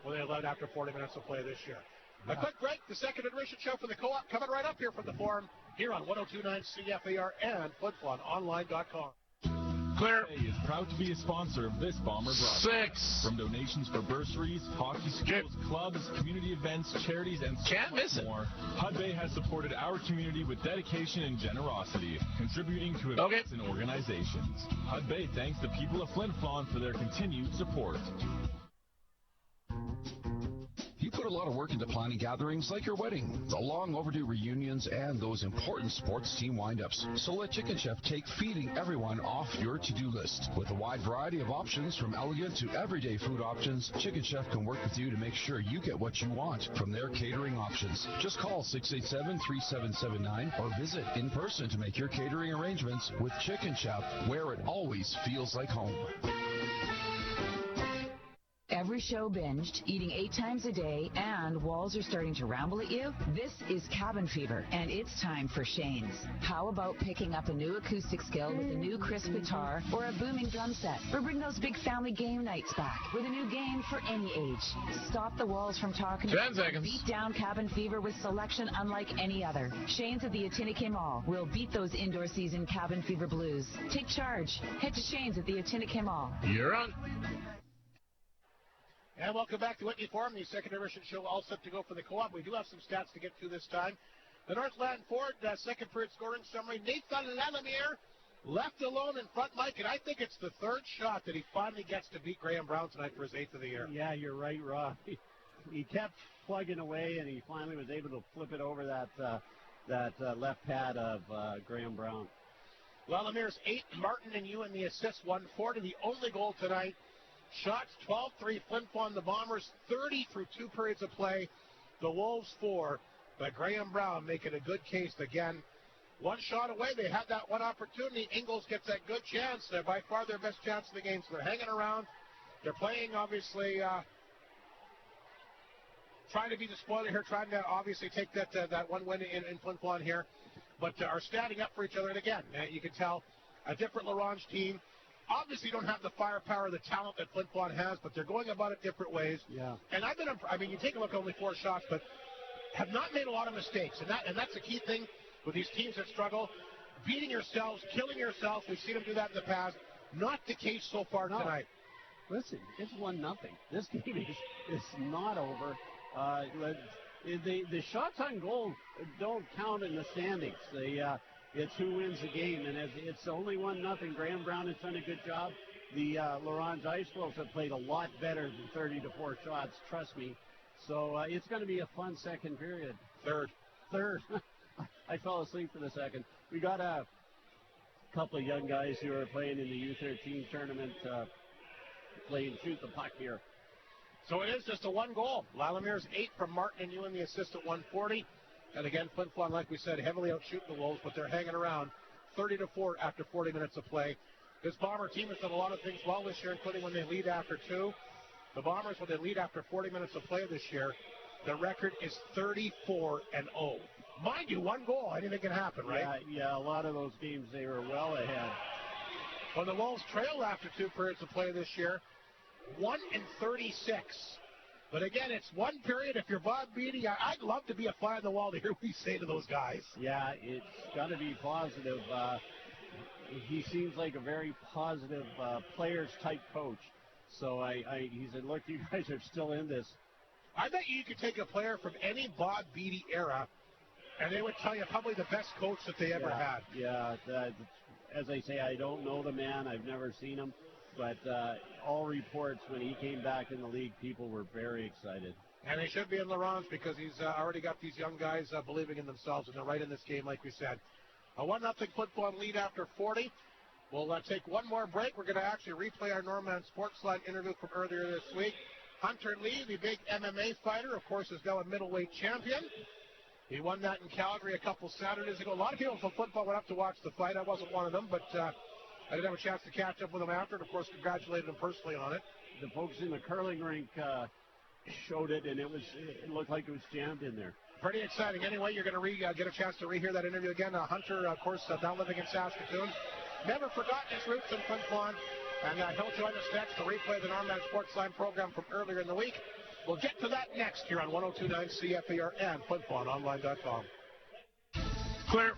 when they led after 40 minutes of play this year. Yeah. A quick break. The second iteration show for the Co-op coming right up here from the Forum here on 102.9 CFAR and FlinFlonOnline.com. Clear. Is proud to be a sponsor of this Bomber broadcast. 6. From donations for bursaries, hockey schools, clubs, community events, charities, and can't miss it. More, Hud Bay has supported our community with dedication and generosity, contributing to events and organizations. Hud Bay thanks the people of Flin Flon for their continued support. You put a lot of work into planning gatherings like your wedding, the long overdue reunions, and those important sports team windups. So let Chicken Chef take feeding everyone off your to-do list. With a wide variety of options, from elegant to everyday food options, Chicken Chef can work with you to make sure you get what you want from their catering options. Just call 687-3779 or visit in person to make your catering arrangements with Chicken Chef, where it always feels like home. Every show binged, eating 8 times a day, and walls are starting to ramble at you? This is Cabin Fever, and it's time for Shane's. How about picking up a new acoustic skill with a new crisp guitar or a booming drum set? Or bring those big family game nights back with a new game for any age. Stop the walls from talking. 10 seconds. Beat down Cabin Fever with selection unlike any other. Shane's at the Atinikay Mall will beat those indoor season Cabin Fever blues. Take charge. Head to Shane's at the Atinikay Mall. You're on. And welcome back to Whitney Forum, the second iteration show, all set to go for the Co-op. We do have some stats to get to this time. The Northland Ford second period scoring summary. Nathan Lalamere left alone in front, Mike, and I think it's the third shot that he finally gets to beat Graham Brown tonight for his 8th of the year. Yeah, you're right, Rob. He kept plugging away, and he finally was able to flip it over that left pad of Graham Brown. Lalamere's 8, Martin and you in the assist, 140, the only goal tonight. Shots 12-3, Flin Flon, the Bombers 30 through 2 periods of play. The Wolves 4, but Graham Brown making a good case again. One shot away, they had that one opportunity. Ingles gets that good chance. They're by far their best chance of the game, so they're hanging around. They're playing, obviously, trying to be the spoiler here, trying to obviously take that one win in Flin Flon here, but are standing up for each other. And again, you can tell a different Larange team. Obviously don't have the firepower, the talent that Flin Flon has, but they're going about it different ways. Yeah. And you take a look at only 4 shots, but have not made a lot of mistakes. And that's the key thing with these teams that struggle. Beating yourselves, killing yourself. We've seen them do that in the past. Not the case so far tonight. Listen, it's 1-0. This game is not over. The shots on goal don't count in the standings. It's who wins the game, and it's only 1-0. Graham Brown has done a good job. The Larange Ice Wolves have played a lot better than 30 to 4 shots, trust me. So it's going to be a fun second period. Third. I fell asleep for the second. We got a couple of young guys who are playing in the U13 tournament, playing shoot the puck here. So it is just a 1 goal. Lalamere's 8 from Martin and you in the assist at 140. And again, Flin Flon, like we said, heavily outshooting the Wolves, but they're hanging around 30 to 4 after 40 minutes of play. This Bomber team has done a lot of things well this year, including when they lead after 2. The Bombers, when they lead after 40 minutes of play this year, the record is 34-0. Mind you, 1 goal, anything can happen, right? Yeah, a lot of those games, they were well ahead. When the Wolves trailed after 2 periods of play this year, 1-36. But again, it's one period. If you're Bob Beattie, I'd love to be a fly on the wall to hear what you say to those guys. Yeah, it's got to be positive. He seems like a very positive players-type coach. So he said, look, you guys are still in this. I bet you could take a player from any Bob Beattie era, and they would tell you probably the best coach that they ever had. Yeah, as I say, I don't know the man. I've never seen him. But all reports, when he came back in the league, people were very excited. And they should be in Ronge because he's already got these young guys believing in themselves, and they're right in this game, like we said. A 1-0 Flin Flon lead after 40. We'll take one more break. We're going to actually replay our Norman Sportsline interview from earlier this week. Hunter Lee, the big MMA fighter, of course, is now a middleweight champion. He won that in Calgary a couple Saturdays ago. A lot of people from Flin Flon went up to watch the fight. I wasn't one of them, but I didn't have a chance to catch up with him after, and, of course, congratulated him personally on it. The folks in the curling rink showed it, and it looked like it was jammed in there. Pretty exciting. Anyway, you're going to get a chance to rehear that interview again. Hunter, of course, now living in Saskatoon. Never forgotten his roots in Flin Flon, and he'll join us next to replay the Norman Sportsline program from earlier in the week. We'll get to that next here on 102.9 CFAR and FlinFlonOnline.com. Clear.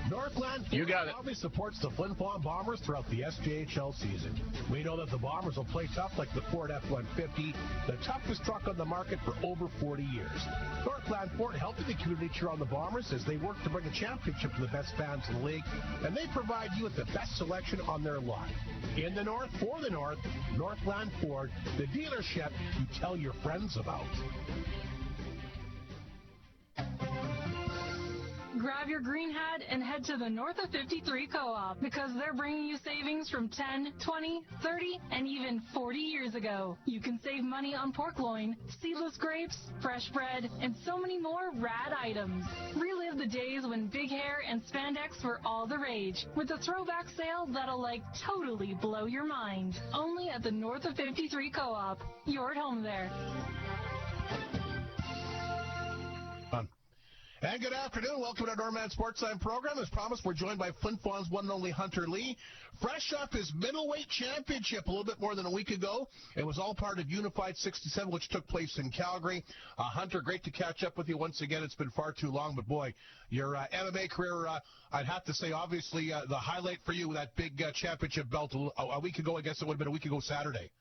Northland You got it. proudly supports the Flin Flon Bombers throughout the SJHL season. We know that the Bombers will play tough like the Ford F-150, the toughest truck on the market for over 40 years. Northland Ford helping the community cheer on the Bombers as they work to bring a championship to the best fans in the league, and they provide you with the best selection on their lot. In the North, for the North, Northland Ford, the dealership you tell your friends about. Grab your green hat and head to the North of 53 Co-op because they're bringing you savings from 10, 20, 30, and even 40 years ago. You can save money on pork loin, seedless grapes, fresh bread, and so many more rad items. Relive the days when big hair and spandex were all the rage with a throwback sale that'll totally blow your mind. Only at the North of 53 Co-op. You're at home there. And good afternoon. Welcome to our Norman Sportsline program. As promised, we're joined by Flin Flon's one and only Hunter Lee. Fresh off his middleweight championship a little bit more than a week ago. It was all part of Unified 67, which took place in Calgary. Hunter, great to catch up with you once again. It's been far too long, but boy, your MMA career, I'd have to say, obviously, the highlight for you, that big championship belt a week ago. I guess it would have been a week ago Saturday.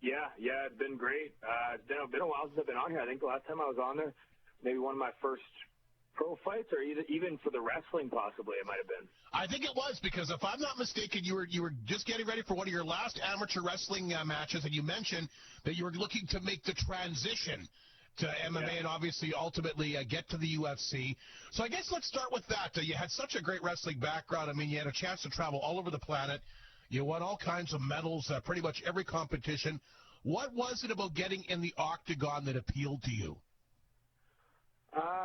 Yeah, it's been great. It's been a while since I've been on here. I think the last time I was on there, maybe one of my first pro fights, or even for the wrestling, possibly it might have been. I think it was, because if I'm not mistaken, you were just getting ready for one of your last amateur wrestling matches, and you mentioned that you were looking to make the transition to MMA and obviously ultimately get to the UFC. So I guess let's start with that. You had such a great wrestling background. I mean, you had a chance to travel all over the planet. You won all kinds of medals, pretty much every competition. What was it about getting in the octagon that appealed to you?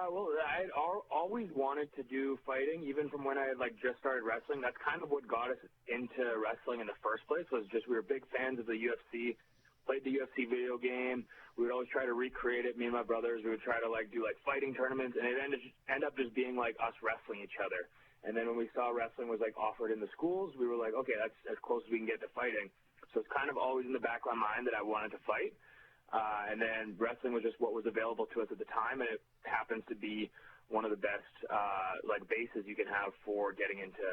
Well, I had always wanted to do fighting, even from when I had just started wrestling. That's kind of what got us into wrestling in the first place. Was just we were big fans of the UFC, played the UFC video game. We would always try to recreate it. Me and my brothers, we would try to do fighting tournaments, and it ended up just being us wrestling each other. And then when we saw wrestling was offered in the schools, we were like, okay, that's as close as we can get to fighting. So it's kind of always in the back of my mind that I wanted to fight. And then wrestling was just what was available to us at the time, and it happens to be one of the best bases you can have for getting into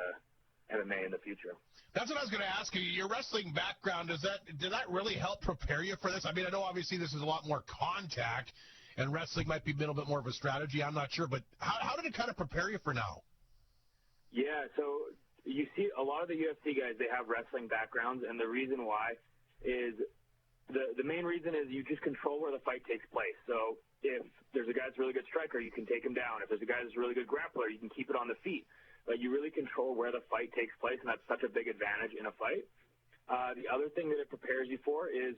MMA in the future. That's what I was going to ask you. Your wrestling background, did that really help prepare you for this? I mean, I know obviously this is a lot more contact, and wrestling might be a little bit more of a strategy. I'm not sure, but how did it kind of prepare you for now? Yeah, so you see a lot of the UFC guys, they have wrestling backgrounds, and the reason why is the main reason is you just control where the fight takes place. So if there's a guy that's a really good striker, you can take him down. If there's a guy that's a really good grappler, you can keep it on the feet. But you really control where the fight takes place, and that's such a big advantage in a fight. The other thing that it prepares you for is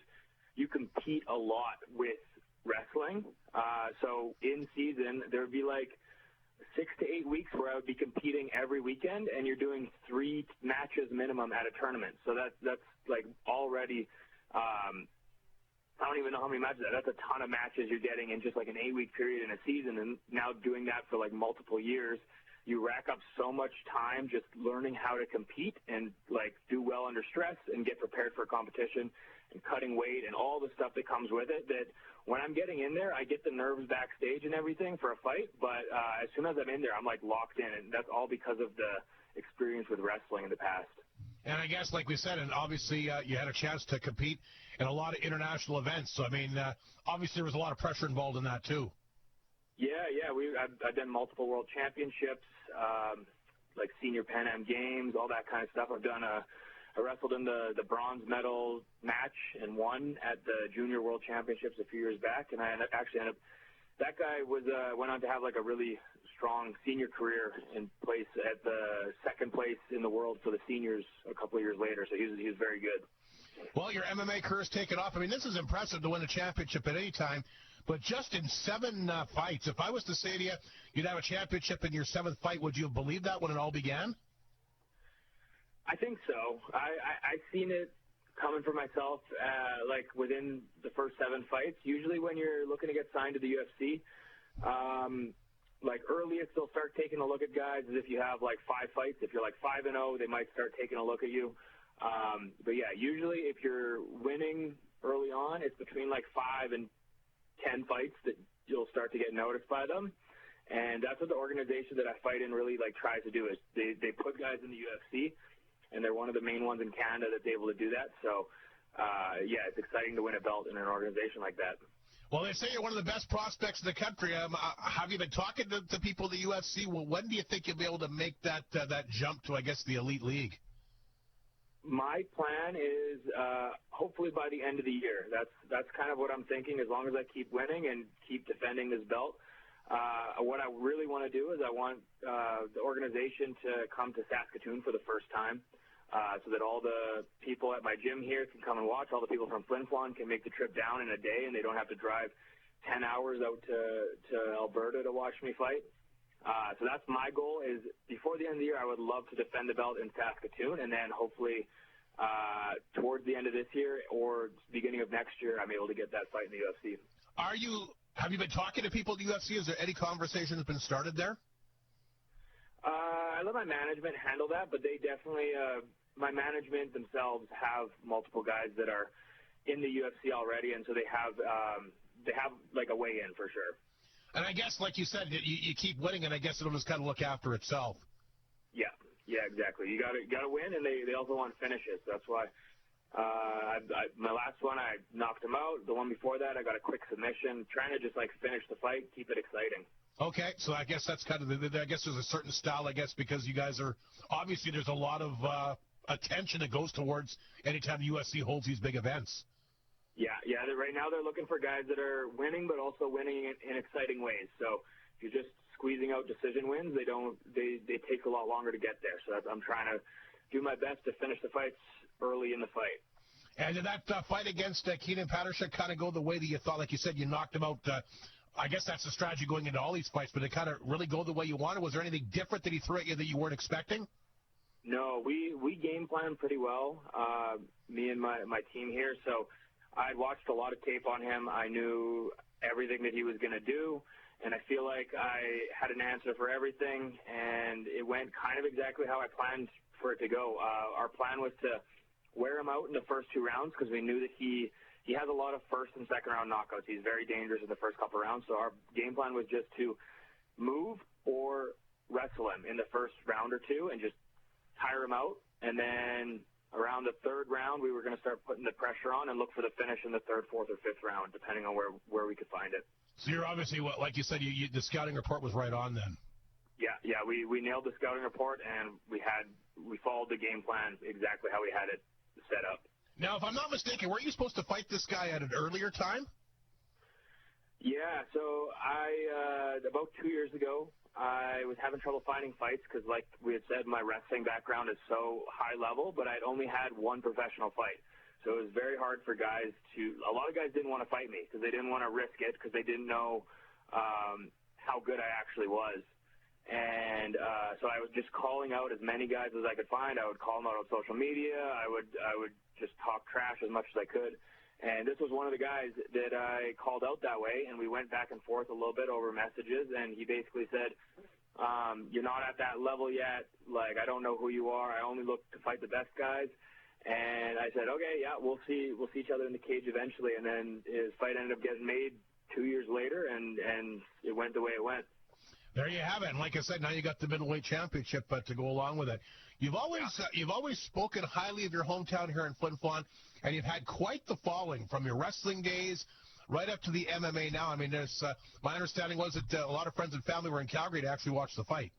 you compete a lot with wrestling. So in season, there would be 6 to 8 weeks where I would be competing every weekend, and you're doing 3 matches minimum at a tournament. So that's already I don't even know how many matches. That's a ton of matches you're getting in just an 8-week period in a season, and now doing that for multiple years, you rack up so much time just learning how to compete and do well under stress and get prepared for a competition. and cutting weight and all the stuff that comes with it, that when I'm getting in there, I get the nerves backstage and everything for a fight, but as soon as I'm in there, I'm like locked in, and that's all because of the experience with wrestling in the past. And I guess, like we said, and obviously you had a chance to compete in a lot of international events. So, I mean, obviously there was a lot of pressure involved in that, too. Yeah. I've done multiple world championships, like senior Pan Am Games, all that kind of stuff. I wrestled in the bronze medal match and won at the Junior World Championships a few years back, and I ended up that guy went on to have like a really strong senior career and place at the second place in the world for the seniors a couple of years later. So he was very good. Well, your MMA career's taken off. I mean, this is impressive to win a championship at any time, but just in 7 fights. If I was to say to you, you'd have a championship in your 7th fight, would you have believed that when it all began? I think so. I've seen it coming for myself, like within the first 7 fights. Usually when you're looking to get signed to the UFC, like earliest they'll start taking a look at guys as if you have like 5 fights. If you're like 5-0, they might start taking a look at you. But yeah, usually if you're winning early on, it's between like 5 and 10 fights that you'll start to get noticed by them. And that's what the organization that I fight in really like tries to do, is they put guys in the UFC, and they're one of the main ones in Canada that's able to do that. So, yeah, it's exciting to win a belt in an organization like that. Well, they say you're one of the best prospects in the country. Have you been talking to people at the UFC? Well, when do you think you'll be able to make that jump to, I guess, the Elite League? My plan is hopefully by the end of the year. That's kind of what I'm thinking. As long as I keep winning and keep defending this belt, what I really want to do is I want the organization to come to Saskatoon for the first time, so that all the people at my gym here can come and watch. All the people from Flin Flon can make the trip down in a day, and they don't have to drive 10 hours out to Alberta to watch me fight. So that's my goal, is before the end of the year, I would love to defend the belt in Saskatoon, and then hopefully towards the end of this year or beginning of next year, I'm able to get that fight in the UFC. Have you been talking to people at the UFC? Is there any conversation that's been started there? I let my management handle that, but they definitely, my management themselves have multiple guys that are in the UFC already, and so they have like a way in for sure. And I guess, like you said, you keep winning, and I guess it'll just kind of look after itself. Yeah, exactly. You gotta win, and they also want finishes. That's why my last one, I knocked him out. The one before that, I got a quick submission, trying to just like finish the fight, keep it exciting. Okay, so I guess that's kind of I guess there's a certain style, I guess, because you guys are obviously there's a lot of attention that goes towards anytime the UFC holds these big events. Yeah. Right now they're looking for guys that are winning, but also winning in exciting ways. So if you're just squeezing out decision wins, they take a lot longer to get there. So I'm trying to do my best to finish the fights early in the fight. And did that fight against Keenan Patterson kind of go the way that you thought? Like you said, you knocked him out. I guess that's the strategy going into all these fights, but it kind of really go the way you wanted. Was there anything different that he threw at you that you weren't expecting? No, we game planned pretty well, me and my team here. So I'd watched a lot of tape on him. I knew everything that he was going to do, and I feel like I had an answer for everything, and it went kind of exactly how I planned for it to go. Our plan was to wear him out in the first 2 rounds because we knew that he has a lot of first and second round knockouts. He's very dangerous in the first couple of rounds, so our game plan was just to move or wrestle him in the first round or two and just tire him out, and then around the 3rd round, we were going to start putting the pressure on and look for the finish in the 3rd, 4th, or 5th round, depending on where we could find it. So you're obviously, like you said, the scouting report was right on then. Yeah, we nailed the scouting report, and we followed the game plan exactly how we had it set up. Now, if I'm not mistaken, weren't you supposed to fight this guy at an earlier time? Yeah, so about 2 years ago, I was having trouble finding fights because, like we had said, my wrestling background is so high level, but I'd only had 1 professional fight. So it was very hard for guys a lot of guys didn't want to fight me because they didn't want to risk it because they didn't know how good I actually was. And so I was just calling out as many guys as I could find. I would call them out on social media. I would just talk trash as much as I could. And this was one of the guys that I called out that way, and we went back and forth a little bit over messages, and he basically said, you're not at that level yet. Like, I don't know who you are. I only look to fight the best guys. And I said, okay, yeah, we'll see each other in the cage eventually. And then his fight ended up getting made 2 years later, and it went the way it went. There you have it. And like I said, now you got the middleweight championship to go along with it. You've always spoken highly of your hometown here in Flin Flon, and you've had quite the following from your wrestling days right up to the MMA now. I mean, there's my understanding was that a lot of friends and family were in Calgary to actually watch the fight.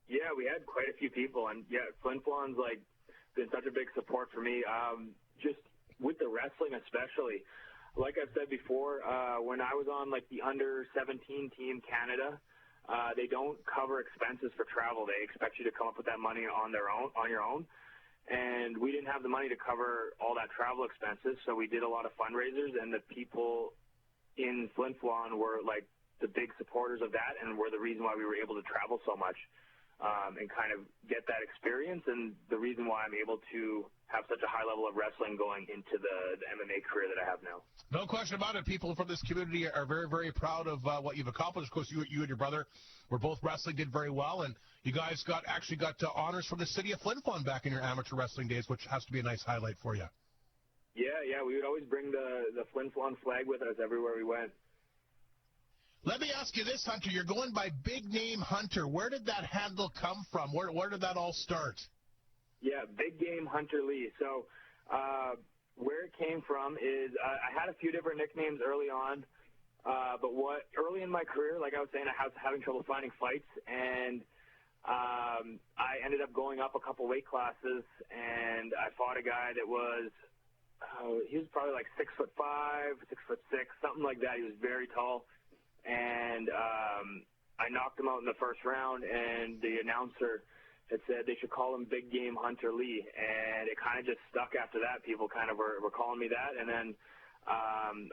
Yeah, we had quite a few people, and yeah, Flin Flon's been such a big support for me. Just with the wrestling especially. Like I've said before, when I was on the under 17 team Canada, they don't cover expenses for travel. They expect you to come up with that money on your own. And we didn't have the money to cover all that travel expenses, so we did a lot of fundraisers, and the people in Flin Flon were the big supporters of that, and were the reason why we were able to travel so much and kind of get that experience, and the reason why I'm able to have such a high level of wrestling going into the MMA career that I have now. No question about it. People from this community are very, very proud of what you've accomplished. Of course, you and your brother were both wrestling, did very well, and you guys actually got honors from the city of Flin Flon back in your amateur wrestling days, which has to be a nice highlight for you. Yeah, we would always bring the Flin Flon flag with us everywhere we went. Let me ask you this, Hunter. You're going by Big Name Hunter. Where did that handle come from? Where did that all start? Yeah, Big Game Hunter Lee. So where it came from is I had a few different nicknames early on, but early in my career, like I was saying, I was having trouble finding fights, and I ended up going up a couple weight classes, and I fought a guy that was he was probably 6'5", 6'6", something like that. He was very tall. And I knocked him out in the first round, and the announcer had said they should call him Big Game Hunter Lee, and it kind of just stuck after that. People kind of were calling me that, and then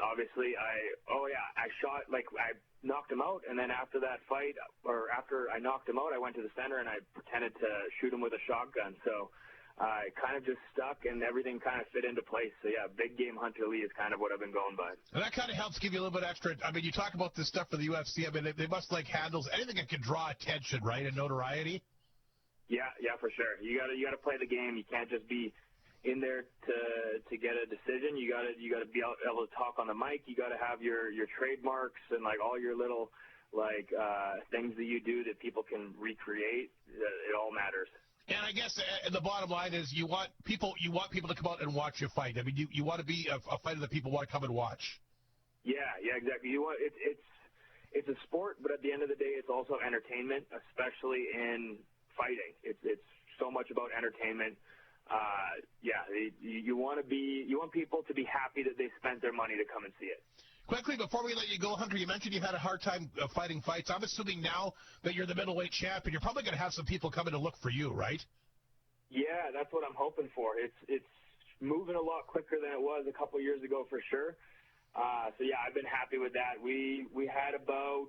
obviously I knocked him out, and then after that fight, or after I knocked him out, I went to the center and I pretended to shoot him with a shotgun. So it kind of just stuck, and everything kind of fit into place. So, yeah, Big Game Hunter Lee is kind of what I've been going by. And that kind of helps give you a little bit extra. I mean, you talk about this stuff for the UFC. I mean, they must handles anything that can draw attention, right, and notoriety? Yeah, for sure. You gotta play the game. You can't just be in there to get a decision. You gotta be able to talk on the mic. You gotta have your trademarks and all your little things that you do that people can recreate. It all matters. And I guess the bottom line is you want people to come out and watch you fight. I mean, you want to be a fighter that people want to come and watch. Yeah, exactly. It's a sport, but at the end of the day, it's also entertainment, especially in fighting. It's so much about entertainment. You want people to be happy that they spent their money to come and see it. Quickly, before we let you go, Hunter, you mentioned you had a hard time fighting fights. I'm assuming now that you're the middleweight champion, you're probably going to have some people coming to look for you, right? Yeah, that's what I'm hoping for. It's moving a lot quicker than it was a couple years ago for sure. So, yeah, I've been happy with that. We had about,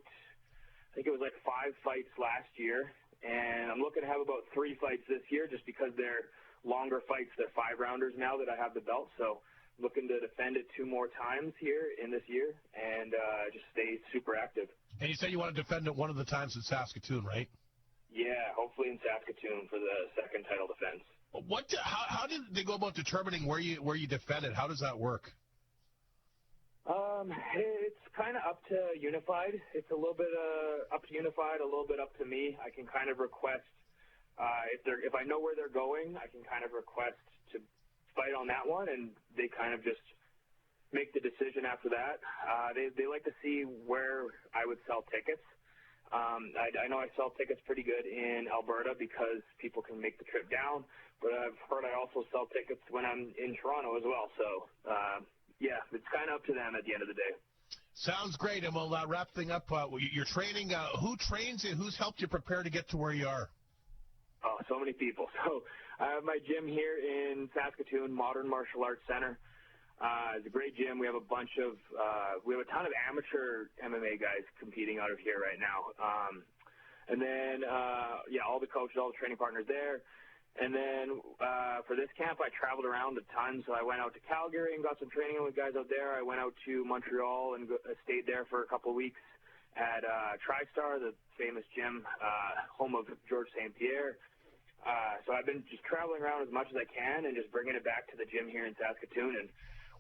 I think it was 5 fights last year, and I'm looking to have about 3 fights this year just because they're longer fights. They're 5-rounders now that I have the belt, so looking to defend it 2 more times here in this year and just stay super active. And you said you want to defend it one of the times in Saskatoon, right? Yeah, hopefully in Saskatoon for the second title defense. How did they go about determining where you defend it? How does that work? It's kind of up to Unified. It's a little bit up to Unified, a little bit up to me. I can kind of request if I know where they're going, I can kind of request to fight on that one, and they kind of just make the decision after that. They like to see where I would sell tickets. I know I sell tickets pretty good in Alberta because people can make the trip down, but I've heard I also sell tickets when I'm in Toronto as well. So, yeah, it's kind of up to them at the end of the day. Sounds great, and we'll wrap things up. You're training. Who trains you? Who's helped you prepare to get to where you are? Oh, so many people. So I have my gym here in Saskatoon, Modern Martial Arts Center. It's a great gym. We have a ton of amateur MMA guys competing out of here right now. And then, all the coaches, all the training partners there. And then for this camp, I traveled around a ton. So I went out to Calgary and got some training with guys out there. I went out to Montreal and stayed there for a couple of weeks at TriStar, the famous gym, home of Georges St. Pierre. So I've been just traveling around as much as I can and just bringing it back to the gym here in Saskatoon and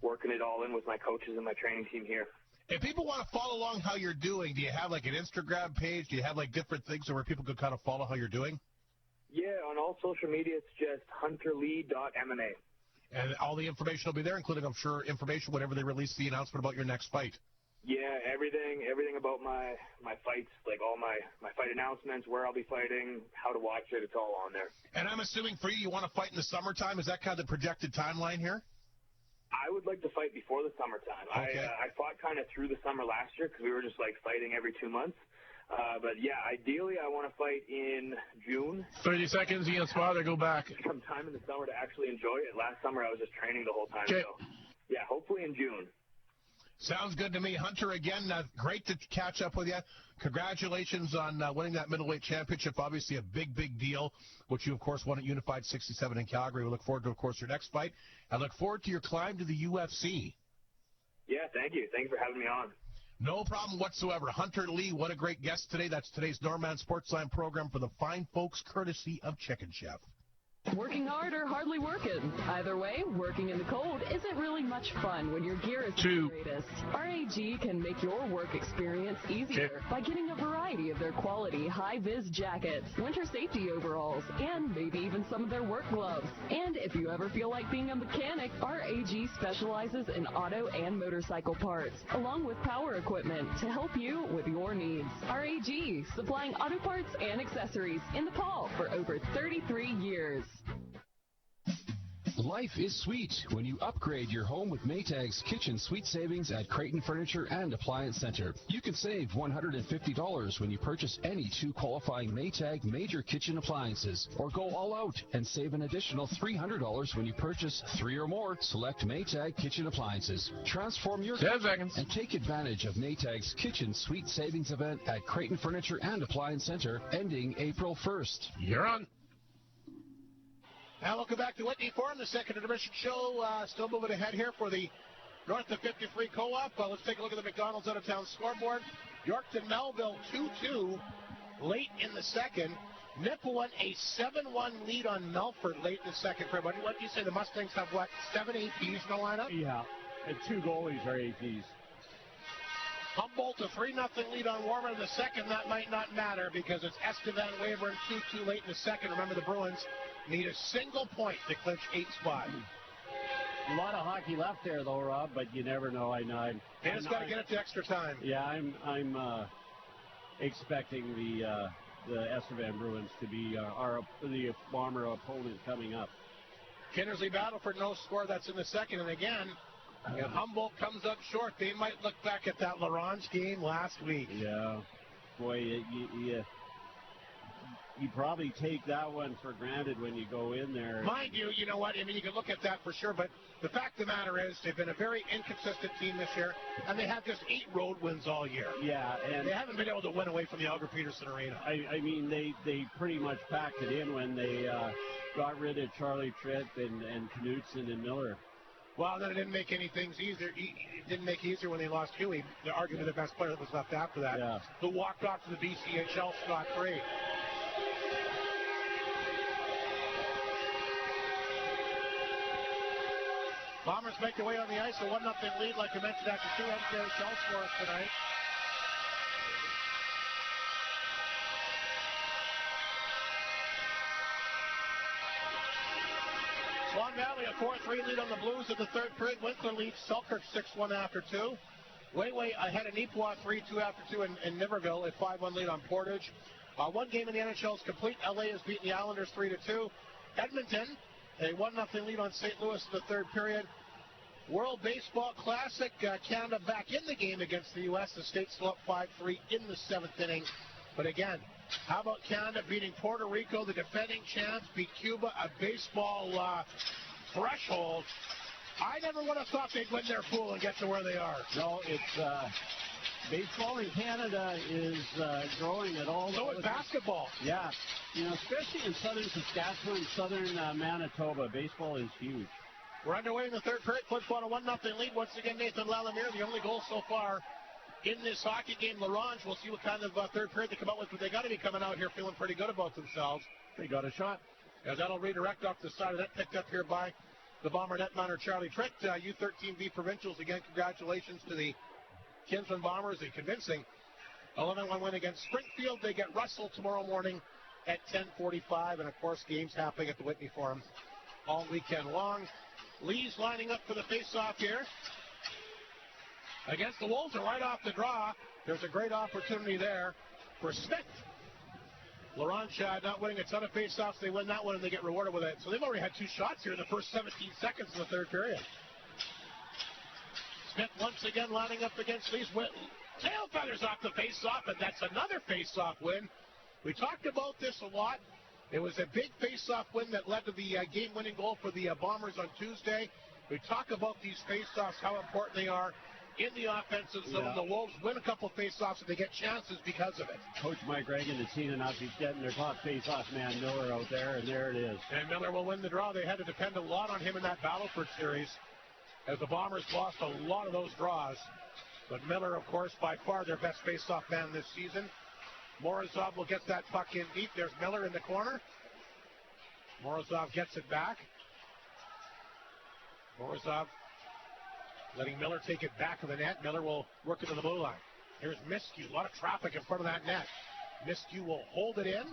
working it all in with my coaches and my training team here. If people want to follow along how you're doing, do you have like an Instagram page? Do you have like different things where people can kind of follow how you're doing? Yeah, on all social media, it's just hunterlee.mma. And all the information will be there, including, I'm sure, information whenever they release the announcement about your next fight. Yeah, everything about my fights, like all my fight announcements, where I'll be fighting, how to watch it, it's all on there. And I'm assuming for you want to fight in the summertime. Is that kind of the projected timeline here? I would like to fight before the summertime. Okay. I fought kind of through the summer last year because we were just like fighting every 2 months. But yeah, ideally I want to fight in June. 30 seconds, Ian Spother, go back. Sometime in the summer to actually enjoy it. Last summer I was just training the whole time. Okay. So yeah, hopefully in June. Sounds good to me. Hunter, again, great to catch up with you. Congratulations on winning that middleweight championship. Obviously a big, big deal, which you, of course, won at Unified 67 in Calgary. We look forward to, of course, your next fight. I look forward to your climb to the UFC. Yeah, thank you. Thanks for having me on. No problem whatsoever. Hunter Lee, what a great guest today. That's today's Norman Sportsline program for the fine folks courtesy of Chicken Chef. Working hard or hardly working. Either way, working in the cold isn't really much fun when your gear is the greatest. RAG can make your work experience easier by getting a variety of their quality high-vis jackets, winter safety overalls, and maybe even some of their work gloves. And if you ever feel like being a mechanic, RAG specializes in auto and motorcycle parts, along with power equipment to help you with your needs. RAG, supplying auto parts and accessories in the Paul for over 33 years. Life is sweet when you upgrade your home with Maytag's Kitchen Suite Savings at Creighton Furniture and Appliance Center. You can save $150 when you purchase any 2 qualifying Maytag major kitchen appliances, or go all out and save an additional $300 when you purchase 3 or more select Maytag kitchen appliances. Transform your 10 seconds and take advantage of Maytag's Kitchen Suite Savings event at Creighton Furniture and Appliance Center ending April 1st. You're on. Now welcome back to Whitney Forum, the second intermission show. Still moving ahead here for the North of 53 Co-op. Let's take a look at the McDonald's out-of-town scoreboard. Yorkton Melville 2-2 late in the second. Nipawin a 7-1 lead on Melfort late in the second. What do you say? The Mustangs have, what, 7 APs in the lineup? Yeah, and 2 goalies are APs. Humboldt a 3-0 lead on Warman in the second. That might not matter because it's Estevan Weyburn 2-2 late in the second. Remember, the Bruins need a single point to clinch 8th spot. A lot of hockey left there, though, Rob, but you never know. They just got to get it to extra time. Yeah, I'm expecting the Estevan Bruins to be the Bomber opponent coming up. Kinnersley Battleford no score. That's in the second. And again, if Humboldt comes up short, they might look back at that Ronge game last week. Yeah, boy, you probably take that one for granted when you go in there. Mind you, you know what? I mean, you can look at that for sure, but the fact of the matter is they've been a very inconsistent team this year, and they have just 8 road wins all year. Yeah, and they haven't been able to win away from the Alger Peterson Arena. I mean, they pretty much packed it in when they got rid of Charlie Tripp and Knudsen and Miller. Well, then it didn't make any things easier. It didn't make it easier when they lost Huey, arguably the best player that was left after that, who walked off to the BCHL scot-free. Bombers make their way on the ice, a 1-0 lead, like I mentioned, after 2 MJHL scores tonight. Swan Valley a 4-3 lead on the Blues in the third period. Winkler leads Selkirk 6-1 after 2. Way ahead of Neepawa 3-2 after 2, and Niverville a 5-1 lead on Portage. One game in the NHL is complete. LA has beaten the Islanders 3-2. Edmonton a 1-0 lead on St. Louis in the third period. World Baseball Classic, Canada back in the game against the U.S. The States still up 5-3 in the 7th inning. But again, how about Canada beating Puerto Rico, the defending champs, beat Cuba, a baseball threshold. I never would have thought they'd win their pool and get to where they are. No, it's baseball in Canada is growing at all. So is basketball. Yeah, you know, especially in southern Saskatchewan, southern Manitoba, baseball is huge. We're underway in the third period. Flin Flon a 1-0 lead. Once again, Nathan Lalamere, the only goal so far in this hockey game. Ronge, we'll see what kind of third period they come out with, but they got to be coming out here feeling pretty good about themselves. They got a shot. As that'll redirect off the side of that, picked up here by the Bomber netminder Charlie Tritt. U13B Provincials, again, congratulations to the Kinsman Bombers. A convincing 11-1 win against Springfield. They get Russell tomorrow morning at 10:45. And, of course, games happening at the Whitney Forum all weekend long. Lee's lining up for the face-off here. Against the Wolves, are right off the draw. There's a great opportunity there for Smith. Ronge not winning a ton of face-offs. They win that one and they get rewarded with it. So they've already had 2 shots here in the first 17 seconds of the third period. Smith once again lining up against Lee's. Tail feathers off the face-off, and that's another face-off win. We talked about this a lot. It was a big face-off win that led to the game-winning goal for the Bombers on Tuesday. We talk about these face-offs, how important they are in the offensive zone. Yeah. The Wolves win a couple face-offs and they get chances because of it. Coach Mike Reagan has seen enough. He's getting their top face-off man, Miller, out there, and there it is. And Miller will win the draw. They had to depend a lot on him in that Battleford series as the Bombers lost a lot of those draws. But Miller, of course, by far their best face-off man this season. Morozov will get that puck in deep. There's Miller in the corner. Morozov gets it back. Morozov letting Miller take it back to the net. Miller will work into the blue line. Here's Miskew. A lot of traffic in front of that net. Miskew will hold it in.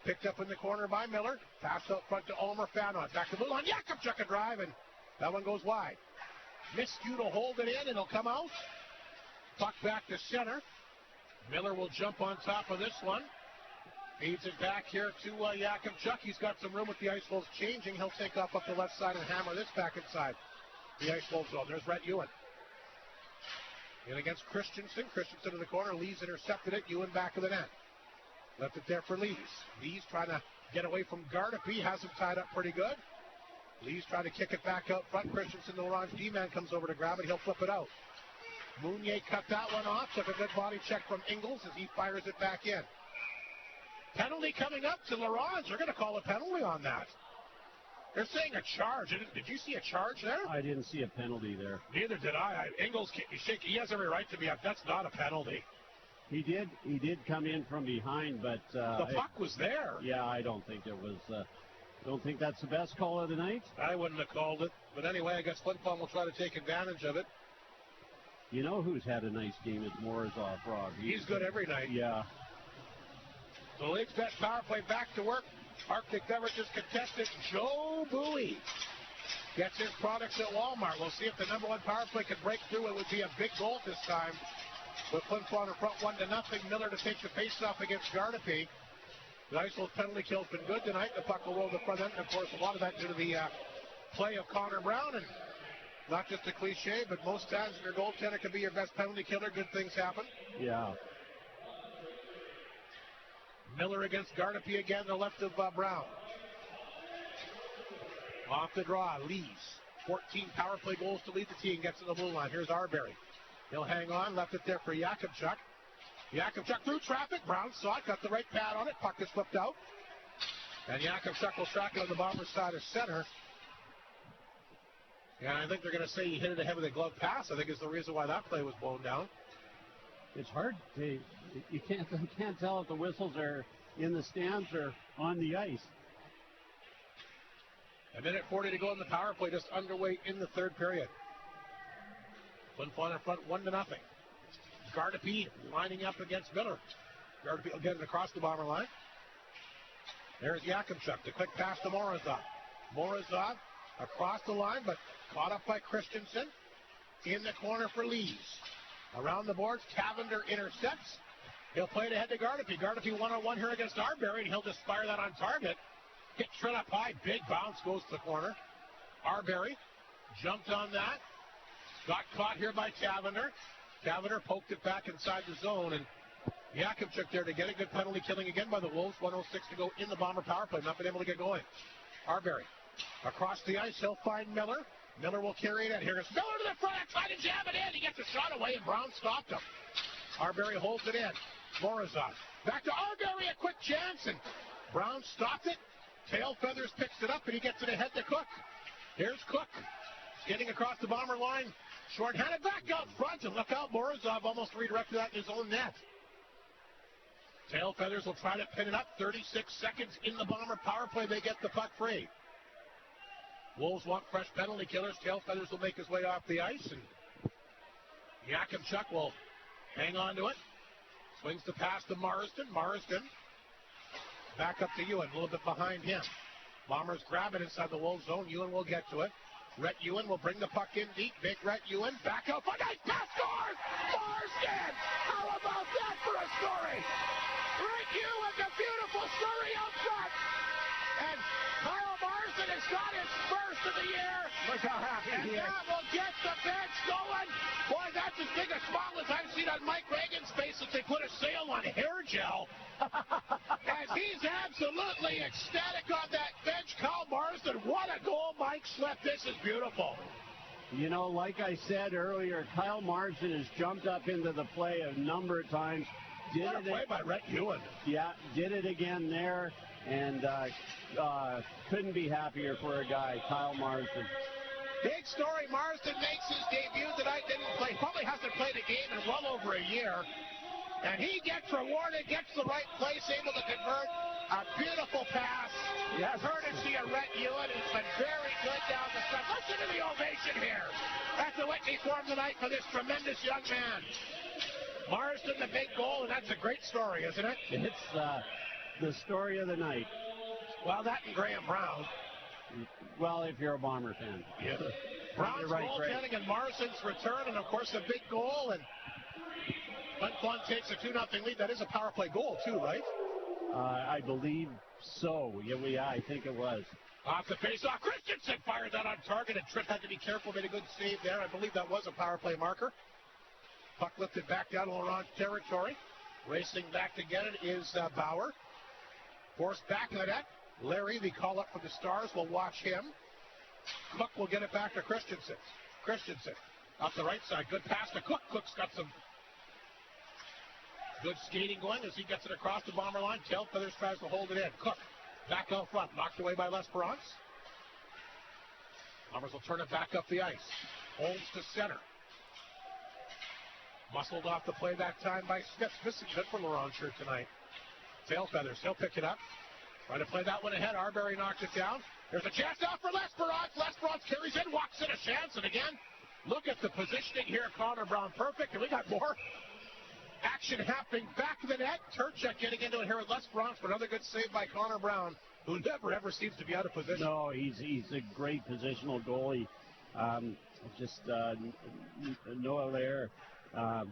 Picked up in the corner by Miller. Passed out front to Ulmer Fanon. Back to the blue line. Jakubchuk a drive, and that one goes wide. Miskew to hold it in, and it'll come out. Puck back to center. Miller will jump on top of this one. Feeds it back here to Jakubchuk. He's got some room with the Ice Wolves changing. He'll take off up the left side and hammer this back inside the Ice Wolves zone. There's Rhett Ewan. In against Christensen. Christensen in the corner. Lees intercepted it. Ewan back of the net. Left it there for Lees. Lees trying to get away from Gardapi. Has him tied up pretty good. Lees trying to kick it back out front. Christensen, the Ronge D-man, comes over to grab it. He'll flip it out. Mounier cut that one off. Took a good body check from Ingles as he fires it back in. Penalty coming up to Ronge. They're going to call a penalty on that. They're saying a charge. Did you see a charge there? I didn't see a penalty there. Neither did I. Ingles, he has every right to be up. That's not a penalty. He did come in from behind, but the puck was there. Yeah, I don't think it was. Don't think that's the best call of the night. I wouldn't have called it, but anyway, I guess Flin Flon will try to take advantage of it. You know who's had a nice game is Morozov, Rob. He's good every night. Yeah. The league's best power play back to work. Arctic Beverages contestant Joe Bowie gets his products at Walmart. We'll see if the number one power play can break through. It would be a big goal this time. With Flin Flon in front 1-0. Miller to take the face-off against Gardapi. The Ice Wolves penalty kill's been good tonight. The puck will roll the front end. And of course, a lot of that due to the play of Connor Brown. And not just a cliche, but most times when your goaltender can be your best penalty killer, good things happen. Yeah. Miller against Gardapi again, the left of Brown. Off the draw, Lees. 14 power play goals to lead the team. Gets in the blue line. Here's Arbery. He'll hang on. Left it there for Jakubchuk. Jakubchuk through traffic. Brown saw it. Got the right pad on it. Puck is flipped out. And Jakubchuk will track it on the Bombers' side of center. And I think they're going to say he hit it ahead of the glove pass. I think is the reason why that play was blown down. It's hard to... You can't tell if the whistles are in the stands or on the ice. A minute 40 to go in the power play, just underway in the third period. Flin Flon in front 1-0. Gardapi lining up against Miller. Gardapi will get it across the Bomber line. There's Jakubchuk. The quick pass to Morozov. Morozov across the line, but caught up by Christensen. In the corner for Lees. Around the boards, Cavender intercepts. He'll play it ahead to Gardapi. Gardapi one-on-one here against Arbery, and he'll just fire that on target. Hit Tritt up high. Big bounce goes to the corner. Arbery jumped on that. Got caught here by Cavender. Cavender poked it back inside the zone, and Jakubchuk there to get a good penalty killing again by the Wolves. 1:06 to go in the Bomber power play. Not been able to get going. Arbery across the ice. He'll find Miller. Miller will carry it in. Here goes Miller to the front. Trying to jam it in. He gets a shot away, and Brown stopped him. Arbery holds it in. Morozov. Back to Arbery. A quick chance, and Brown stopped it. Tail Feathers picks it up, and he gets it ahead to Cook. Here's Cook. Getting across the Bomber line. Short-handed back out front, and look out. Morozov almost redirected that in his own net. Tail Feathers will try to pin it up. 36 seconds in the Bomber power play. They get the puck free. Wolves want fresh penalty killers. Tail Feathers will make his way off the ice, and Yakimchuk will hang on to it. Swings the pass to Marsden. Marsden back up to Ewan, a little bit behind him. Bombers grab it inside the Wolves zone. Ewan will get to it. Rhett Ewan will bring the puck in deep. Big Rhett Ewan back out for nice pass, scores! Marsden! How about that for a story? Rhett Ewan, the beautiful story out front. And Kyle Marsden has got his first of the year. Look how happy he is. And that will get the bench going. Boy, that's as big a smile as I've seen on Mike Reagan's face since they put a sale on hair gel. As he's absolutely ecstatic on that bench. Kyle Marsden, what a goal, Mike Slip. This is beautiful. You know, like I said earlier, Kyle Marsden has jumped up into the play a number of times. What a play by Rhett Ewan. Yeah, did it again there, and couldn't be happier for a guy, Kyle Marsden. Big story, Marsden makes his debut tonight, probably hasn't played a game in well over a year. And he gets rewarded, gets the right place, able to convert a beautiful pass. Yes. Courtesy of Rhett Ewan. It's been very good down the stretch. Listen to the ovation here at the Whitney Forum tonight for this tremendous young man. Marsden, the big goal, and that's a great story, isn't it? It's the story of the night. Well, that and Graham Brown. Well, if you're a Bomber fan. Yeah. Brown's goaltending and Marsden's return, and of course the big goal, and Flin Flon takes a 2-0 lead. That is a power play goal, too, right? I believe so. Yeah, I think it was. Off the face-off, Christensen fired that on target, and Tripp had to be careful, made a good save there. I believe that was a power play marker. Puck lifted back down to Ronge territory. Racing back to get it is Bauer. Forced back in the net. Larry, the call-up from the Stars, will watch him. Cook will get it back to Christensen. Christensen up the right side. Good pass to Cook. Cook's got some good skating going as he gets it across the Bomber line. Tail Feathers tries to hold it in. Cook back out front. Knocked away by L'Esperance. Bombers will turn it back up the ice. Holmes to center. Muscled off the play that time by Smith. Missing good for Ronge here tonight. Tail Feathers. He'll pick it up. Trying to play that one ahead. Arbery knocked it down. There's a chance out for L'Esperance. L'Esperance carries in, walks in a chance, and again, look at the positioning here. Connor Brown perfect, and we got more action happening back of the net. Turchuk getting into it here with L'Esperance for another good save by Connor Brown, who never ever seems to be out of position. No, he's a great positional goalie. Noah there, a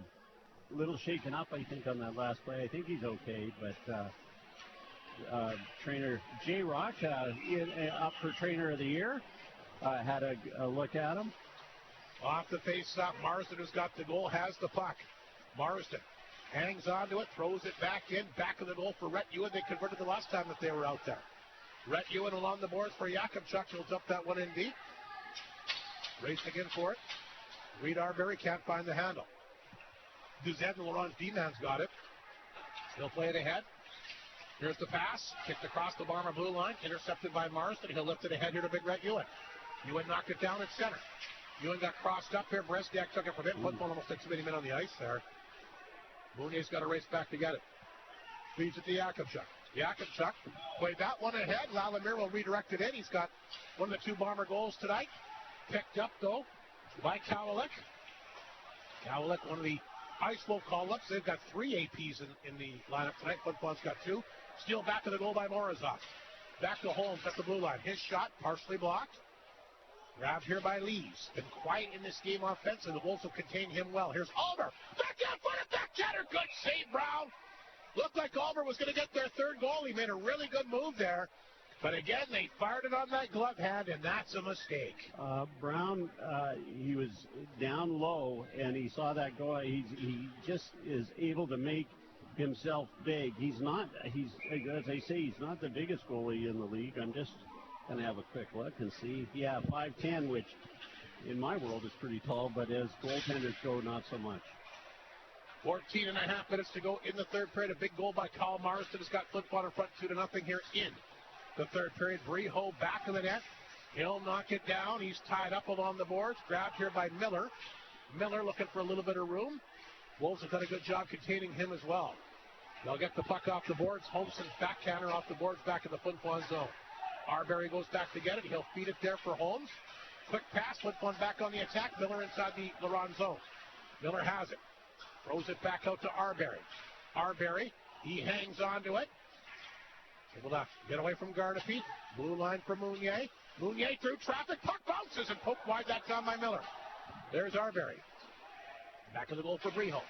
little shaken up, I think, on that last play. I think he's okay, but trainer Jay Rock up for trainer of the year. Had a look at him. Off the face-off, Marsden, who's got the goal, has the puck. Marsden hangs onto it, throws it back in, back of the goal for Rhett Ewan. They converted the last time that they were out there. Rhett Ewan along the boards for Yakimchuk. He'll dump that one in deep. Racing in for it. Reed Arbery can't find the handle. Duzette and Laurent D-Man's got it. He'll play it ahead. Here's the pass. Kicked across the Bomber blue line. Intercepted by Marsden. He'll lift it ahead here to Big Rhett Ewan. Ewan knocked it down at center. Ewan got crossed up here. Bresniak took it from him. Flin Flon almost takes many men on the ice there. Mounier's got to race back to get it. Feeds it to Yakimchuk. Yakimchuk played that one ahead. Lalemire will redirect it in. He's got one of the two Bomber goals tonight. Picked up, though, by Kowalik. Kowalik, one of the Ice Wolf call-ups. They've got 3 APs in the lineup tonight. Flin Flon's got 2. Steal back to the goal by Morozov. Back to Holmes at the blue line. His shot partially blocked. Grabbed here by Lees. Been quiet in this game offensively. The Wolves will contain him well. Here's Almer. Back down for the backhander. Good save, Brown. Looked like Almer was going to get their third goal. He made a really good move there. But again, they fired it on that glove hand, and that's a mistake. Brown, he was down low, and he saw that goal. He just is able to make himself big. As I say, he's not the biggest goalie in the league. I'm just going to have a quick look and see. Yeah, 5'10", which in my world is pretty tall, but as goaltenders go, not so much. 14 and a half minutes to go in the third period. A big goal by Kyle Marsden has got Flin Flon in front 2-0 here in the third period. Breho back of the net. He'll knock it down. He's tied up along the boards. Grabbed here by Miller. Miller looking for a little bit of room. Wolves have done a good job containing him as well. They'll get the puck off the boards. Holmeson's backhander off the boards back in the Flin Flon zone. Arbery goes back to get it. He'll feed it there for Holmes. Quick pass. Flin Flon back on the attack. Miller inside the Ronge zone. Miller has it. Throws it back out to Arbery. Arbery, he hangs on to it. Able to get away from Gardapi. Blue line for Mounier. Mounier through traffic. Puck bounces and poked wide that time by Miller. There's Arbery. Back of the goal for Briho.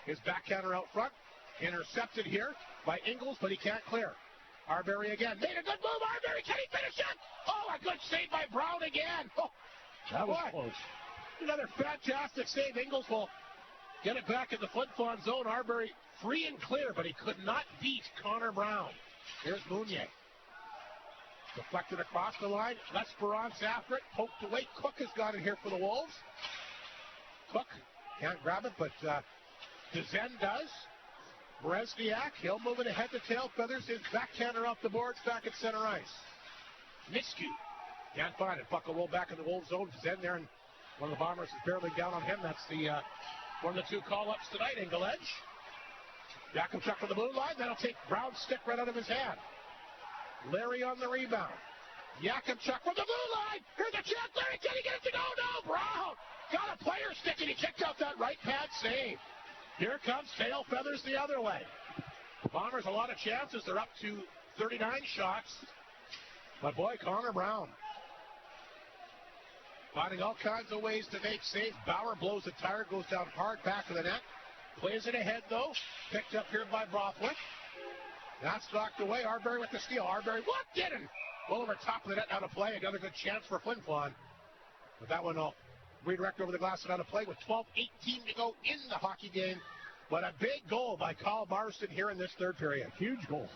His backhander out front. Intercepted here by Ingles, but he can't clear. Arbery again. Made a good move. Arbery, can he finish it? Oh, a good save by Brown again. Oh, that was close. Another fantastic save. Ingles will get it back in the Flin Flon zone. Arbery free and clear, but he could not beat Connor Brown. Here's Mounier. Deflected across the line. L'Esperance after it. Poked away. Cook has got it here for the Wolves. Cook can't grab it, but Dezen does. Bresniak, he'll move it ahead to tail feathers. His backhander off the boards back at center ice. Minsky can't find it. Puck will roll back in the Wolves zone. Dezen there, and one of the Bombers is barely down on him. That's the one of the two call-ups tonight. Angle edge. Yakimchuk for the blue line. That'll take Brown's stick right out of his hand. Larry on the rebound. Yakimchuk from the blue line. Here's a chance. Larry, can he get it to go? No, Brown got a player stick, and he kicked out that right pad save. Here comes tail feathers the other way. Bombers a lot of chances. They're up to 39 shots. But boy, Connor Brown finding all kinds of ways to make saves. Bauer blows the tire, goes down hard back of the net. Plays it ahead though. Picked up here by Brothwick. That's knocked away. Arbery with the steal. Arbery walked in and well over top of the net, out of play. Another good chance for Flin Flon. But that one will redirect over the glass and out of play with 12:18 to go in the hockey game. But a big goal by Kyle Marston here in this third period. Huge goal.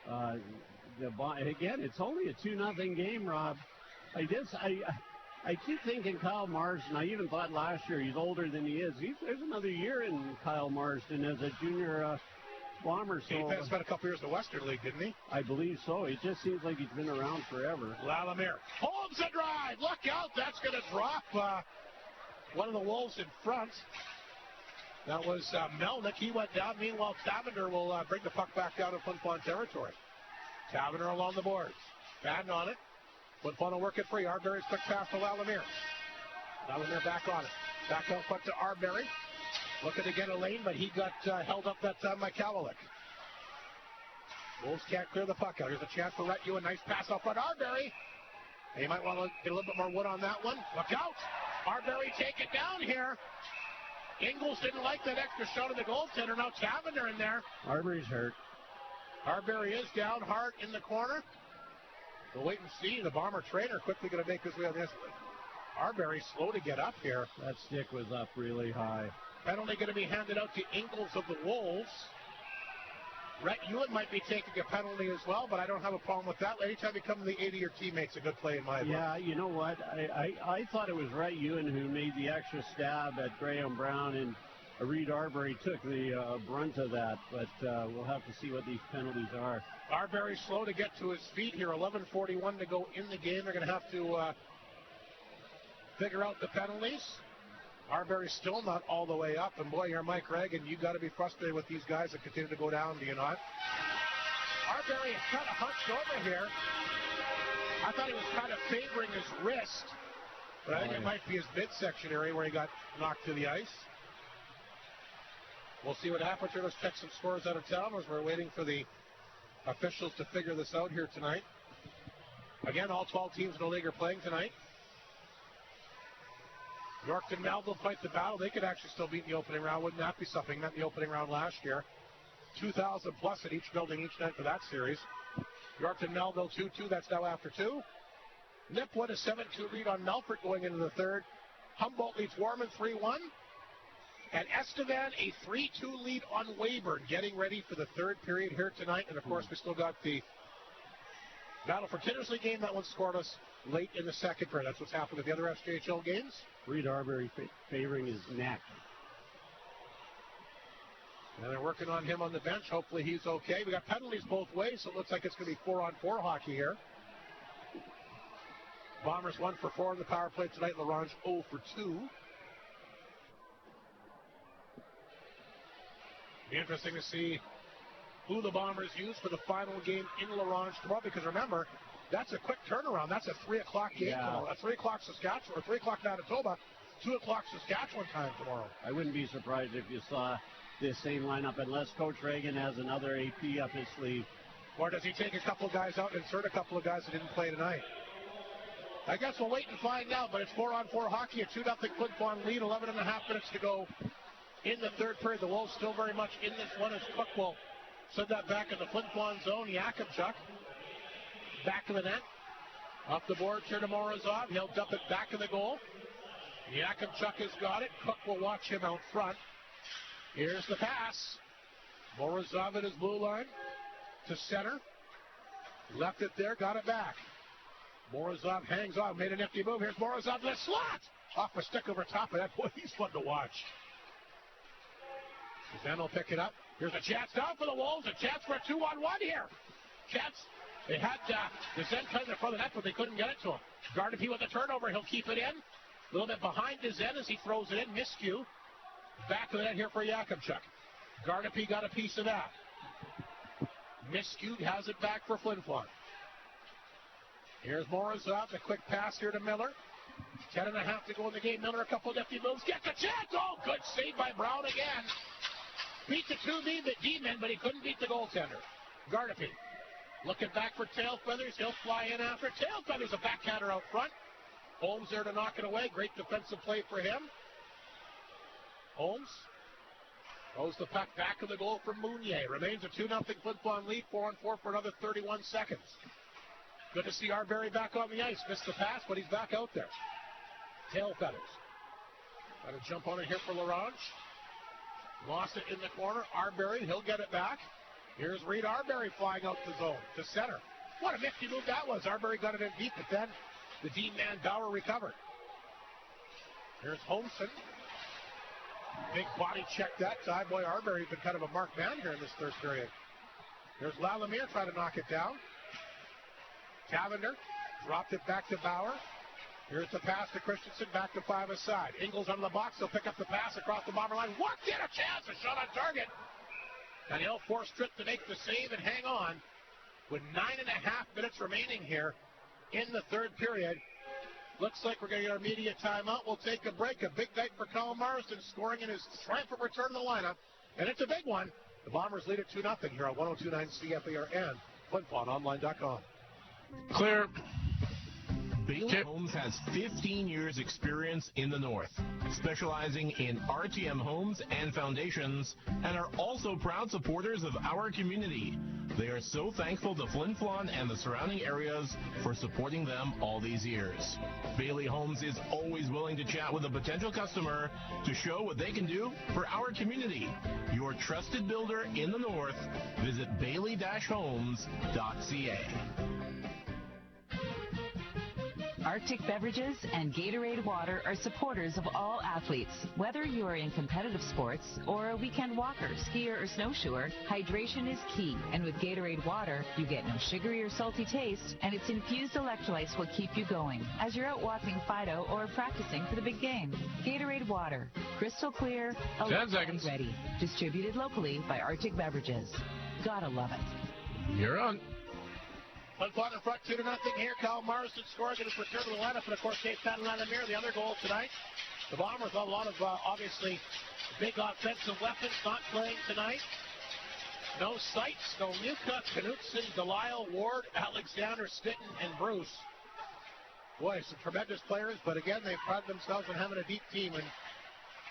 Again, it's only a 2-0 game, Rob. I keep thinking Kyle Marston. I even thought last year he's older than he is. There's another year in Kyle Marston as a junior Bomber. So he spent a couple years in the Western League, didn't he? I believe so. It just seems like he's been around forever. Lalamere holds a drive. Look out. That's going to drop one of the Wolves in front. That was Melnick. He went down. Meanwhile, Tavender will bring the puck back down to Flin Flon territory. Tavender along the boards. Batten on it. Flin Flon will work it free. Arbery's quick pass to Lalamere. Lalamere back on it. Back out front to Arbery. Looking to get a lane, but he got held up that time by Kowalik. Wolves can't clear the puck out. Here's a chance for Rhett Ewan. Nice pass out front. Arbery. He might want to get a little bit more wood on that one. Look out. Arbery take it down here. Ingles didn't like that extra shot of the goaltender. Now Tavender in there. Arbery's hurt. Arbery is down hard in the corner. We'll wait and see. The Bomber trainer quickly going to make his way on this. Arbery slow to get up here. That stick was up really high. Penalty going to be handed out to Ingles of the Wolves. Rhett Ewan might be taking a penalty as well, but I don't have a problem with that. Anytime you come to the 80 of your teammates, a good play in my book. Yeah, you know what? I thought it was Rhett Ewan who made the extra stab at Graham Brown, and Reed Arbery took the brunt of that, but we'll have to see what these penalties are. Arbery slow to get to his feet here. 11:41 to go in the game. They're going to have to figure out the penalties. Arbery's still not all the way up, and boy, you're Mike Reagan. You got to be frustrated with these guys that continue to go down, do you not? Arbery is kind of hunched over here. I thought he was kind of favoring his wrist, but I think it might be his midsection area where he got knocked to the ice. We'll see what happens here. Let's check some scores out of town as we're waiting for the officials to figure this out here tonight. Again, all 12 teams in the league are playing tonight. Yorkton Melville fight the battle. They could actually still beat in the opening round. Wouldn't that be something? Met in the opening round last year. 2,000 plus at each building each night for that series. Yorkton Melville 2-2. That's now after 2. Nipwood a 7-2 lead on Melfort going into the third. Humboldt leads Warman 3-1. And Estevan a 3-2 lead on Weyburn, getting ready for the third period here tonight. And, of course, we still got the Battle for Tinnersley game. That one scoreless late in the second period. That's what's happened with the other SJHL games. Reed Arbery favoring his neck. And they're working on him on the bench. Hopefully he's okay. We got penalties both ways, so it looks like it's going to be 4-on-4 hockey here. Bombers 1 for 4 on the power play tonight. LaRange 0 for 2. Be interesting to see who the Bombers use for the final game in La Ronge tomorrow, because remember, that's a quick turnaround. That's a 3 o'clock game tomorrow. A 3 o'clock Saskatchewan, or 3 o'clock Manitoba, 2 o'clock Saskatchewan time tomorrow. I wouldn't be surprised if you saw this same lineup, unless Coach Reagan has another AP up his sleeve. Or does he take a couple guys out and insert a couple of guys that didn't play tonight? I guess we'll wait and find out, but it's 4-on-4 hockey, a 2-0 Flin Flon lead, 11 and a half minutes to go in the third period. The Wolves still very much in this one as Cook will send that back in the Flin Flon zone. Yakubchuk back of the net. Off the board, here to Morozov. He'll dump it back in the goal. Yakubchuk has got it. Cook will watch him out front. Here's the pass. Morozov at his blue line to center. Left it there, got it back. Morozov hangs on, made a nifty move. Here's Morozov to the slot. Off a stick over top of that. Boy, he's fun to watch. Zen will pick it up. Here's a chance down for the Wolves. A chance for a 2-on-1 here. Chance. They had the Zen cut in front of the net, but they couldn't get it to him. Gardapi with the turnover. He'll keep it in. A little bit behind the Zen as he throws it in. Miscue. Back of the net here for Yakubchuk. Gardapi got a piece of that. Miscue has it back for Flin Flon. Here's Morozov, the quick pass here to Miller. 10 and a half to go in the game. Miller, a couple of nifty moves. Gets a chance. Oh, good save by Brown again. Beat the two D-men, but he couldn't beat the goaltender. Gardapi looking back for Tail Feathers. He'll fly in after. Tail Feathers, a backhander out front. Holmes there to knock it away. Great defensive play for him. Holmes throws the puck back of the goal from Mounier. Remains a 2-0 Flin Flon lead. 4-on-4 for another 31 seconds. Good to see Arbery back on the ice. Missed the pass, but he's back out there. Tail Feathers. Got to jump on it here for La Ronge. Lost it in the corner. Arbery, he'll get it back. Here's Reed Arbery flying out the zone to center. What a nifty move that was. Arbery got it in deep, but then the D-man Bauer recovered. Here's Holmson. Big body check that time. Boy, Arbery's been kind of a marked man here in this third period. Here's Lalamier trying to knock it down. Cavender dropped it back to Bauer. Here's the pass to Christensen, back to 5 aside. Ingles on the box, he'll pick up the pass across the Bomber line. Worked in, a chance, a shot on target. And he'll force Tripp to make the save and hang on with 9.5 minutes remaining here in the third period. Looks like we're going to get our media timeout. We'll take a break. A big night for Colin Marston, scoring in his triumphant return to the lineup. And it's a big one. The Bombers lead at 2-0 here on 102.9 CFAR and FlinFlonOnline.com. Clear. Bailey Homes has 15 years experience in the North, specializing in RTM homes and foundations, and are also proud supporters of our community. They are so thankful to Flin Flon and the surrounding areas for supporting them all these years. Bailey Homes is always willing to chat with a potential customer to show what they can do for our community. Your trusted builder in the North. Visit bailey-homes.ca. Arctic Beverages and Gatorade Water are supporters of all athletes. Whether you are in competitive sports or a weekend walker, skier, or snowshoer, hydration is key. And with Gatorade Water, you get no sugary or salty taste, and its infused electrolytes will keep you going as you're out walking Fido or practicing for the big game. Gatorade Water, crystal clear, 10 seconds. Ready. Distributed locally by Arctic Beverages. Gotta love it. You're on. Flin Flon in front 2-0 here. Kyle Marston scoring in his return to the lineup. And, of course, Dave Lalamier, the other goal tonight. The Bombers, a lot of, obviously, big offensive weapons not playing tonight. No Seitz, no Muka, Knutson, Delisle, Ward, Alexander, Stitton, and Bruce. Boy, some tremendous players. But, again, they've prided themselves on having a deep team. And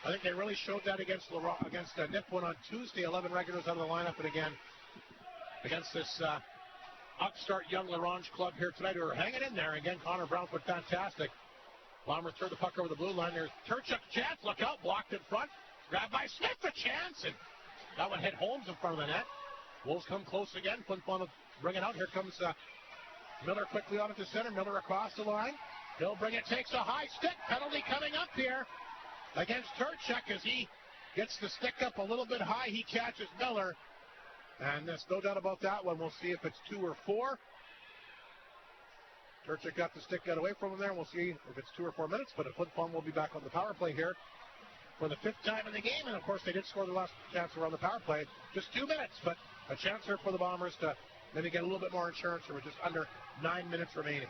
I think they really showed that against Nipawin on Tuesday. 11 regulars out of the lineup. And, again, against this upstart young La Ronge club here tonight who are hanging in there. Again, Connor Brown put fantastic. Bombers throw the puck over the blue line. There's Turchuk, chance, look out, blocked in front. Grabbed by Smith, a chance, and that one hit Holmes in front of the net. Wolves come close again. Flin Flon will bring it out. Here comes Miller quickly on it to center. Miller across the line. He'll bring it, takes a high stick. Penalty coming up here against Turchuk as he gets the stick up a little bit high. He catches Miller. And there's no doubt about that one. We'll see if it's 2 or 4. Turchuk got the stick got away from him there. We'll see if it's 2 or 4 minutes. But Flin Flon will be back on the power play here for the 5th time in the game. And, of course, they did score the last chance around the power play. Just 2 minutes, but a chance here for the Bombers to maybe get a little bit more insurance here with just under 9 minutes remaining.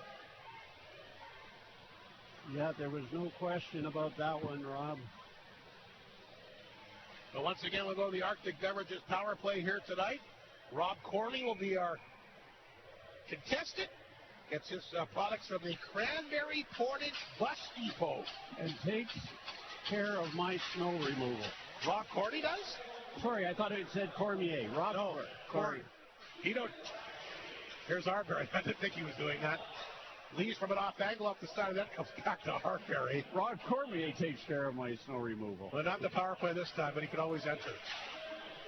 Yeah, there was no question about that one, Rob. But once again, we'll go to the Arctic Beverages power play here tonight. Rob Corley will be our contestant. Gets his products from the Cranberry Portage Bus Depot. And takes care of my snow removal. Rob Corley does? Sorry, I thought it said Cormier. Rob Corey. He don't. Here's Arbery. I didn't think he was doing that. Leaves from an off angle off the side of that, comes back to Arbery. Rod Cormier takes care of my snow removal. Well, not the power play this time, but he can always enter.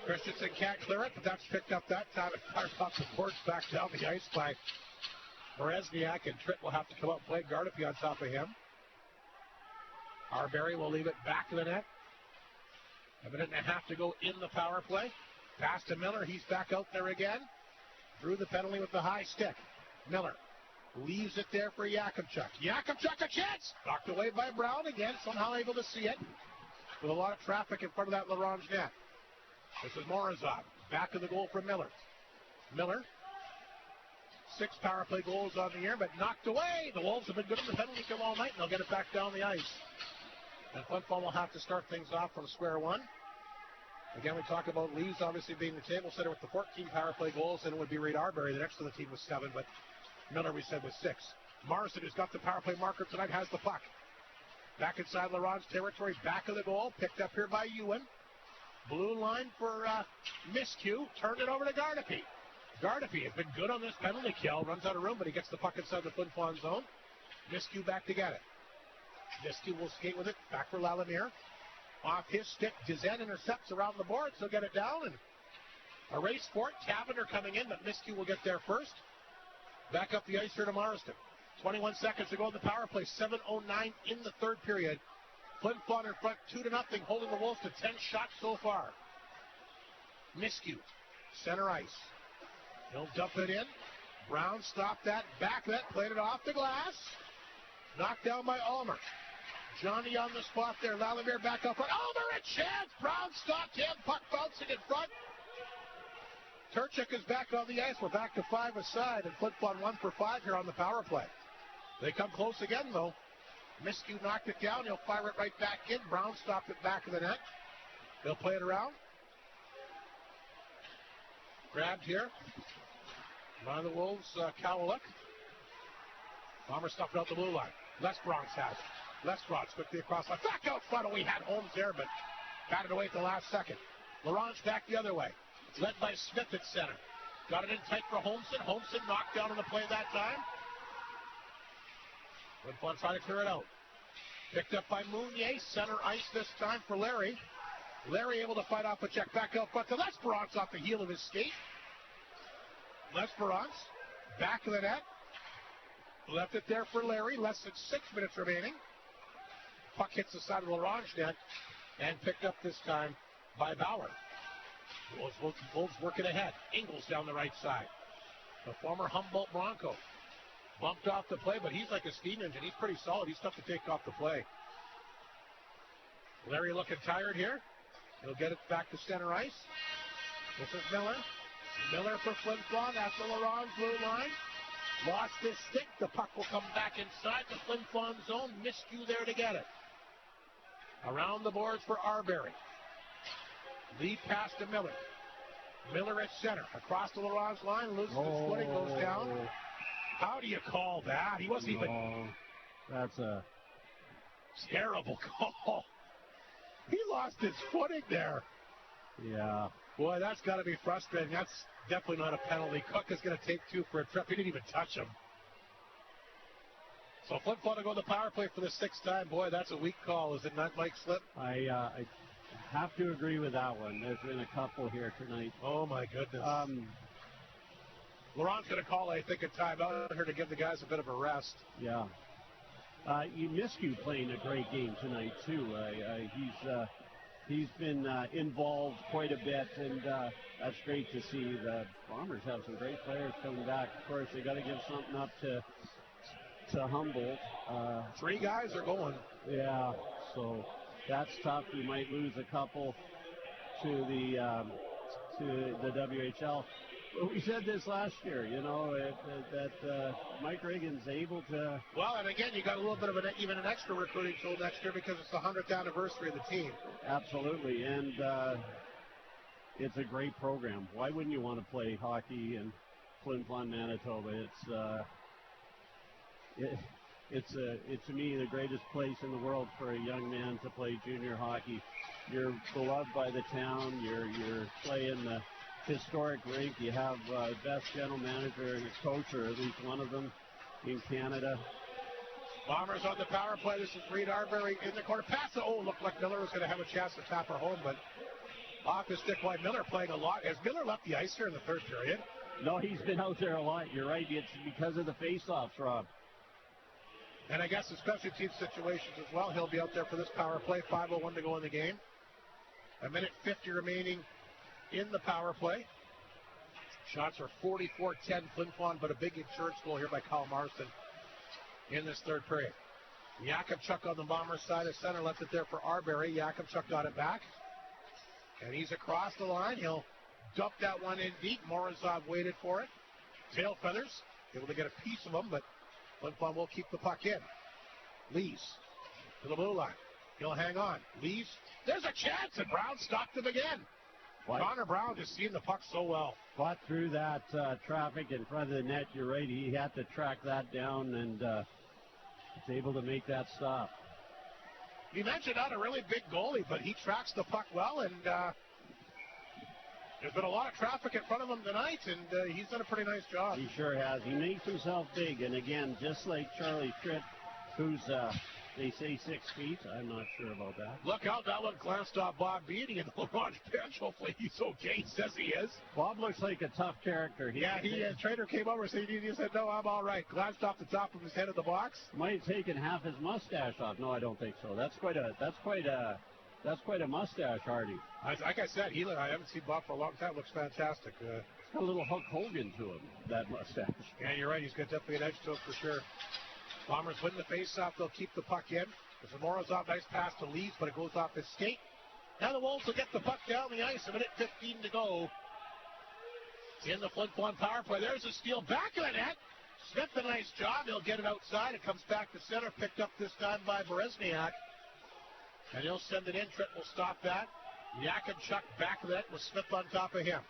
Christensen can't clear it, but that's picked up that time. It fires off the boards back down the ice by Berezniak, and Tritt will have to come up and play Gardepy on top of him. Arbery will leave it back to the net. A minute and a half to go in the power play. Pass to Miller. He's back out there again. Drew the penalty with the high stick. Miller leaves it there for Yakimchuk. Yakimchuk, a chance! Knocked away by Brown again, somehow able to see it. With a lot of traffic in front of that Ronge net. This is Morozov. Back to the goal for Miller. Miller. 6 power play goals on the year, but knocked away. The Wolves have been good in the penalty kill all night, and they'll get it back down the ice. And Flin Flon will have to start things off from square one. Again, we talk about Lees obviously being the table setter with the 14 power play goals, and it would be Reid Arbery. The next to the team was 7, but Miller, we said, was 6. Morrison, who's got the power play marker tonight, has the puck. Back inside LaRonge territory, back of the goal, picked up here by Ewan. Blue line for Miscue, turned it over to Gardepy. Gardepy has been good on this penalty kill, runs out of room, but he gets the puck inside the Flin Flon zone. Miscue back to get it. Miscue will skate with it, back for Lalimier. Off his stick, Dizen intercepts around the boards, he'll get it down, and a race for it. Cavender coming in, but Miscue will get there first. Back up the ice here to Marsden. 21 seconds to go in the power play. 7:09 in the third period. Flin Flon in front 2-0, holding the Wolves to 10 shots so far. Miscue, center ice. He'll dump it in. Brown stopped that, back that, played it off the glass. Knocked down by Ulmer. Johnny on the spot there. Lalimier back up front. Ulmer, a chance! Brown stopped him. Puck bouncing in front. Turchik is back on the ice. We're back to 5 aside, and Flin Flon 1 for 5 here on the power play. They come close again, though. Miscue knocked it down. He'll fire it right back in. Brown stopped it back of the net. They'll play it around. Grabbed here by the Wolves, Kowalik. Bomber stuffed it out the blue line. Lesbronx has it. Lesbronx quickly across line. Back out front. We had Holmes there, but batted away at the last second. LaRonge back the other way. Led by Smith at center. Got it in tight for Holmson. Holmson knocked down on the play that time. Flin Flon trying to clear it out. Picked up by Mounier. Center ice this time for Larry. Larry able to fight off a check back out front to Lesperance off the heel of his skate. Lesperance back of the net. Left it there for Larry. Less than 6 minutes remaining. Puck hits the side of the LaRonge net and picked up this time by Bauer. Wolves working ahead. Ingles down the right side. The former Humboldt Bronco. Bumped off the play, but he's like a steam engine. He's pretty solid. He's tough to take off the play. Larry looking tired here. He'll get it back to center ice. This is Miller. Miller for Flin Flon at the LaRonge blue line. Lost his stick. The puck will come back inside the Flin Flon zone. Miscue there to get it. Around the boards for Arbery. Lead pass to Miller. Miller at center. Across the LaRonge line. Loses his footing. Goes down. How do you call that? He wasn't even... That's a terrible call. He lost his footing there. Yeah. Boy, that's got to be frustrating. That's definitely not a penalty. Cook is going to take 2 for a trip. He didn't even touch him. So Flin Flon to go to the power play for the 6th time. Boy, that's a weak call, is it not, Mike Slip? I have to agree with that one. There's been a couple here tonight. Oh, my goodness. Laurent's going to call, I think, a timeout here to give the guys a bit of a rest. Yeah. Miscue playing a great game tonight, too. He's been involved quite a bit, and that's great to see. The Bombers have some great players coming back. Of course, they got to give something up to Humboldt. 3 guys are going. Yeah, so That's tough. We might lose a couple to the WHL. But we said this last year, that Mike Regan's able to. Well, and again, you got a little bit of even an extra recruiting tool next year because it's the 100th anniversary of the team. Absolutely, and it's a great program. Why wouldn't you want to play hockey in Flin Flon, Manitoba? It's to me the greatest place in the world for a young man to play junior hockey. You're beloved by the town. You're playing the historic rink. You have best general manager and a coach, or at least one of them, in Canada. Bombers on the power play. This is Reed Arbery in the corner. Pass it. Oh, looked like Miller was going to have a chance to tap her home, but off his stick wide. Miller playing a lot. Has Miller left the ice here in the third period? No, he's been out there a lot. You're right. It's because of the face-offs, Rob. And I guess the special team situations as well. He'll be out there for this power play. 5:01 to go in the game. 1:50 remaining in the power play. Shots are 44-10 Flin Flon, but a big insurance goal here by Kyle Marston in this third period. Yakubchuk on the Bombers side of center, left it there for Arbery. Yakubchuk got it back, and he's across the line. He'll dump that one in deep. Morozov waited for it. Tail feathers, able to get a piece of them, but Flin Flon will keep the puck in. Lees to the blue line. He'll hang on. Lees, there's a chance, and Brown stopped him again. Connor Brown just seeing the puck so well. Fought through that traffic in front of the net. You're right. He had to track that down and was able to make that stop. You mentioned not a really big goalie, but he tracks the puck well, and there's been a lot of traffic in front of him tonight, and he's done a pretty nice job. He sure has. He makes himself big, and again, just like Charlie Tritt, who's they say 6 feet. I'm not sure about that. Look out, that one glanced off Bob Beatty in the Ronge bench. Hopefully he's okay. He says he is. Bob looks like a tough character. Trader came over and he said, no, I'm all right. Glanced off the top of his head of the box. Might have taken half his mustache off. No, I don't think so. That's quite a mustache, Hardy. Like I said, I haven't seen Bob for a long time. Looks fantastic. It's got a little Hulk Hogan to him, that mustache. Yeah, you're right. He's got definitely an edge to him for sure. Bombers win the face-off. They'll keep the puck in. There's a Morozov, nice pass to Lees, but it goes off his skate. Now the Wolves will get the puck down the ice. 1:15 to go in the Flin Flon power play. There's a steal back of the net. Smith, a nice job. He'll get it outside. It comes back to center, picked up this time by Berezniak. And he'll send it in. Tritt will stop that. Yakubchuk back of the net with Smith on top of him.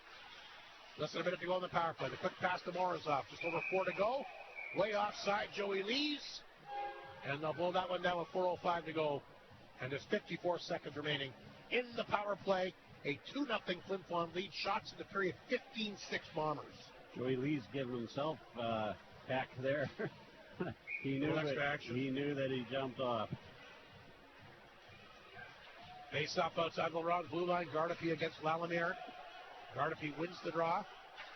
Less than a minute to go in the power play. The quick pass to Morozov. Just over 4 to go. Way offside, Joey Lees. And they'll blow that one down with 4:05 to go. And there's 54 seconds remaining in the power play. A 2-0 Flin Flon lead. Shots in the period, 15-6 Bombers. Joey Lees giving himself back there. He knew that he jumped off. Face off outside Laurent's blue line. Gardefy against Lalimier. Gardefy wins the draw.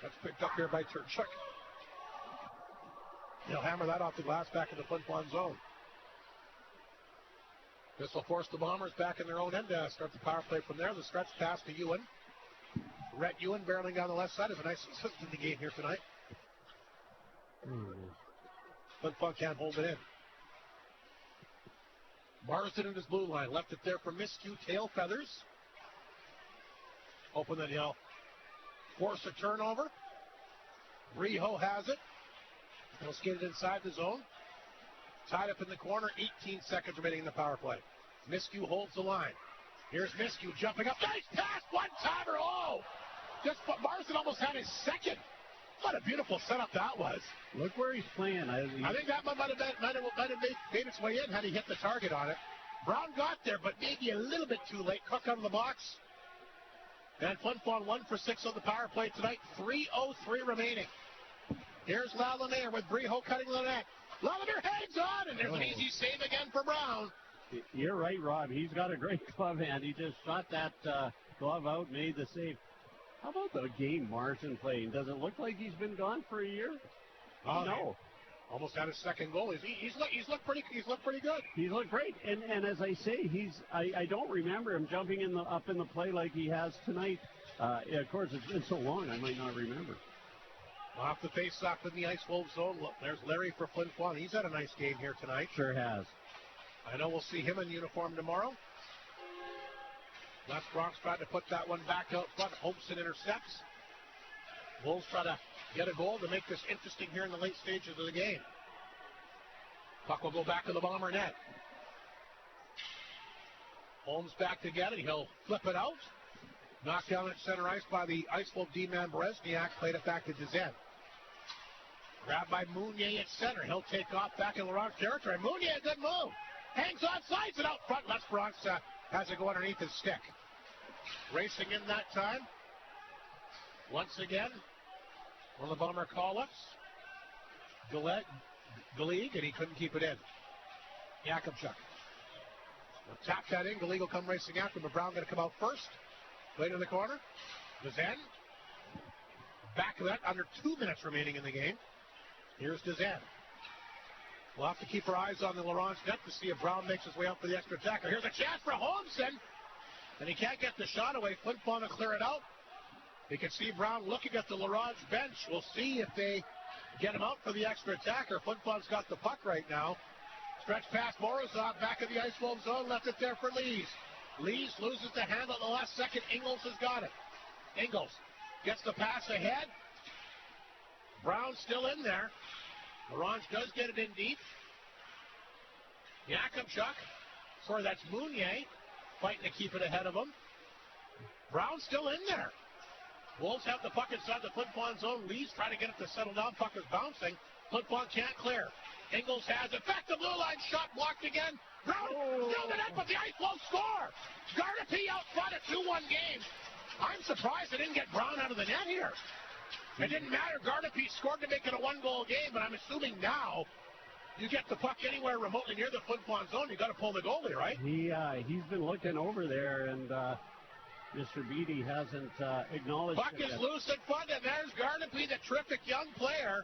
That's picked up here by Turchuk. He'll hammer that off the glass back in the Flin Flon zone. This will force the Bombers back in their own end to start the power play from there. The stretch pass to Ewan. Rhett Ewan barreling down the left side is a nice assist in the game here tonight. Flin Flon can't hold it in. Marsden in his blue line. Left it there for Miskew. Tail feathers. Hoping that he'll force a turnover. Riho has it. He'll skate it inside the zone. Tied up in the corner. 18 seconds remaining in the power play. Miskew holds the line. Here's Miskew jumping up. Nice pass. One-timer. Oh! Marsden almost had his second. What a beautiful setup that was. Look where he's playing. I think that one might have made its way in had he hit the target on it. Brown got there, but maybe a little bit too late. Cook out of the box. And Flin Flon 1 for 6 on the power play tonight. 3:03 remaining. Here's Lalimier with Briho cutting the net. Lalimier hangs on, and there's an easy save again for Brown. You're right, Rob. He's got a great glove hand. He just shot that glove out, made the save. How about the game Marsden playing? Does it look like he's been gone for a year? No. Almost had his second goal. He's looked pretty good. He's looked great. And as I say, I don't remember him jumping up in the play like he has tonight. Of course, it's been so long, I might not remember. Off the face-off in the Ice Wolves zone. Look, there's Larry for Flin Flon. He's had a nice game here tonight. Sure has. I know we'll see him in uniform tomorrow. Les Bronx tried to put that one back out front. Holmson intercepts. Wolves try to get a goal to make this interesting here in the late stages of the game. Puck will go back to the Bomber net. Holmes back to get it. He'll flip it out. Knocked down at center ice by the Ice Wolf D-man Berezniak. Played it back to Dezen. Grabbed by Mounier at center. He'll take off back in Laurent territory. Mounier, a good move. Hangs on, slides it out front. Les Bronx has it go underneath his stick. Racing in that time. Once again, one of the Bomber call-ups. Galeague, and he couldn't keep it in. Yakubchuk. Tap that in. Galeague will come racing after, but Brown going to come out first. Later in the corner. Dezen. Back to that. Under 2 minutes remaining in the game. Here's Dezen. We'll have to keep our eyes on the Laurent's net to see if Brown makes his way up for the extra attacker. Here's a chance for Holmson. And he can't get the shot away. Flin Flon will clear it out. You can see Brown looking at the Laurent's bench. We'll see if they get him out for the extra attacker. Flin Flon's got the puck right now. Stretch past Morozov, back of the Ice Wolf zone, left it there for Lees. Lees loses the handle at the last second. Ingles has got it. Ingles gets the pass ahead. Brown's still in there. Ronge does get it in deep. Yakubchuk, sorry, that's Mounier, fighting to keep it ahead of him. Brown's still in there. Wolves have the puck inside the Flin Flon zone. Lees trying to get it to settle down. Puck is bouncing. Flin Flon can't clear. Ingles has it. Back to blue line. Shot blocked again. Brown still the net, but the Ice Wolves score. Gardapi out front a 2-1 game. I'm surprised they didn't get Brown out of the net here. It didn't matter. Gardapi scored to make it a 1-goal game, but I'm assuming now you get the puck anywhere remotely near the Flin Flon zone, you got to pull the goalie, right? He's been looking over there, and Mr. Beattie hasn't acknowledged Puck it is yet. loose in front, and there's Gardapi, the terrific young player.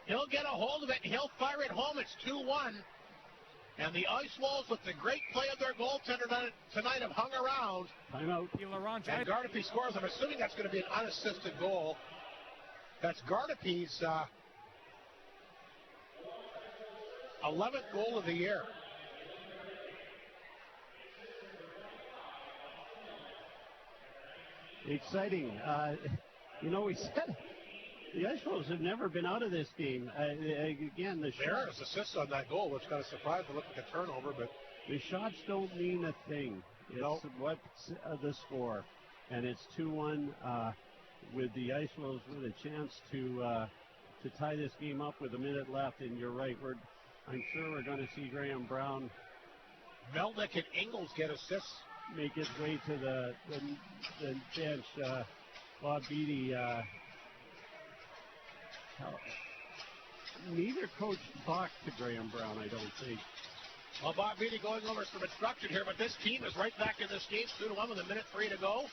He'll get a hold of it, and he'll fire it home. It's 2-1. And the Ice Wolves, with the great play of their goaltender tonight, have hung around. Timeout. And Gardapi scores. I'm assuming that's going to be an unassisted goal. That's Gardapi's 11th goal of the year. Exciting. We said the Ice Wolves have never been out of this game. Again, the There shots. is assists on that goal, which got a surprise to look like a turnover, but The shots don't mean a thing. It's what's the score. And it's 2-1 with the Ice Wolves with a chance to tie this game up with a minute left. And you're right, I'm sure we're going to see Graham Brown. Melnick and Ingles get assists. Make his way to the bench. Bob Beattie. Neither coach talked to Graham Brown, I don't think. Well, Bob Beattie going over some instruction here, but this team is right back in this game, 2-1 with 1:03 to go.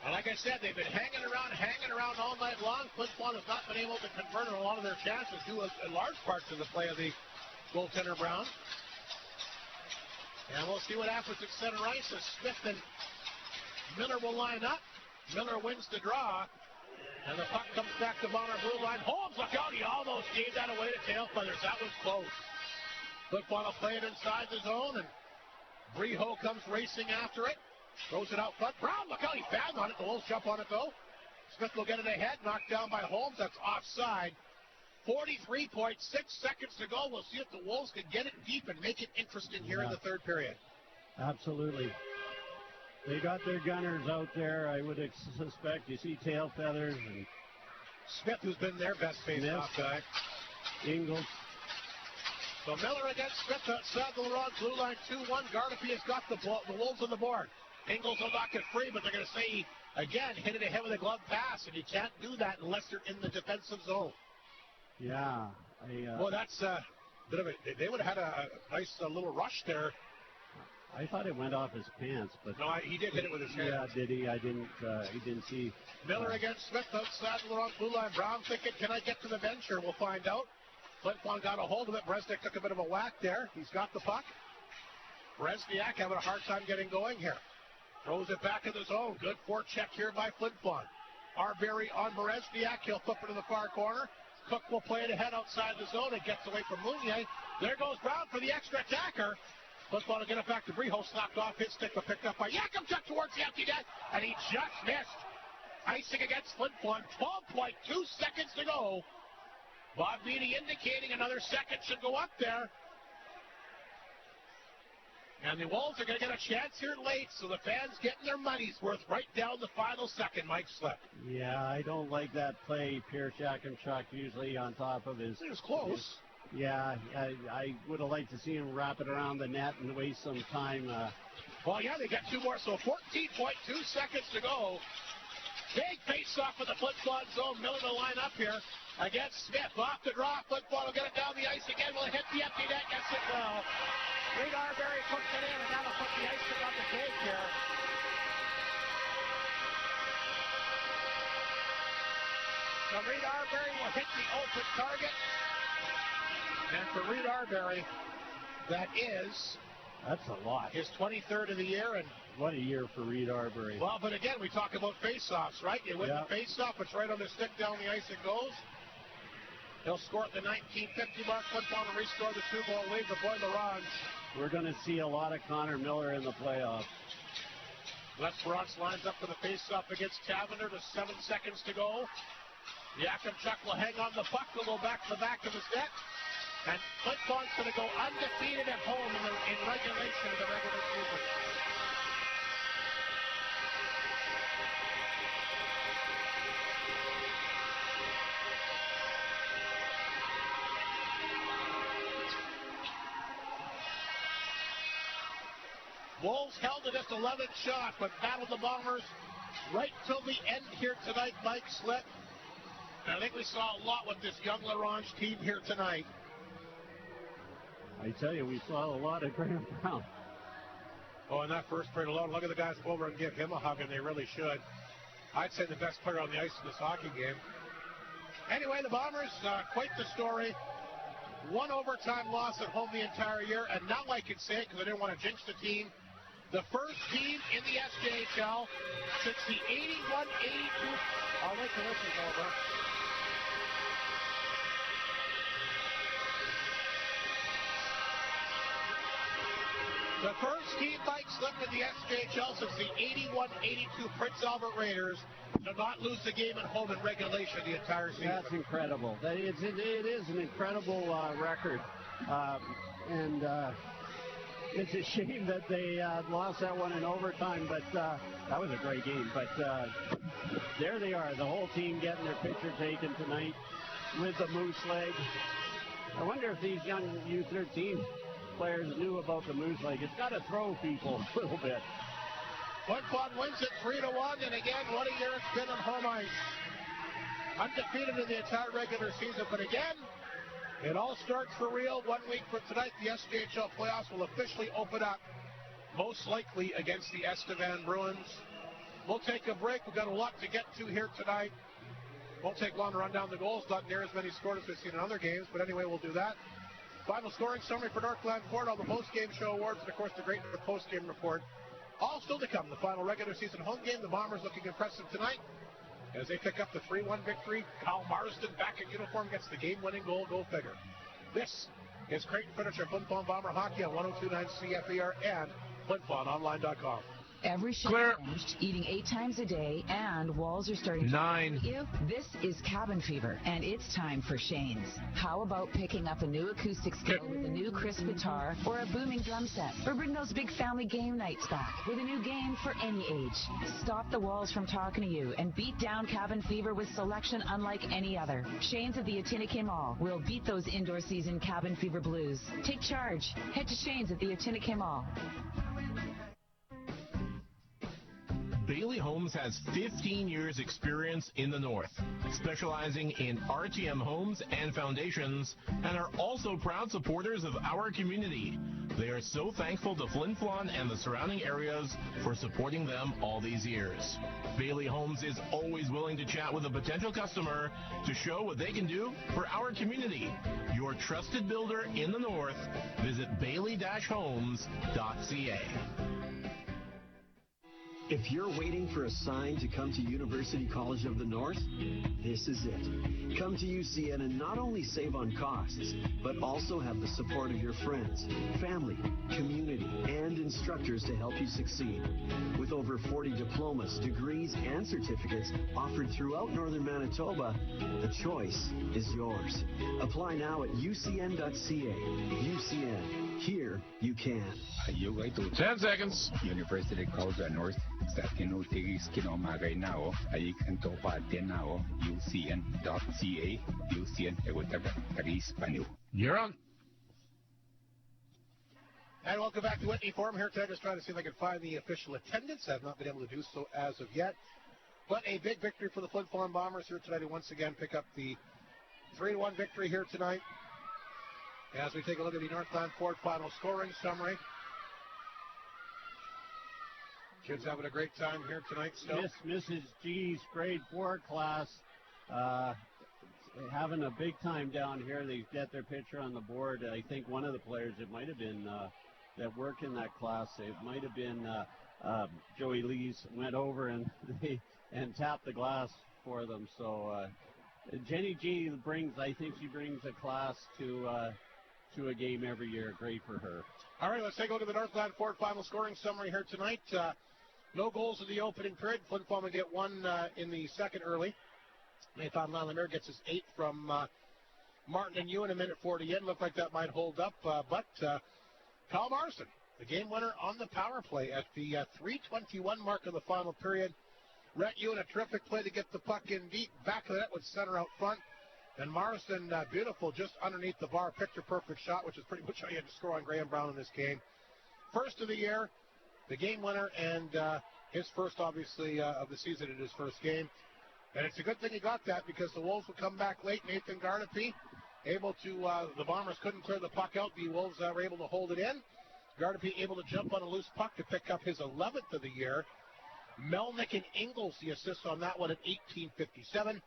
And like I said, they've been hanging around all night long. Flin Flon has not been able to convert on a lot of their chances, due in large part to the play of the goaltender Brown. And we'll see what happens at center ice as Smith and Miller will line up. Miller wins the draw. And the puck comes back to Bonner blue line. Holmes, look out, he almost gave that away to Tail Feathers. That was close. Flip want to play it inside the zone, and Breho comes racing after it. Throws it out front. Brown, look out, he fouled on it. The Wolves jump on it, though. Smith will get it ahead, knocked down by Holmes. That's offside. 43.6 seconds to go. We'll see if the Wolves can get it deep and make it interesting here in the third period. Absolutely. They got their gunners out there, I would suspect. You see Tail Feathers and Smith, who's been their best face-off guy. Ingles. So Miller against Smith outside the Laurent blue line, 2-1. Gardapi has got the Wolves on the board. Ingles will knock it free, but they're going to say he, again, hit it ahead with a glove pass, and you can't do that unless they're in the defensive zone. Yeah. Well, that's a bit of a, they would have had a nice little rush there. I thought it went off his pants, but no, he did hit it with his hand. Yeah, did he? I didn't. He didn't see. Miller against Smith outside the Laurent blue line. Brown thinking, can I get to the bench here? We'll find out. Flin Flon got a hold of it. Berezniak took a bit of a whack there. He's got the puck. Berezniak having a hard time getting going here. Throws it back in the zone. Good forecheck here by Flin Flon. Arbery on Berezniak. He'll flip it to the far corner. Cook will play it ahead outside the zone. It gets away from Mounier. There goes Brown for the extra attacker. Flin Flon will get it back to Breho. Slapped off his stick, but picked up by Yakimchuk towards the empty net, and he just missed. Icing against Flin Flon. 12.2 seconds to go. Bob Beatty indicating another second should go up there. And the Wolves are going to get a chance here late, so the fans getting their money's worth right down the final second, Mike Slip. Yeah, I don't like that play. Pierre Yakimchuk usually on top of his... It was close. Yeah, I would have liked to see him wrap it around the net and waste some time. Well, yeah, they got two more, so 14.2 seconds to go. Big face-off in the Flin Flon zone. Miller to line up here against Smith. Off the draw. Flin Flon will get it down the ice again. Will it hit the empty net? Yes, it will. Reed Arbery puts it in, and that'll put the icing on the cake here. So Reed Arbery will hit the open target. And for Reed Arbery, that is... That's a lot. His 23rd of the year, and what a year for Reed Arbery. Well, but again, we talk about face-offs, right? You win the face-off, it's right on the stick, down the ice it goes. He'll score at the 1950 mark. Flin Flon to restore the 2-goal lead. The boy Ronge. We're going to see a lot of Connor Miller in the playoffs. Les Perrotz lines up for the face-off against Taverner to 7 seconds to go. Yakimchuk will hang on the puck. Will go back to the back of his net. And Flin Flon's going to go undefeated at home in regulation of the regular season. Wolves held to just 11 shots, but battled the Bombers right till the end here tonight, Mike Slip. And I think we saw a lot with this young LaRange team here tonight. I tell you, we saw a lot of Graham Brown. Oh, in that first period alone, look at the guys go over and give him a hug, and they really should. I'd say the best player on the ice in this hockey game. Anyway, the Bombers, quite the story. One overtime loss at home the entire year, and now I can say it because I didn't want to jinx the team. The first team in the SJHL since the 81-82. I'll wait till this is over. The first team, Mike Slip, in the SJHL since the 81-82 Prince Albert Raiders to not lose the game at home in regulation the entire season. That's incredible. It is an incredible record. It's a shame that they lost that one in overtime, but that was a great game. But there they are, the whole team getting their picture taken tonight with the moose leg. I wonder if these young U13 players knew about the moose leg. It's got to throw people a little bit. Flin Flon wins it 3-1, and again, what a year it's been on home ice. Undefeated in the entire regular season, but again, it all starts for real 1 week from tonight. The SJHL playoffs will officially open up, most likely against the Estevan Bruins. We'll take a break. We've got a lot to get to here tonight. Won't take long to run down the goals. Not near as many scored as we've seen in other games, but anyway, we'll do that. Final scoring summary for Northland Ford, all the post-game show awards, and of course the great post-game report. All still to come. The final regular season home game. The Bombers looking impressive tonight as they pick up the 3-1 victory. Kyle Marsden back in uniform gets the game-winning goal. Go figure. This is Creighton Furniture, Flin Flon Bomber Hockey on 102.9 CFER and FlinFlonOnline.com. Every shift finished, eating 8 times a day, and walls are starting to hurt you. This is Cabin Fever, and it's time for Shane's. How about picking up a new acoustic skill with a new crisp guitar or a booming drum set? Or bring those big family game nights back with a new game for any age. Stop the walls from talking to you and beat down Cabin Fever with selection unlike any other. Shane's at the Atinikay Mall will beat those indoor season Cabin Fever blues. Take charge. Head to Shane's at the Atinikay Mall. Bailey Homes has 15 years experience in the North, specializing in RTM homes and foundations, and are also proud supporters of our community. They are so thankful to Flin Flon and the surrounding areas for supporting them all these years. Bailey Homes is always willing to chat with a potential customer to show what they can do for our community. Your trusted builder in the North. Visit bailey-homes.ca. If you're waiting for a sign to come to University College of the North, this is it. Come to UCN and not only save on costs, but also have the support of your friends, family, community, and instructors to help you succeed. With over 40 diplomas, degrees, and certificates offered throughout northern Manitoba, the choice is yours. Apply now at ucn.ca. UCN. Here you can. 10 seconds. University College of North. Sa tinutigis kinomagay nao ay kantopa nao ucn.ca UCN Ewataga Taris Panu. You're on. And welcome back to Whitney Forum. Here today, just trying to see if I can find the official attendance. I've not been able to do so as of yet. But a big victory for the Flin Flon Bombers here tonight, and once again pick up the 3-1 victory here tonight. As we take a look at the Northland Ford final scoring summary. Kids having a great time here tonight still. Mrs. G's grade 4 class having a big time down here. They get their picture on the board. I think one of the players, it might have been that work in that class, it might have been Joey Lees, went over and tapped the glass for them. So Jenny G brings a class to a game every year. Great for her. All right, let's take a look at the Northland Ford final scoring summary here tonight. No goals in the opening period. Flin Flon will get one in the second early. Nathan Lalamier gets his 8th from Martin and Ewan a minute 40 in. Looked like that might hold up, but Kyle Morrison, the game winner on the power play at the 3:21 mark of the final period. Rhett Ewan, a terrific play to get the puck in deep. Back of the net with center out front. And Morrison, beautiful, just underneath the bar, picture-perfect shot, which is pretty much how you had to score on Graham Brown in this game. First of the year, the game winner, and his first, obviously, of the season in his first game. And it's a good thing he got that because the Wolves would come back late. Nathan Gardapi able to, the Bombers couldn't clear the puck out. The Wolves were able to hold it in. Gardapi able to jump on a loose puck to pick up his 11th of the year. Melnick and Ingles, the assist on that one at 18:57.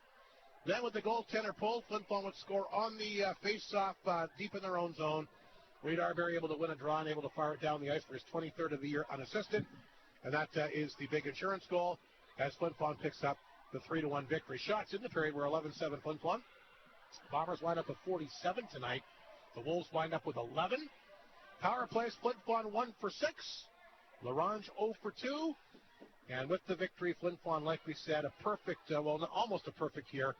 Then with the goaltender pull, Flin Flon would score on the face-off deep in their own zone. Reed Arbery able to win a draw and able to fire it down the ice for his 23rd of the year unassisted. And that is the big insurance goal as Flin Flon picks up the 3-1 victory. Shots in the period were 11-7 Flin Flon. Bombers wind up with 47 tonight. The Wolves wind up with 11. Power plays, Flin Flon 1 for 6. Ronge 0 for 2. And with the victory, Flin Flon, like we said, a perfect, almost a perfect year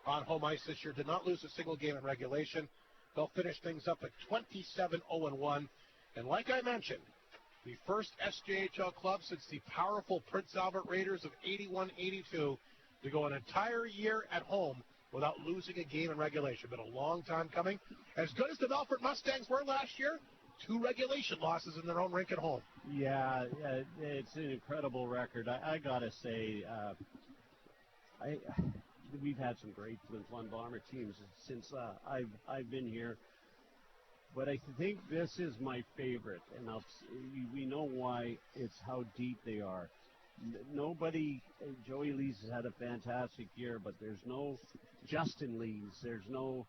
on home ice this year. Did not lose a single game in regulation. They'll finish things up at 27-0-1. And like I mentioned, the first SJHL club since the powerful Prince Albert Raiders of 81-82 to go an entire year at home without losing a game in regulation. Been a long time coming. As good as the Melfort Mustangs were last year, 2 regulation losses in their own rink at home. Yeah, it's an incredible record. I gotta say, we've had some great Flin Flon Bomber teams since I've been here, but I think this is my favorite, and we know why. It's how deep they are. Nobody, Joey Lees has had a fantastic year, but there's no Justin Lees. There's no,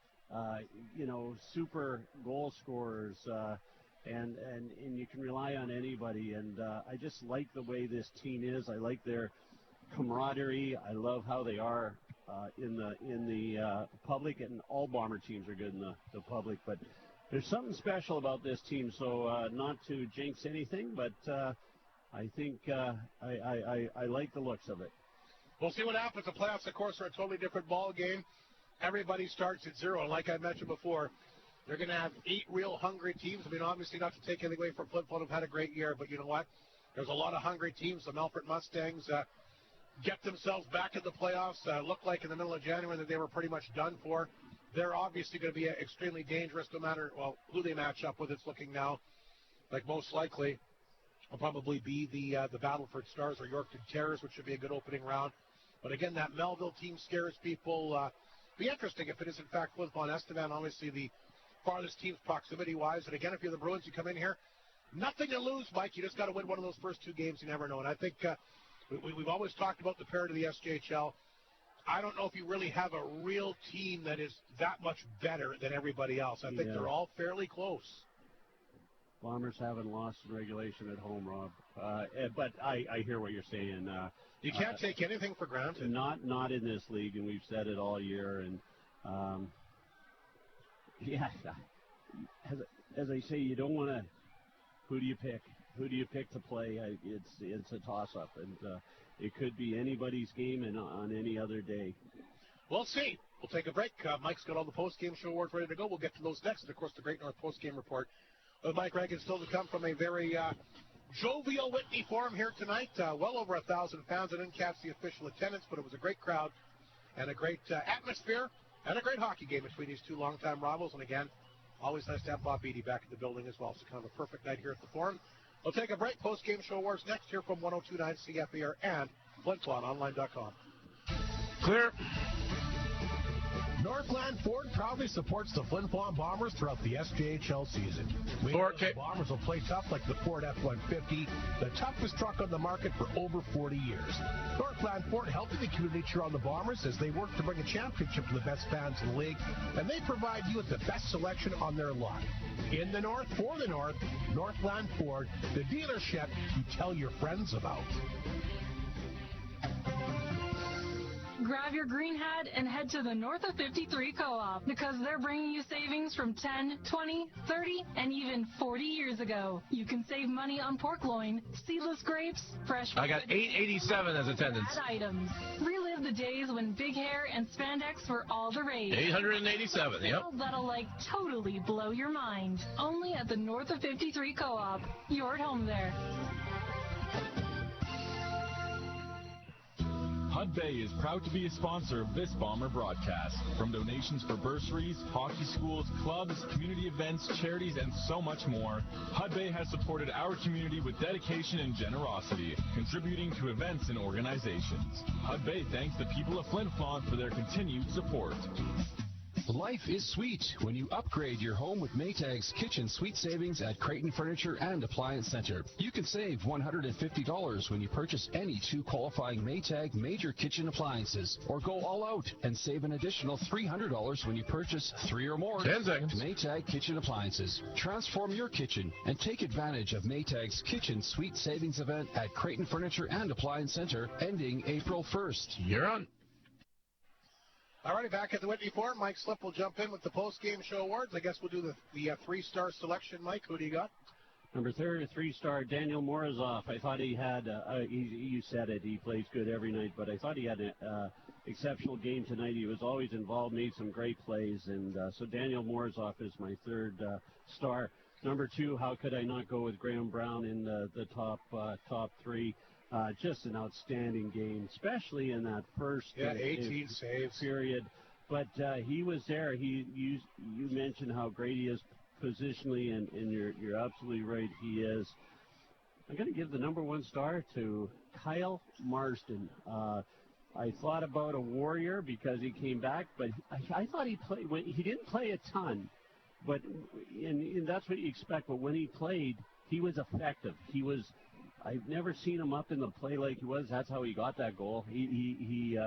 super goal scorers, and you can rely on anybody. And I just like the way this team is. I like their camaraderie. I love how they are in the public, and all Bomber teams are good in the public. But there's something special about this team. So not to jinx anything, but I think I like the looks of it. We'll see what happens. The playoffs, of course, are a totally different ball game. Everybody starts at 0. And like I mentioned before, they're going to have 8 real hungry teams. I mean, obviously not to take anything away from Flin Flon, who've had a great year, but you know what? There's a lot of hungry teams. The Melfort Mustangs get themselves back in the playoffs. Looked like in the middle of January that they were pretty much done for. They're obviously going to be extremely dangerous no matter, who they match up with. It's looking now like most likely will probably be the Battleford Stars or Yorkton Terrors, which should be a good opening round. But again, that Melville team scares people. Be interesting if it is in fact Flin Flon Estevan, obviously the farthest teams proximity-wise. And again, if you're the Bruins, you come in here, nothing to lose, Mike. You just got to win one of those first 2 games. You never know. And I think we've always talked about the pair to the SJHL. I don't know if you really have a real team that is that much better than everybody else. I think they're all fairly close. Bombers haven't lost in regulation at home, Rob. But I hear what you're saying. You can't take anything for granted. Not in this league, and we've said it all year. And yeah, as I say, you don't want to. Who do you pick? Who do you pick to play? It's a toss-up, and it could be anybody's game and on any other day. We'll see. We'll take a break. Mike's got all the post-game show awards ready to go. We'll get to those next. And, of course, the Great North post-game report with Mike Reagan still to come from a very jovial Whitney Forum here tonight. Well over 1,000 fans. I didn't catch the official attendance, but it was a great crowd and a great atmosphere and a great hockey game between these two longtime rivals. And, again, always nice to have Bob Beattie back in the building as well. So kind of a perfect night here at the Forum. We'll take a break. Post-game show awards next here from 102.9 CFER and FlinFlonOnline.com. Clear. Northland Ford proudly supports the Flin Flon Bombers throughout the SJHL season. The Bombers will play tough like the Ford F-150, the toughest truck on the market for over 40 years. Northland Ford helping the community cheer on the Bombers as they work to bring a championship to the best fans in the league, and they provide you with the best selection on their lot. In the North, for the North, Northland Ford, the dealership you tell your friends about. Grab your green hat and head to the North of 53 Co-op because they're bringing you savings from 10, 20, 30, and even 40 years ago. You can save money on pork loin, seedless grapes, fresh... I got 887 as attendance. ...items. Relive the days when big hair and spandex were all the rage. 887, yep. That'll, totally blow your mind. Only at the North of 53 Co-op. You're at home there. Hudbay is proud to be a sponsor of this Bomber broadcast. From donations for bursaries, hockey schools, clubs, community events, charities, and so much more, Hudbay has supported our community with dedication and generosity, contributing to events and organizations. Hudbay thanks the people of Flin Flon for their continued support. Life is sweet when you upgrade your home with Maytag's Kitchen Suite Savings at Creighton Furniture and Appliance Center. You can save $150 when you purchase any 2 qualifying Maytag major kitchen appliances, or go all out and save an additional $300 when you purchase 3 or more 10 seconds. Maytag kitchen appliances. Transform your kitchen and take advantage of Maytag's Kitchen Suite Savings event at Creighton Furniture and Appliance Center ending April 1st. You're on. All righty, back at the Whitney Forum. Mike Slip will jump in with the post-game show awards. I guess we'll do the 3-star selection. Mike, who do you got? Number 3-star, Daniel Morozov. I thought he had, you said it, he plays good every night, but I thought he had an exceptional game tonight. He was always involved, made some great plays, and so Daniel Morozov is my 3rd star. Number 2, how could I not go with Graham Brown in the top 3? Just an outstanding game, especially in that first 18 saves period. But he was there. You mentioned how great he is positionally, and you're absolutely right. He is. I'm going to give the number 1 star to Kyle Marsden. I thought about a Warrior because he came back, but I thought he played. He didn't play a ton, but and that's what you expect. But when he played, he was effective. I've never seen him up in the play like he was. That's how he got that goal. He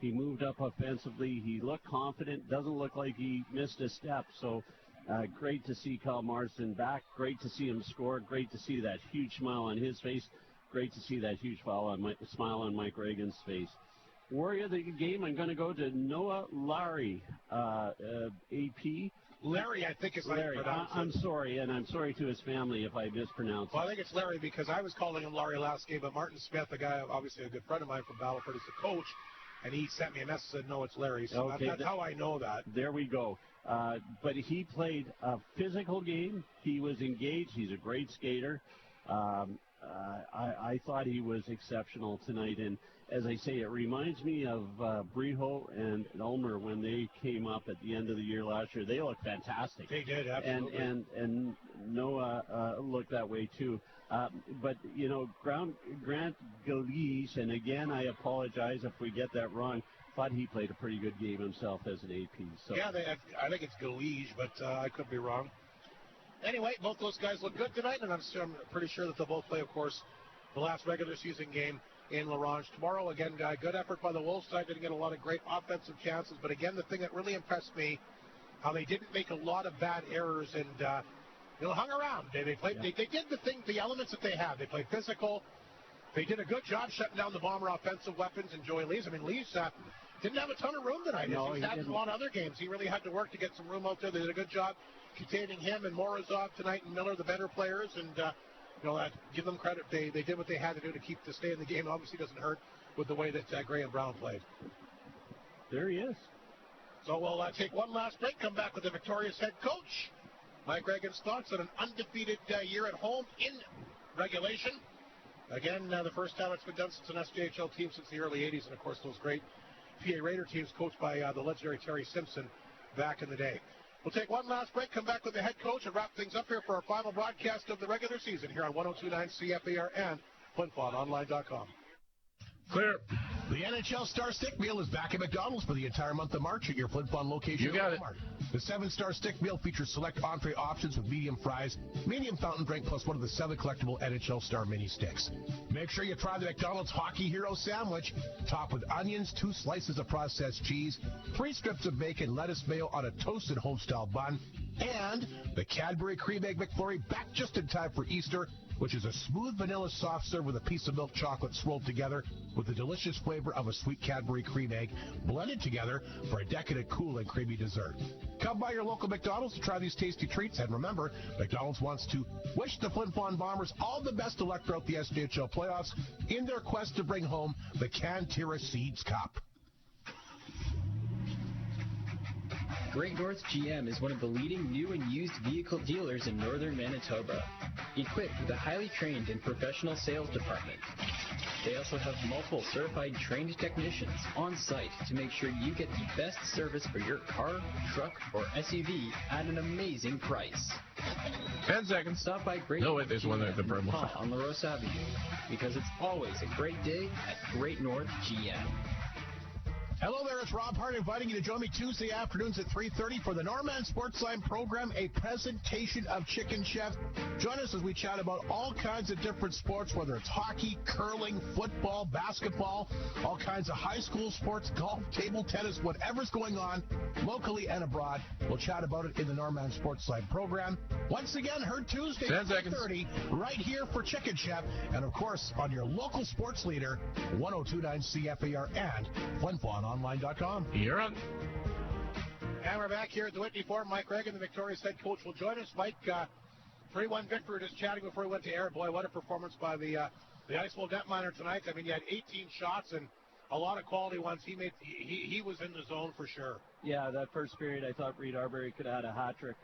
moved up offensively. He looked confident. Doesn't look like he missed a step. So great to see Kyle Marsden back. Great to see him score. Great to see that huge smile on his face. Great to see that huge smile on Mike Reagan's face. Warrior of the game, I'm going to go to Noah Larry, AP. Larry, I think is how you pronounce it. I'm sorry, and I'm sorry to his family if I mispronounce it. Well, I think it's Larry because I was calling him Larry last game, but Martin Smith, a guy, obviously a good friend of mine from Battleford, is the coach, and he sent me a message and said, no, it's Larry. So okay, that's how I know that. There we go. But he played a physical game. He was engaged. He's a great skater. I thought he was exceptional tonight, and as I say, it reminds me of Briho and Ulmer when they came up at the end of the year last year. They looked fantastic. They did, absolutely. And Noah looked that way too. But, you know, Grant Galish, and again, I apologize if we get that wrong, thought he played a pretty good game himself as an AP. So. Yeah, I think it's Galish, but I could be wrong. Anyway, both those guys look good tonight, and I'm pretty sure that they'll both play, of course, the last regular season game in Ronge tomorrow. Again, good effort by the Wolves side. Didn't get a lot of great offensive chances, but again, the thing that really impressed me, how they didn't make a lot of bad errors, and hung around. They played. Yeah. They did the elements that they have. They played physical. They did a good job shutting down the Bomber offensive weapons and Joey Lees. I mean, Lees didn't have a ton of room tonight. No, he's had in a lot of other games. He really had to work to get some room out there. They did a good job containing him and Morozov tonight and Miller, the better players, and give them credit. They did what they had to do to stay in the game. Obviously, doesn't hurt with the way that Gray and Brown played. There he is. So we'll take one last break. Come back with the victorious head coach, Mike Reagan's thoughts on an undefeated year at home in regulation. Again, the first time it's been done since an SJHL team since the early 80s, and of course those great PA Raider teams coached by the legendary Terry Simpson back in the day. We'll take one last break, come back with the head coach, and wrap things up here for our final broadcast of the regular season here on 102.9 CFAR and FlinFlonOnline.com. Clear. The NHL Star Stick Meal is back at McDonald's for the entire month of March at your Flin Flon location. You got it. The 7-Star Stick Meal features select entree options with medium fries, medium fountain drink, plus one of the 7 collectible NHL Star mini sticks. Make sure you try the McDonald's Hockey Hero Sandwich, topped with onions, 2 slices of processed cheese, 3 strips of bacon, lettuce mayo on a toasted home-style bun, and the Cadbury Cream Egg McFlurry back just in time for Easter, which is a smooth vanilla soft serve with a piece of milk chocolate swirled together with the delicious flavor of a sweet Cadbury cream egg blended together for a decadent, cool, and creamy dessert. Come by your local McDonald's to try these tasty treats, and remember, McDonald's wants to wish the Flin Flon Bombers all the best of luck throughout the SJHL playoffs in their quest to bring home the Cantera Seeds Cup. Great North GM is one of the leading new and used vehicle dealers in northern Manitoba, equipped with a highly trained and professional sales department. They also have multiple certified trained technicians on site to make sure you get the best service for your car, truck, or SUV at an amazing price. 10 seconds. Stop by Great North there's one there, the on LaRosse Avenue, because it's always a great day at Great North GM. Hello there, it's Rob Hart inviting you to join me Tuesday afternoons at 3:30 for the Norman Sportsline program, a presentation of Chicken Chef. Join us as we chat about all kinds of different sports, whether it's hockey, curling, football, basketball, all kinds of high school sports, golf, table tennis, whatever's going on locally and abroad. We'll chat about it in the Norman Sportsline program. Once again, heard Tuesday at 3:30 right here for Chicken Chef, and of course on your local sports leader, 102.9 CFAR and FlinFlonOnline.com. You're on. And we're back here at the Whitney Forum. Mike Reagan, the victorious head coach, will join us. Mike, 3-1 victory. Just chatting before we went to air. Boy, what a performance by the Ice Bowl netminer tonight. I mean, you had 18 shots and a lot of quality ones. He was in the zone for sure. Yeah, that first period, I thought Reed Arbery could have had a hat trick.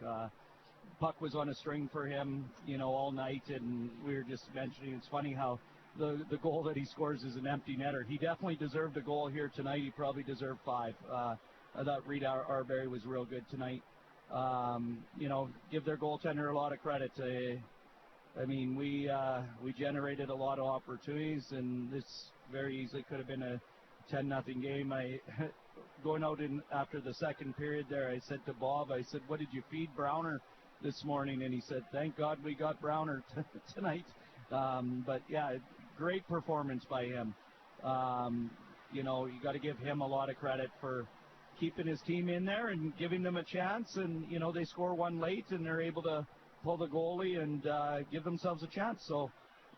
Puck was on a string for him, all night, and we were just mentioning it's funny how the goal that he scores is an empty netter. He definitely deserved a goal here tonight. He probably deserved 5. I thought Reed Arbery was real good tonight. Give their goaltender a lot of credit. I mean, we generated a lot of opportunities, and this very easily could have been a 10-0 game. Going out after the second period there, I said to Bob, I said, "What did you feed Browner this morning?" And he said, "Thank God we got Browner tonight." But yeah, great performance by him. You got to give him a lot of credit for keeping his team in there and giving them a chance. And, they score one late and they're able to pull the goalie and give themselves a chance. So,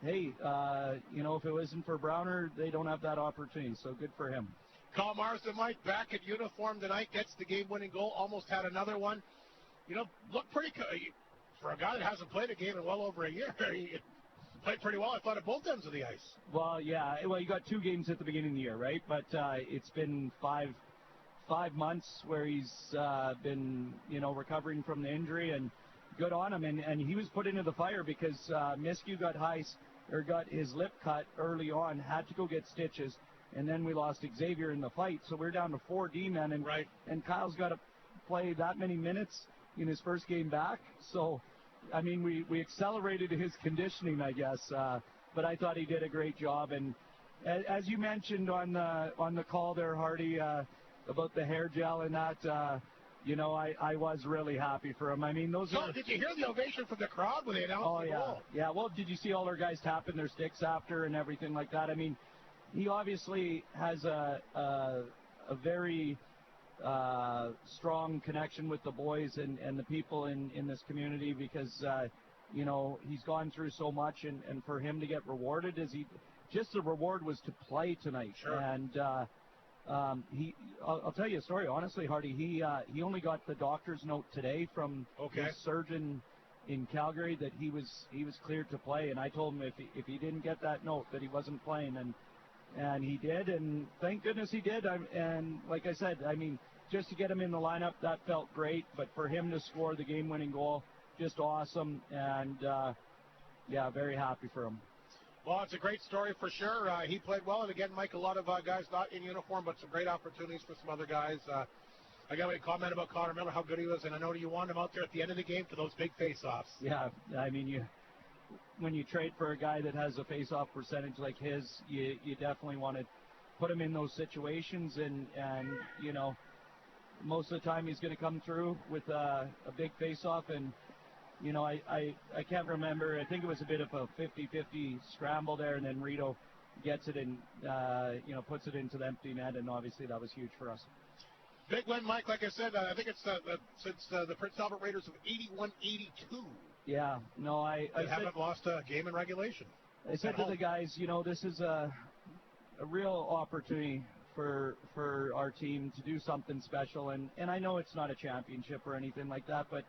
hey, if it wasn't for Browner, they don't have that opportunity. So good for him. Kyle Marsden, Mike, back in uniform tonight, gets the game-winning goal, almost had another one. Looked pretty for a guy that hasn't played a game in well over a year. He played pretty well, I thought, at both ends of the ice. Well, yeah. Well, you got 2 games at the beginning of the year, right? But it's been 5 months where he's been, recovering from the injury, and good on him. And he was put into the fire because Miskew got his lip cut early on, had to go get stitches, and then we lost Xavier in the fight. So we're down to 4 D-men, and Kyle's got to play that many minutes in his first game back. So, I mean, we accelerated his conditioning, I guess. But I thought he did a great job. And as you mentioned on the call there, Hardy, about the hair gel and that, I was really happy for him. I mean, did you hear the ovation from the crowd when they announced the goal? Yeah. Well, did you see all our guys tapping their sticks after and everything like that? I mean, he obviously has a very strong connection with the boys and the people in this community because, he's gone through so much, and for him to get rewarded just the reward was to play tonight. Sure. And I'll tell you a story, honestly, Hardy. He only got the doctor's note today from his surgeon in Calgary that he was cleared to play, and I told him if he didn't get that note that he wasn't playing, and he did, and thank goodness he did. And like I said, I mean, just to get him in the lineup, that felt great, but for him to score the game-winning goal, just awesome, and very happy for him. Well, it's a great story for sure. He played well, and again, Mike, a lot of guys not in uniform, but some great opportunities for some other guys. I got a comment about Connor Miller, how good he was, and I know you want him out there at the end of the game for those big face-offs. Yeah, I mean, when you trade for a guy that has a face-off percentage like his, you definitely want to put him in those situations, and most of the time he's going to come through with a big face-off, and I can't remember. I think it was a bit of a 50-50 scramble there, and then Rito gets it and puts it into the empty net, and obviously that was huge for us. Big win, Mike. Like I said, I think it's since the Prince Albert Raiders of 81-82. Yeah, no, I haven't lost a game in regulation. I said to the guys, this is a real opportunity for our team to do something special, and I know it's not a championship or anything like that, but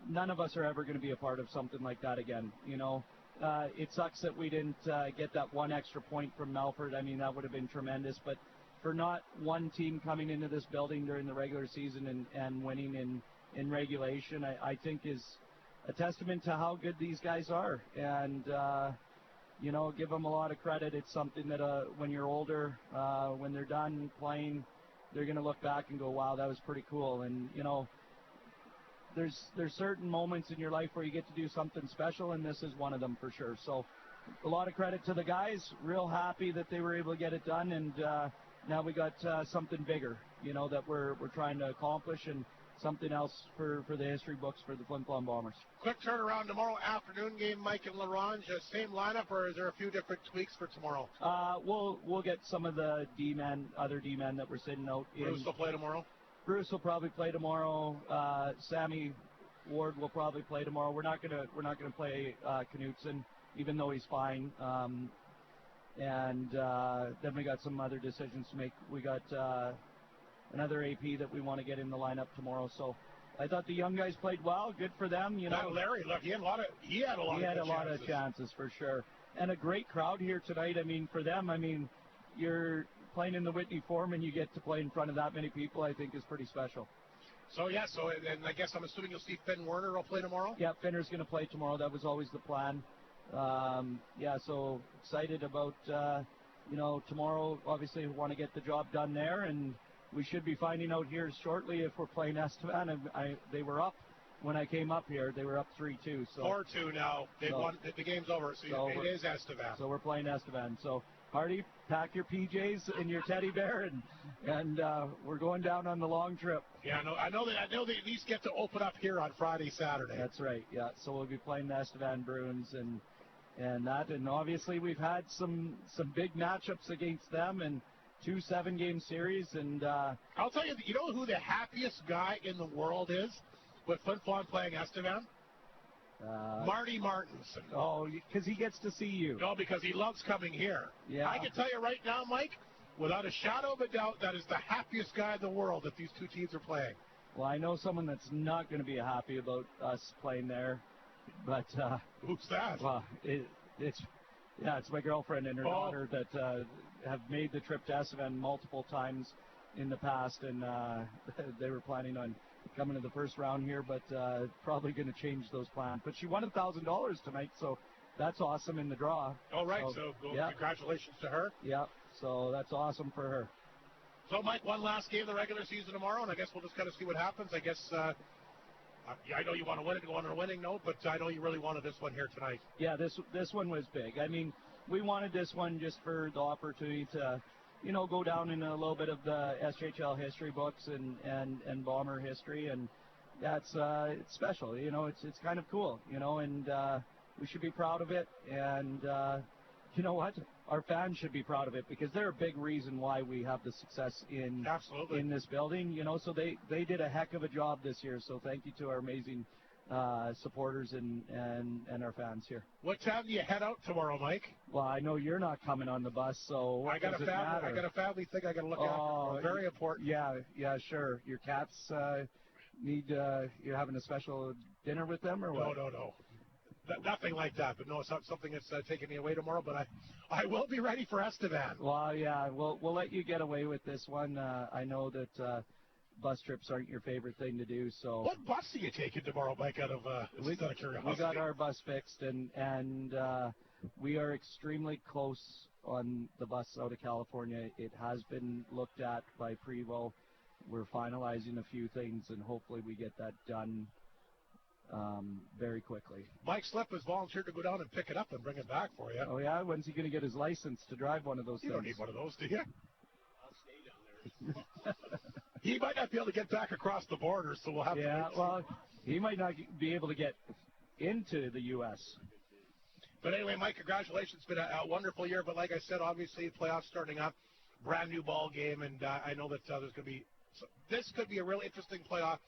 none of us are ever going to be a part of something like that again. It sucks that we didn't get that one extra point from Melfort. I mean, that would have been tremendous, but for not one team coming into this building during the regular season and winning in regulation, I think is a testament to how good these guys are. And, give them a lot of credit. It's something that when you're older, when they're done playing, they're going to look back and go, wow, that was pretty cool. And, there's certain moments in your life where you get to do something special, and this is one of them for sure. So a lot of credit to the guys. Real happy that they were able to get it done, and now we got something bigger, that we're trying to accomplish, and something else for the history books for the Flin Flon Bombers. Quick turnaround tomorrow afternoon game, Mike and Ronge. Same lineup, or is there a few different tweaks for tomorrow? We'll get some of the other D-men that we're sitting out. Bruce will play tomorrow? Bruce will probably play tomorrow. Sammy Ward will probably play tomorrow. We're not gonna play Knutson, even though he's fine. And then we got some other decisions to make. We got another AP that we want to get in the lineup tomorrow. So I thought the young guys played well. Good for them. Larry, look, he had a lot of chances for sure, and a great crowd here tonight. I mean, for them, you're playing in the Whitney Forum and you get to play in front of that many people. I think is pretty special. So and I guess I'm assuming you'll see Finn Werner will play tomorrow. Yeah, Finner's going to play tomorrow. That was always the plan. So excited about tomorrow. Obviously, we want to get the job done there, and we should be finding out here shortly if we're playing Estevan. They were up when I came up here. They were up 3-2. So 4-2 now. They won. The game's over. So it is Estevan. So we're playing Estevan. So Hardy, pack your PJs and your teddy bear, and we're going down on the long trip. Yeah, I know they at least get to open up here on Friday, Saturday. That's right. Yeah. So we'll be playing the Estevan Bruins and obviously we've had some big matchups against them and 2 7-game series, and I'll tell you, you know who the happiest guy in the world is with Flin Flon playing Estevan? Marty Martinson. Oh, because he gets to see you. No, because he loves coming here. Yeah. I can tell you right now, Mike, without a shadow of a doubt, that is the happiest guy in the world if these two teams are playing. Well, I know someone that's not going to be happy about us playing there, but who's that? Well, it's my girlfriend and her daughter that have made the trip to Estevan multiple times in the past, and they were planning on coming to the first round here, but probably going to change those plans. But she won $1,000 tonight, so that's awesome in the draw. Oh, right. So congratulations to her. Yeah, so that's awesome for her. So, Mike, one last game of the regular season tomorrow, and I guess we'll just kind of see what happens. I guess I know you want to win it, go on a winning note, but I know you really wanted this one here tonight. Yeah, this one was big. I mean, we wanted this one just for the opportunity to, go down in a little bit of the SHL history books and Bomber history, and that's it's special. It's kind of cool. And we should be proud of it. And you know what? our fans should be proud of it because they're a big reason why we have the success in this building. You know, so they did a heck of a job this year. So thank you to our amazing supporters and our fans here. What time do you head out tomorrow, Mike? Well, I know you're not coming on the bus, so I got a family thing I got to look after. Very important. Yeah, sure. Your cats need. You're having a special dinner with them, or what? No. Nothing like that, but no, it's not something that's taking me away tomorrow. But I will be ready for Estevan. Well, yeah, we'll let you get away with this one. I know that bus trips aren't your favorite thing to do, so. What bus are you taking tomorrow, Mike? Out of curiosity. We got our bus fixed, and we are extremely close on the bus out of California. It has been looked at by Prevo. We're finalizing a few things, and hopefully we get that done very quickly. Mike Slip has volunteered to go down and pick it up and bring it back for you. Oh, yeah? When's he going to get his license to drive one of those things? You don't need one of those, do you? I'll stay down there. He might not be able to get back across the border, so we'll have to. Yeah, well, he might not be able to get into the U.S. But anyway, Mike, congratulations. It's been a wonderful year. But like I said, obviously, playoffs starting up, brand new ball game, and I know that there's going to be. So this could be a really interesting playoff.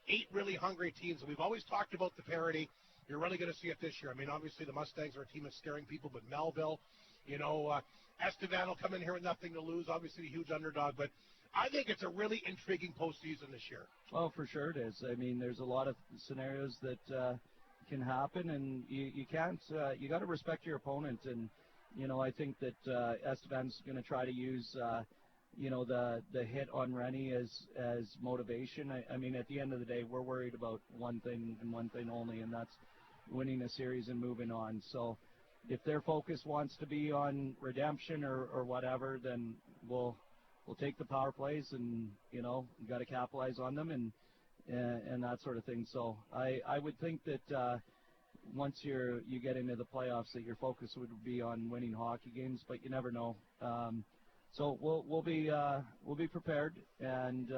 8 really hungry teams. We've always talked about the parity. You're really going to see it this year. I mean, obviously, the Mustangs are a team that's scaring people, but Melville, Estevan will come in here with nothing to lose. Obviously, a huge underdog, but I think it's a really intriguing postseason this year. Well, for sure it is. I mean, there's a lot of scenarios that can happen, and you can't. You got to respect your opponent, and I think that Estevan's going to try to use. The hit on Rennie as motivation. I mean, at the end of the day, we're worried about one thing and one thing only, and that's winning a series and moving on. So if their focus wants to be on redemption or whatever, then we'll take the power plays and, you got to capitalize on them and that sort of thing. So I would think that once you get into the playoffs that your focus would be on winning hockey games, but you never know. So we'll be prepared, and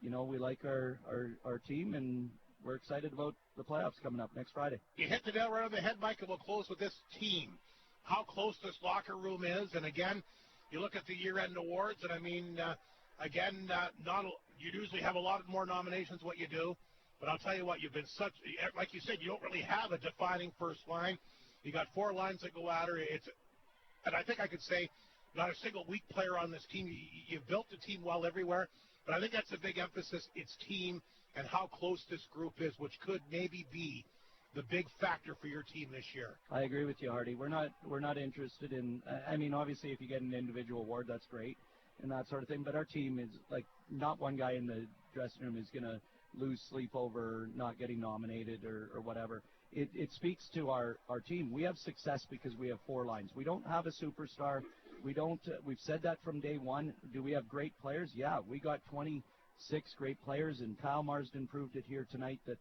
we like our team, and we're excited about the playoffs coming up next Friday. You hit the nail right on the head, Mike, and we'll close with this team. How close this locker room is, and again, you look at the year-end awards, and I mean, you usually have a lot more nominations. What you do, but I'll tell you what, you've been like you said, you don't really have a defining first line. You got 4 lines that go at her. And I think I could say. Not a single weak player on this team. You've built the team well everywhere, but I think that's a big emphasis. It's team and how close this group is, which could maybe be the big factor for your team this year. I agree with you, Hardy. We're not interested in. I mean, obviously, if you get an individual award, that's great and that sort of thing. But our team is like not one guy in the dressing room is going to lose sleep over not getting nominated or whatever. It speaks to our team. We have success because we have 4 lines. We don't have a superstar. We don't. We've said that from day one. Do we have great players? Yeah, we got 26 great players, and Kyle Marsden proved it here tonight that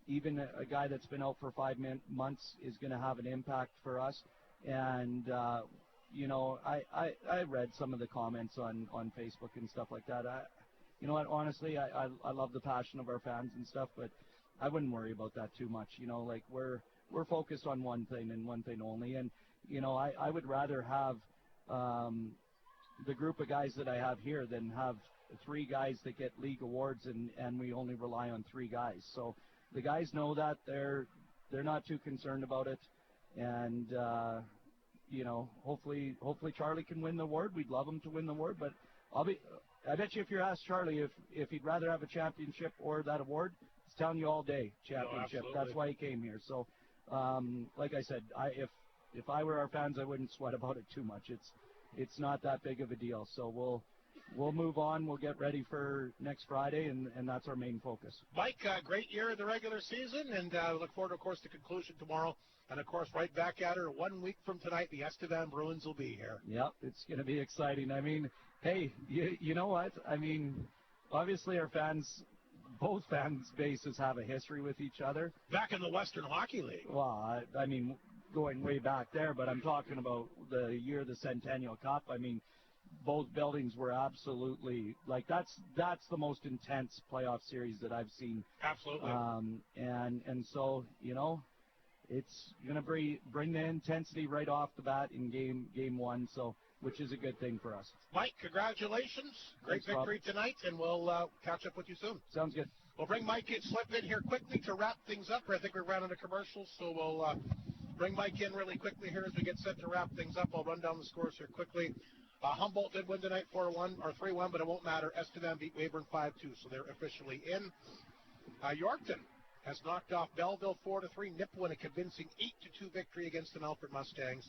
even a guy that's been out for 5 months is going to have an impact for us. And I read some of the comments on Facebook and stuff like that. Honestly, I love the passion of our fans and stuff, but I wouldn't worry about that too much. Like we're focused on one thing and one thing only, and I would rather have. The group of guys that I have here than have 3 guys that get league awards and we only rely on 3 guys. So the guys know that they're not too concerned about it, and hopefully Charlie can win the award. We'd love him to win the award, but I bet you if you ask Charlie if he'd rather have a championship or that award, he's telling you all day championship. That's why he came here. So like I said, if I were our fans, I wouldn't sweat about it too much. It's not that big of a deal. So we'll move on. We'll get ready for next Friday, and that's our main focus. Mike, great year in the regular season, and look forward, of course, to conclusion tomorrow. And, of course, right back at her 1 week from tonight, the Estevan Bruins will be here. Yep, it's going to be exciting. I mean, hey, you know what? I mean, obviously our fans, both fans bases have a history with each other. Back in the Western Hockey League. Well, I mean, going way back there, but I'm talking about the year of the Centennial Cup. I mean, both buildings were absolutely that's the most intense playoff series that I've seen. Absolutely. And so it's going to bring the intensity right off the bat in game one, so which is a good thing for us. Mike, congratulations. Great victory tonight, and we'll catch up with you soon. Sounds good. We'll bring Mike in, slip in here quickly to wrap things up. I think we're running a commercial, so we'll bring Mike in really quickly here as we get set to wrap things up. I'll run down the scores here quickly. Humboldt did win tonight 4-1 or 3-1, but it won't matter. Estevan beat Weyburn 5-2, so they're officially in. Yorkton has knocked off Belleville 4-3. Nipawin a convincing 8-2 victory against the Melfort Mustangs.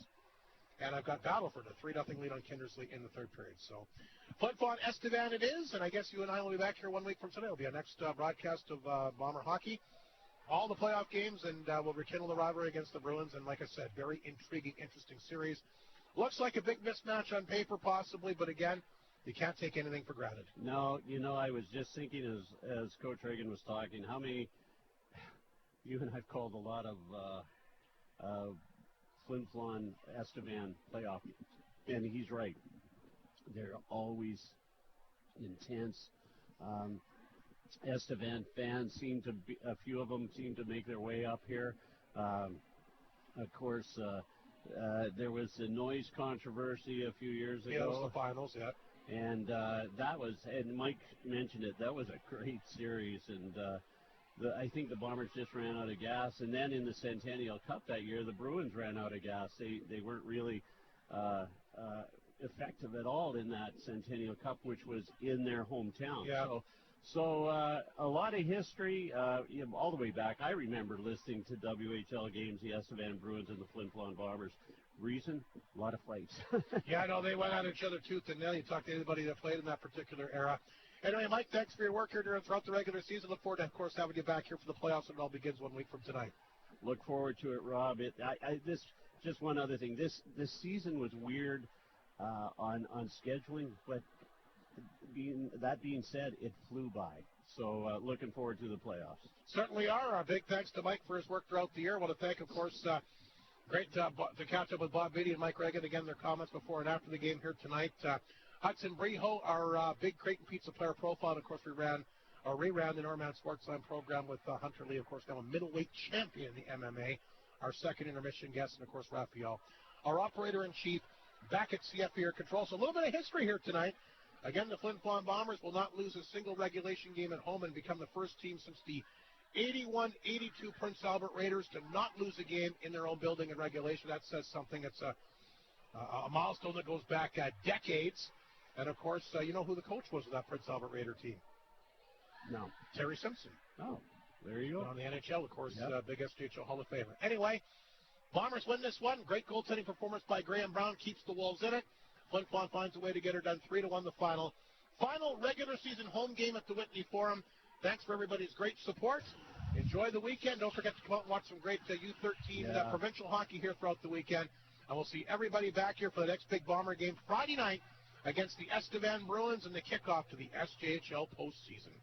And I've got Battleford a 3-0 lead on Kindersley in the third period. So Flin Flon Estevan it is, and I guess you and I will be back here 1 week from today. It'll be our next broadcast of Bomber hockey. All the playoff games, and we'll rekindle the rivalry against the Bruins. And like I said, very intriguing, interesting series. Looks like a big mismatch on paper, possibly, but again, you can't take anything for granted. No, I was just thinking as Coach Reagan was talking, how many, you and I've called a lot of Flin Flon Estevan playoff games, and he's right. They're always intense. Estevan fans a few of them seem to make their way up here. Of course, there was the noise controversy a few years ago. Yeah, it was the finals, yeah. And and Mike mentioned it, that was a great series, and I think the Bombers just ran out of gas. And then in the Centennial Cup that year, the Bruins ran out of gas. They weren't really effective at all in that Centennial Cup, which was in their hometown. Yeah. So a lot of history, all the way back. I remember listening to WHL games, the Estevan Bruins and the Flin Flon Bombers. Reason? A lot of fights. Yeah, I know they went at each other tooth and nail. You talk to anybody that played in that particular era. Anyway, Mike, thanks for your work here throughout the regular season. Look forward to, of course, having you back here for the playoffs, and it all begins 1 week from tonight. Look forward to it, Rob. Just one other thing. This season was weird on scheduling, but that being said, it flew by. So looking forward to the playoffs. Certainly are. Big thanks to Mike for his work throughout the year. I want to thank, of course, great to catch up with Bob Beatty and Mike Reagan. Again, their comments before and after the game here tonight. Hudson Breho, our big Creighton Pizza player profile. And of course, we reran the Norman Sportsline program with Hunter Lee, of course, now a middleweight champion in the MMA. Our second intermission guest, and of course, Raphael, our operator-in-chief, back at CF Air Control. So a little bit of history here tonight. Again, the Flin Flon Bombers will not lose a single regulation game at home and become the first team since the 81-82 Prince Albert Raiders to not lose a game in their own building in regulation. That says something. It's a milestone that goes back decades. And, of course, you know who the coach was of that Prince Albert Raider team? No. Terry Simpson. Oh, there you go. On the NHL, of course, Yep. big SJHL Hall of Famer. Anyway, Bombers win this one. Great goaltending performance by Graham Brown keeps the Wolves in it. Flin Flon finds a way to get her done 3-1 the final. Final regular season home game at the Whitney Forum. Thanks for everybody's great support. Enjoy the weekend. Don't forget to come out and watch some great U13 provincial hockey here throughout the weekend. And we'll see everybody back here for the next big Bomber game Friday night against the Estevan Bruins and the kickoff to the SJHL postseason.